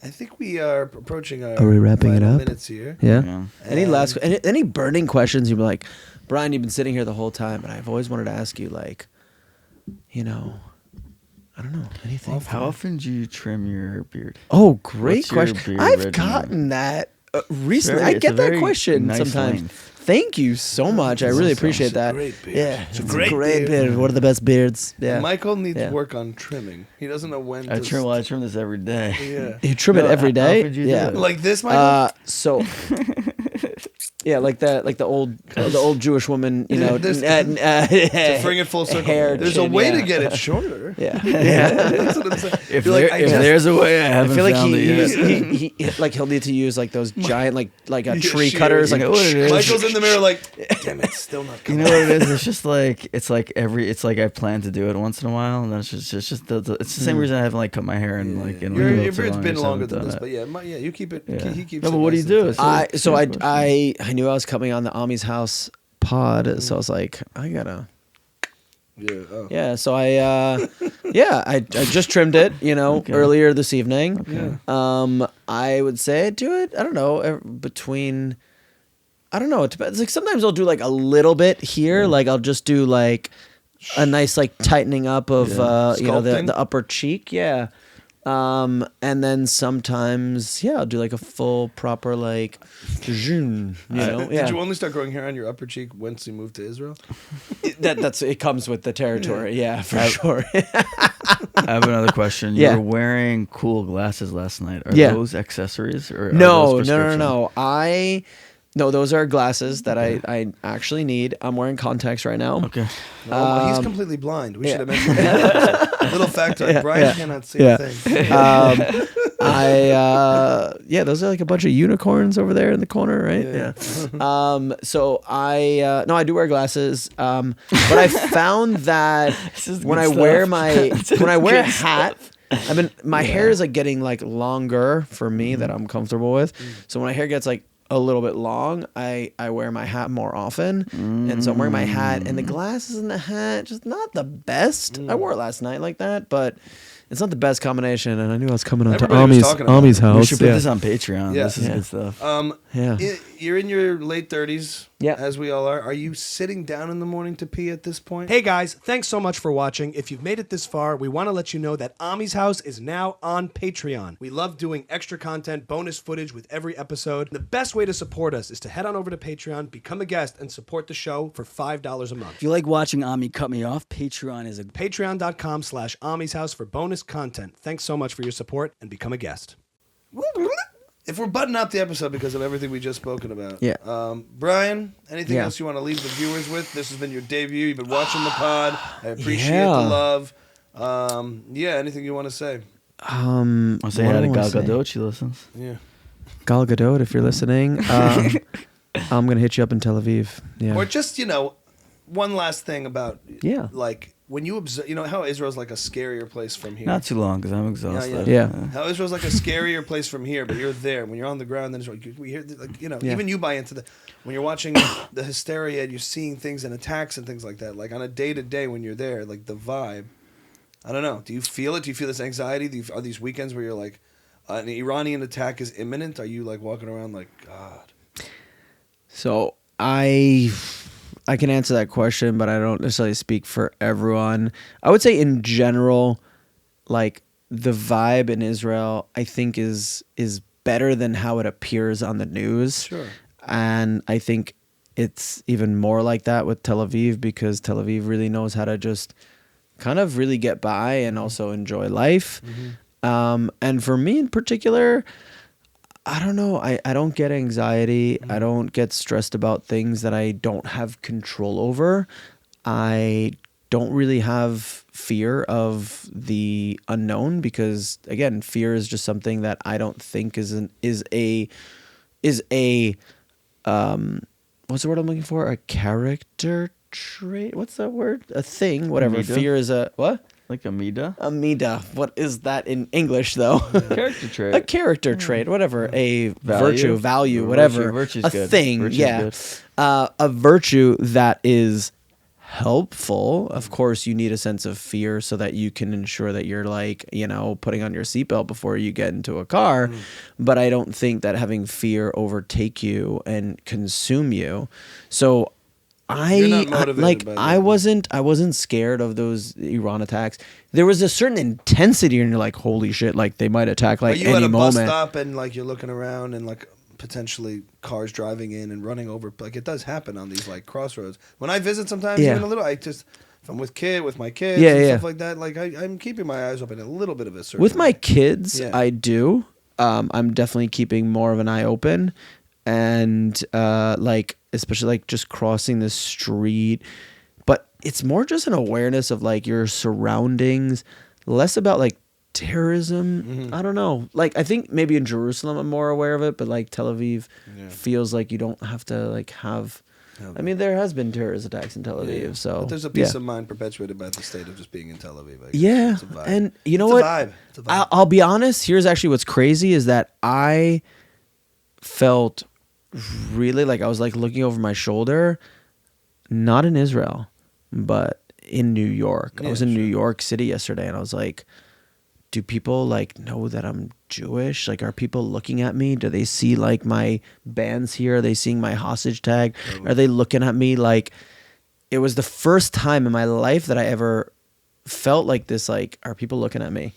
Speaker 1: I think we are approaching our
Speaker 3: Are we wrapping it
Speaker 1: final
Speaker 3: up?
Speaker 1: minutes here.
Speaker 3: Yeah.
Speaker 2: Yeah.
Speaker 3: Any burning questions? You'd be like, Brian, you've been sitting here the whole time, and I've always wanted to ask you, like, you know, I don't know, anything.
Speaker 2: How often do you trim your beard?
Speaker 3: Oh, great
Speaker 2: What's your
Speaker 3: question.
Speaker 2: beard
Speaker 3: I've
Speaker 2: regimen?
Speaker 3: gotten that recently.
Speaker 2: Very-
Speaker 3: I
Speaker 2: it's
Speaker 3: get
Speaker 2: a
Speaker 3: that
Speaker 2: very
Speaker 3: question
Speaker 2: nice
Speaker 3: sometimes.
Speaker 2: length.
Speaker 3: Thank you so much. I really appreciate
Speaker 1: It's a
Speaker 3: that.
Speaker 1: great beard.
Speaker 3: Yeah,
Speaker 1: It's a great beard.
Speaker 3: beard. One of the best beards. Yeah.
Speaker 1: Michael needs
Speaker 3: Yeah.
Speaker 1: work on trimming. He doesn't know when
Speaker 2: I
Speaker 1: to.
Speaker 2: trim this every day.
Speaker 1: Yeah.
Speaker 3: You trim it
Speaker 2: No,
Speaker 3: every
Speaker 2: how
Speaker 3: day.
Speaker 2: often do you do
Speaker 3: Yeah.
Speaker 2: it?
Speaker 1: Like this, Michael.
Speaker 3: So, yeah, like the old Jewish woman, you know,
Speaker 1: There's-
Speaker 3: to
Speaker 1: to bring it full circle.
Speaker 3: hair,
Speaker 1: There's
Speaker 3: chin,
Speaker 1: a way
Speaker 3: yeah.
Speaker 1: to get it shorter.
Speaker 3: Yeah, yeah.
Speaker 1: That's what I'm saying.
Speaker 2: If,
Speaker 1: You're like,
Speaker 2: if there's a way, I
Speaker 3: I
Speaker 2: haven't
Speaker 3: feel like
Speaker 2: found it yet.
Speaker 3: he like he'll need to use like those giant like a tree
Speaker 1: shears.
Speaker 3: cutters.
Speaker 2: You
Speaker 3: Like
Speaker 2: know what it is?
Speaker 1: Michael's in the mirror like, damn it, still not
Speaker 2: You
Speaker 1: coming.
Speaker 2: know what it is? It's just like it's like I plan to do it once in a while, and then it's just it's the same reason I haven't like cut my hair and like in
Speaker 1: Your
Speaker 2: like,
Speaker 1: beard's been longer than
Speaker 2: done
Speaker 1: this,
Speaker 2: it.
Speaker 1: but yeah, you keep it.
Speaker 2: Yeah.
Speaker 1: He keeps.
Speaker 2: No,
Speaker 1: it
Speaker 2: but what do
Speaker 1: nice
Speaker 2: you
Speaker 1: and
Speaker 2: do?
Speaker 1: tight.
Speaker 3: I knew I was coming on the Ami's House pod, so I was like, I gotta.
Speaker 1: Yeah. Oh.
Speaker 3: Yeah, so I just trimmed it, you know,
Speaker 2: Okay.
Speaker 3: earlier this evening.
Speaker 2: Okay.
Speaker 3: I would say I do it. I don't know between. I don't know. It depends. Like sometimes I'll do like a little bit here. Like I'll just do like a nice like tightening up of you know
Speaker 1: Sculpting?
Speaker 3: the upper cheek. Yeah. And then sometimes I'll do like a full proper like, you know.
Speaker 1: Did you only start growing hair on your upper cheek once you moved to Israel?
Speaker 3: It comes with the territory. Yeah, for sure.
Speaker 2: I have another question. You
Speaker 3: Yeah.
Speaker 2: were wearing cool glasses last night. Are
Speaker 3: Yeah.
Speaker 2: those accessories or are
Speaker 3: No,
Speaker 2: those
Speaker 3: no,
Speaker 2: prescription?
Speaker 3: No, those are glasses that I actually need. I'm wearing contacts right now.
Speaker 2: Okay.
Speaker 1: Oh, well, he's completely blind. We
Speaker 3: yeah.
Speaker 1: should have mentioned that. Little factor. Brian cannot see
Speaker 3: Yeah.
Speaker 1: a thing.
Speaker 3: Those are like a bunch of unicorns over there in the corner, right?
Speaker 1: Yeah.
Speaker 3: So I do wear glasses. But I found that
Speaker 2: This is
Speaker 3: when
Speaker 2: good
Speaker 3: I
Speaker 2: stuff.
Speaker 3: wear
Speaker 2: This is
Speaker 3: when I wear a
Speaker 2: good
Speaker 3: hat, my hair is like getting like longer for me that I'm comfortable with. So when my hair gets like a little bit long, I wear my hat more often. And so I'm wearing my hat and the glasses and the hat, just not the best. I wore it last night like that, but it's not the best combination. And I knew I was coming on to
Speaker 1: Everybody was talking about
Speaker 3: Ami's
Speaker 1: it.
Speaker 3: house.
Speaker 2: We should put this on Patreon.
Speaker 1: Yeah.
Speaker 2: This is
Speaker 3: Yeah.
Speaker 2: good stuff.
Speaker 3: Yeah.
Speaker 1: You're in your late 30s,
Speaker 3: Yeah.
Speaker 1: as we all are. Are you sitting down in the morning to pee at this point?
Speaker 4: Hey guys, thanks so much for watching. If you've made it this far, we want to let you know that Ami's House is now on Patreon. We love doing extra content, bonus footage with every episode. The best way to support us is to head on over to Patreon, become a guest, and support the show for $5 a month.
Speaker 6: If you like watching Ami cut me off, Patreon is a
Speaker 4: Patreon.com/Ami's House for bonus content. Thanks so much for your support and become a guest.
Speaker 1: If we're butting out the episode because of everything we just spoken about,
Speaker 3: Yeah.
Speaker 1: Brian, anything
Speaker 3: Yeah.
Speaker 1: else you want to leave the viewers with? This has been your debut. You've been watching the pod. I appreciate
Speaker 3: Yeah.
Speaker 1: the love. Anything you want to say?
Speaker 2: I'll say
Speaker 3: what
Speaker 2: hi
Speaker 3: do
Speaker 2: to
Speaker 3: I
Speaker 2: Gal
Speaker 3: wanna say?
Speaker 2: Gadot. She listens.
Speaker 1: Yeah.
Speaker 3: Gal Gadot, if you're listening, I'm gonna hit you up in Tel Aviv. Yeah.
Speaker 1: Or just, one last thing about,
Speaker 3: Yeah.
Speaker 1: like, when you observe, you know how Israel's like a scarier place from here.
Speaker 2: Not too long because I'm exhausted.
Speaker 3: Yeah.
Speaker 1: How Israel's like a scarier place from here, but you're there. When you're on the ground, then it's like we hear, like, you know, even you buy into when you're watching the hysteria and you're seeing things and attacks and things like that. Like on a day to day when you're there, like the vibe. I don't know. Do you feel it? Do you feel this anxiety? Are these weekends where you're like, an Iranian attack is imminent? Are you like walking around like, God?
Speaker 3: So I can answer that question, but I don't necessarily speak for everyone. I would say in general, like the vibe in Israel, I think is better than how it appears on the news.
Speaker 1: Sure.
Speaker 3: And I think it's even more like that with Tel Aviv, because Tel Aviv really knows how to just kind of really get by and also enjoy life. And for me in particular, I don't know. I don't get anxiety. I don't get stressed about things that I don't have control over. I don't really have fear of the unknown because, again, fear is just something that I don't think is a what's the word I'm looking for? A character trait? What's that word? A thing? Whatever.
Speaker 2: Amida?
Speaker 3: Fear is a what?
Speaker 2: Like Amida?
Speaker 3: Amida. What is that in English, though?
Speaker 2: Character trait.
Speaker 3: A character trait, whatever. A
Speaker 2: Value?
Speaker 3: value, whatever.
Speaker 2: Virtue's
Speaker 3: a
Speaker 2: good.
Speaker 3: thing,
Speaker 2: Virtue's
Speaker 3: yeah.
Speaker 2: good.
Speaker 3: A virtue that is helpful. Of course, you need a sense of fear so that you can ensure that you're like, you know, putting on your seatbelt before you get into a car. But I don't think that having fear overtake you and consume you. So
Speaker 1: You're not motivated by that.
Speaker 3: I wasn't scared of those Iran attacks. There was a certain intensity, and you're like, holy shit, like they might attack like
Speaker 1: Are you
Speaker 3: any
Speaker 1: at a
Speaker 3: moment.
Speaker 1: bus stop and like you're looking around and like potentially cars driving in and running over? Like it does happen on these like crossroads. When I visit sometimes,
Speaker 3: Yeah.
Speaker 1: even a little, if I'm with my kids
Speaker 3: Yeah,
Speaker 1: and
Speaker 3: yeah.
Speaker 1: stuff like that, like I'm keeping my eyes open a little bit of a certain
Speaker 3: With my
Speaker 1: way.
Speaker 3: kids,
Speaker 1: Yeah.
Speaker 3: I do. I'm definitely keeping more of an eye open, and like especially like just crossing the street. But it's more just an awareness of like your surroundings, less about like terrorism. I don't know. Like I think maybe in Jerusalem I'm more aware of it, but like Tel Aviv feels like you don't have to like have. I mean, there has been terrorist attacks in Tel Aviv, so
Speaker 1: But there's a peace of mind perpetuated by the state of just being in Tel Aviv. I guess.
Speaker 3: Yeah,
Speaker 1: It's a vibe.
Speaker 3: and you know
Speaker 1: It's
Speaker 3: what?
Speaker 1: a vibe. It's a vibe.
Speaker 3: I'll be honest. Here's actually what's crazy is that I felt really like I was like looking over my shoulder, not in Israel, but in New York. I was in New York City yesterday, and I was like, do people like know that I'm Jewish? Like, are people looking at me? Do they see like my bands here? Are they seeing my hostage tag? Are they looking at me? Like, it was the first time in my life that I ever felt like this. Like, are people looking at me?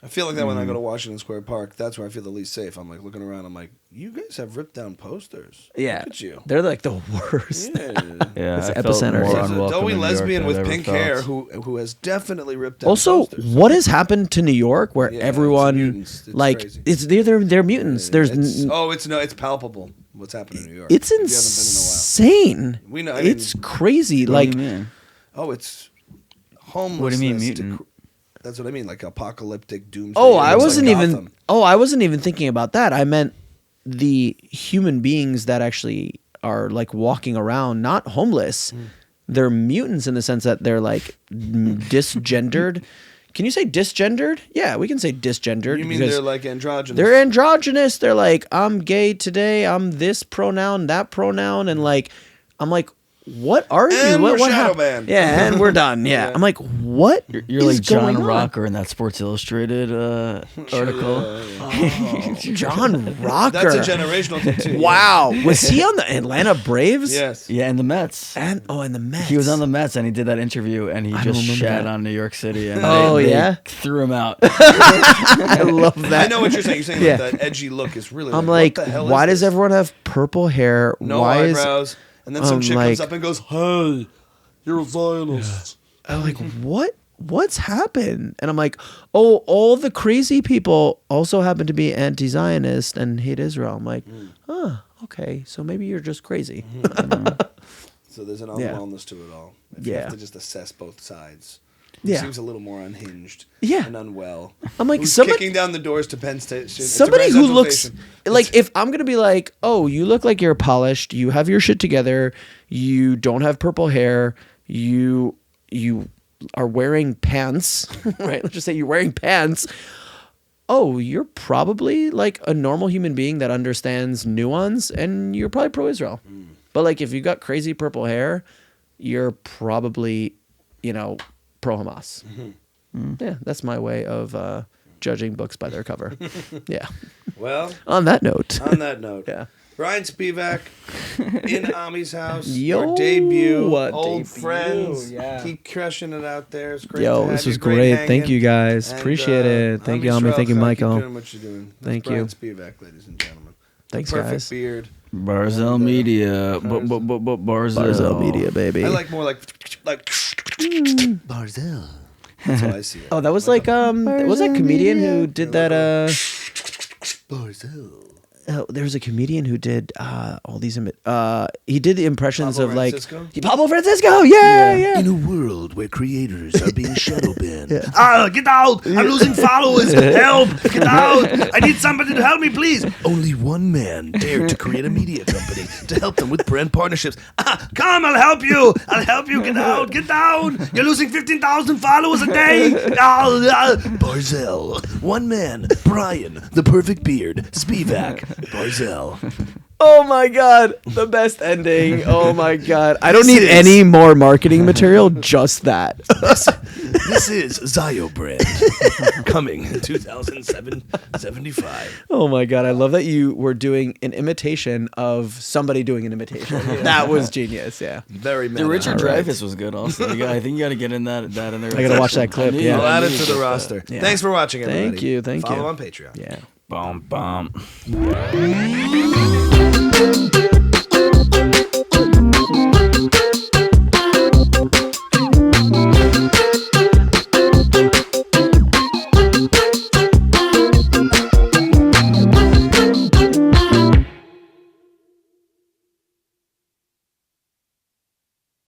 Speaker 1: I feel like that when I go to Washington Square Park. That's where I feel the least safe. I'm like looking around. I'm like, you guys have ripped down posters.
Speaker 3: Yeah,
Speaker 1: Look at you.
Speaker 3: they're like the worst.
Speaker 1: Yeah.
Speaker 2: Yeah,
Speaker 3: It's
Speaker 2: I felt
Speaker 3: epicenter.
Speaker 2: more
Speaker 3: There's
Speaker 1: There's a
Speaker 2: unwelcome
Speaker 1: doughy
Speaker 2: in New York
Speaker 1: lesbian
Speaker 2: than
Speaker 1: with
Speaker 2: I've ever
Speaker 1: pink
Speaker 2: felt.
Speaker 1: hair who has definitely ripped down
Speaker 3: Also,
Speaker 1: posters.
Speaker 3: what has happened to New York where
Speaker 1: Yeah, it's
Speaker 3: everyone
Speaker 1: mutants. It's
Speaker 3: like
Speaker 1: crazy.
Speaker 3: it's they're mutants. There's
Speaker 1: It's palpable what's happening in New York.
Speaker 3: it's
Speaker 1: If you
Speaker 3: insane.
Speaker 1: haven't been in a while. We know. I mean,
Speaker 3: It's crazy.
Speaker 2: What
Speaker 3: Like
Speaker 2: do you mean?
Speaker 1: it's homelessness.
Speaker 2: What do you mean
Speaker 1: to
Speaker 2: mutant?
Speaker 1: that's what I mean, like apocalyptic doomsday.
Speaker 3: oh,
Speaker 1: It
Speaker 3: I
Speaker 1: looks
Speaker 3: wasn't
Speaker 1: like
Speaker 3: even
Speaker 1: Gotham.
Speaker 3: I wasn't even thinking about that. I meant the human beings that actually are like walking around, not homeless. They're mutants in the sense that they're like disgendered. Can you say disgendered? Yeah, we can say disgendered.
Speaker 1: You mean
Speaker 3: because
Speaker 1: they're like androgynous?
Speaker 3: they're androgynous. They're like, I'm gay today. I'm this pronoun, that pronoun, and like, I'm like, what are you?
Speaker 1: And
Speaker 3: What
Speaker 1: we're shadow
Speaker 3: happened?
Speaker 1: banned.
Speaker 3: Yeah, and we're done. Yeah.
Speaker 1: Yeah.
Speaker 3: I'm like, what?
Speaker 2: You're
Speaker 3: is
Speaker 2: like John
Speaker 3: going on?
Speaker 2: Rocker in that Sports Illustrated article.
Speaker 3: John Rocker.
Speaker 1: That's a generational thing too.
Speaker 3: Wow. Was he on the Atlanta Braves?
Speaker 1: Yes.
Speaker 2: Yeah, and the Mets.
Speaker 3: And the Mets.
Speaker 2: He was on the Mets and he did that interview and he
Speaker 3: I
Speaker 2: just
Speaker 3: don't remember
Speaker 2: shat
Speaker 3: that.
Speaker 2: on New York City and
Speaker 3: Oh,
Speaker 2: they
Speaker 3: yeah?
Speaker 2: threw him out.
Speaker 3: I love that.
Speaker 1: I know what you're saying. You're saying
Speaker 3: Yeah.
Speaker 1: like that edgy look is really.
Speaker 3: I'm
Speaker 1: what
Speaker 3: like,
Speaker 1: the hell
Speaker 3: why
Speaker 1: is
Speaker 3: does
Speaker 1: this?
Speaker 3: everyone have purple hair?
Speaker 1: No
Speaker 3: why
Speaker 1: eyebrows? And then some chick comes
Speaker 3: like-
Speaker 1: up and goes, "Hey, you're a Zionist."
Speaker 3: I'm like, what's happened? And I'm like, oh, all the crazy people also happen to be anti-Zionist and hate Israel. I'm like, okay, so maybe you're just crazy.
Speaker 1: So there's an
Speaker 3: Yeah.
Speaker 1: unwellness to it all. If you
Speaker 3: Yeah.
Speaker 1: have to just assess both sides.
Speaker 3: Yeah.
Speaker 1: It seems a little more unhinged.
Speaker 3: Yeah.
Speaker 1: And unwell.
Speaker 3: I'm like,
Speaker 1: Who's
Speaker 3: somebody-
Speaker 1: kicking down the doors to Penn State. It's a
Speaker 3: Somebody who
Speaker 1: residential
Speaker 3: looks
Speaker 1: station.
Speaker 3: like, if I'm gonna be like, oh, you look like you're polished, you have your shit together, you don't have purple hair, you are wearing pants, right? Let's just say you're wearing pants. Oh, you're probably like a normal human being that understands nuance, and you're probably pro-Israel. But like, if you got crazy purple hair, you're probably, pro-Hamas. Yeah, that's my way of judging books by their cover. Yeah.
Speaker 1: Well,
Speaker 3: On that note.
Speaker 1: yeah. Ryan Spivak in Ami's house.
Speaker 3: Yo,
Speaker 1: your debut.
Speaker 3: what
Speaker 1: Old
Speaker 3: debut,
Speaker 1: friends.
Speaker 3: yeah.
Speaker 1: Keep crushing it out there. It's great. to
Speaker 3: Yo,
Speaker 1: have
Speaker 3: this
Speaker 1: you.
Speaker 3: was great.
Speaker 1: hanging.
Speaker 3: Thank you guys.
Speaker 1: And,
Speaker 3: Appreciate it. Thank you, Ami. Thank you,
Speaker 1: Keep
Speaker 3: Michael.
Speaker 1: doing what you're doing. That's
Speaker 3: Thank
Speaker 1: Brian
Speaker 3: you.
Speaker 1: Spivak, ladies and gentlemen.
Speaker 3: Thanks,
Speaker 1: Perfect
Speaker 3: guys.
Speaker 1: beard.
Speaker 2: Barzel Media. Barzel.
Speaker 3: Barzel Media, baby.
Speaker 1: I like more like Barzel. That's how I see it.
Speaker 3: Oh, that was like was that comedian who did that
Speaker 1: Barzel.
Speaker 3: there was a comedian who did all these he did the impressions
Speaker 1: Pablo
Speaker 3: of like
Speaker 1: Francisco?
Speaker 3: Pablo Francisco. Yeah.
Speaker 5: In a world where creators are being shadow banned,
Speaker 1: Get out! I'm losing followers. Help! Get out! I need somebody to help me, please.
Speaker 5: only one man dared to create a media company to help them with brand partnerships.
Speaker 1: Come, I'll help you. I'll help you. Get out. Get down. You're losing 15,000 followers a day.
Speaker 5: Barzel. One man, Brian, the perfect beard, Spivak, Barzel.
Speaker 3: Oh my god, the best ending. Oh my god. I don't need
Speaker 5: is-
Speaker 3: any more marketing material, just that.
Speaker 5: This is Zio brand coming in 2075.
Speaker 3: Oh my god, I love that you were doing an imitation of somebody doing an imitation. That was genius, yeah.
Speaker 1: Very meta.
Speaker 2: Dude, Richard
Speaker 3: All right.
Speaker 2: Dreyfuss was good also. I think you got to get in that in there.
Speaker 3: I gotta watch that clip, yeah.
Speaker 1: We'll add it to the roster.
Speaker 3: Yeah.
Speaker 1: Thanks for watching, everybody.
Speaker 3: Thank you, thank
Speaker 1: Follow
Speaker 3: you.
Speaker 1: on Patreon.
Speaker 3: Yeah.
Speaker 2: Bum bum.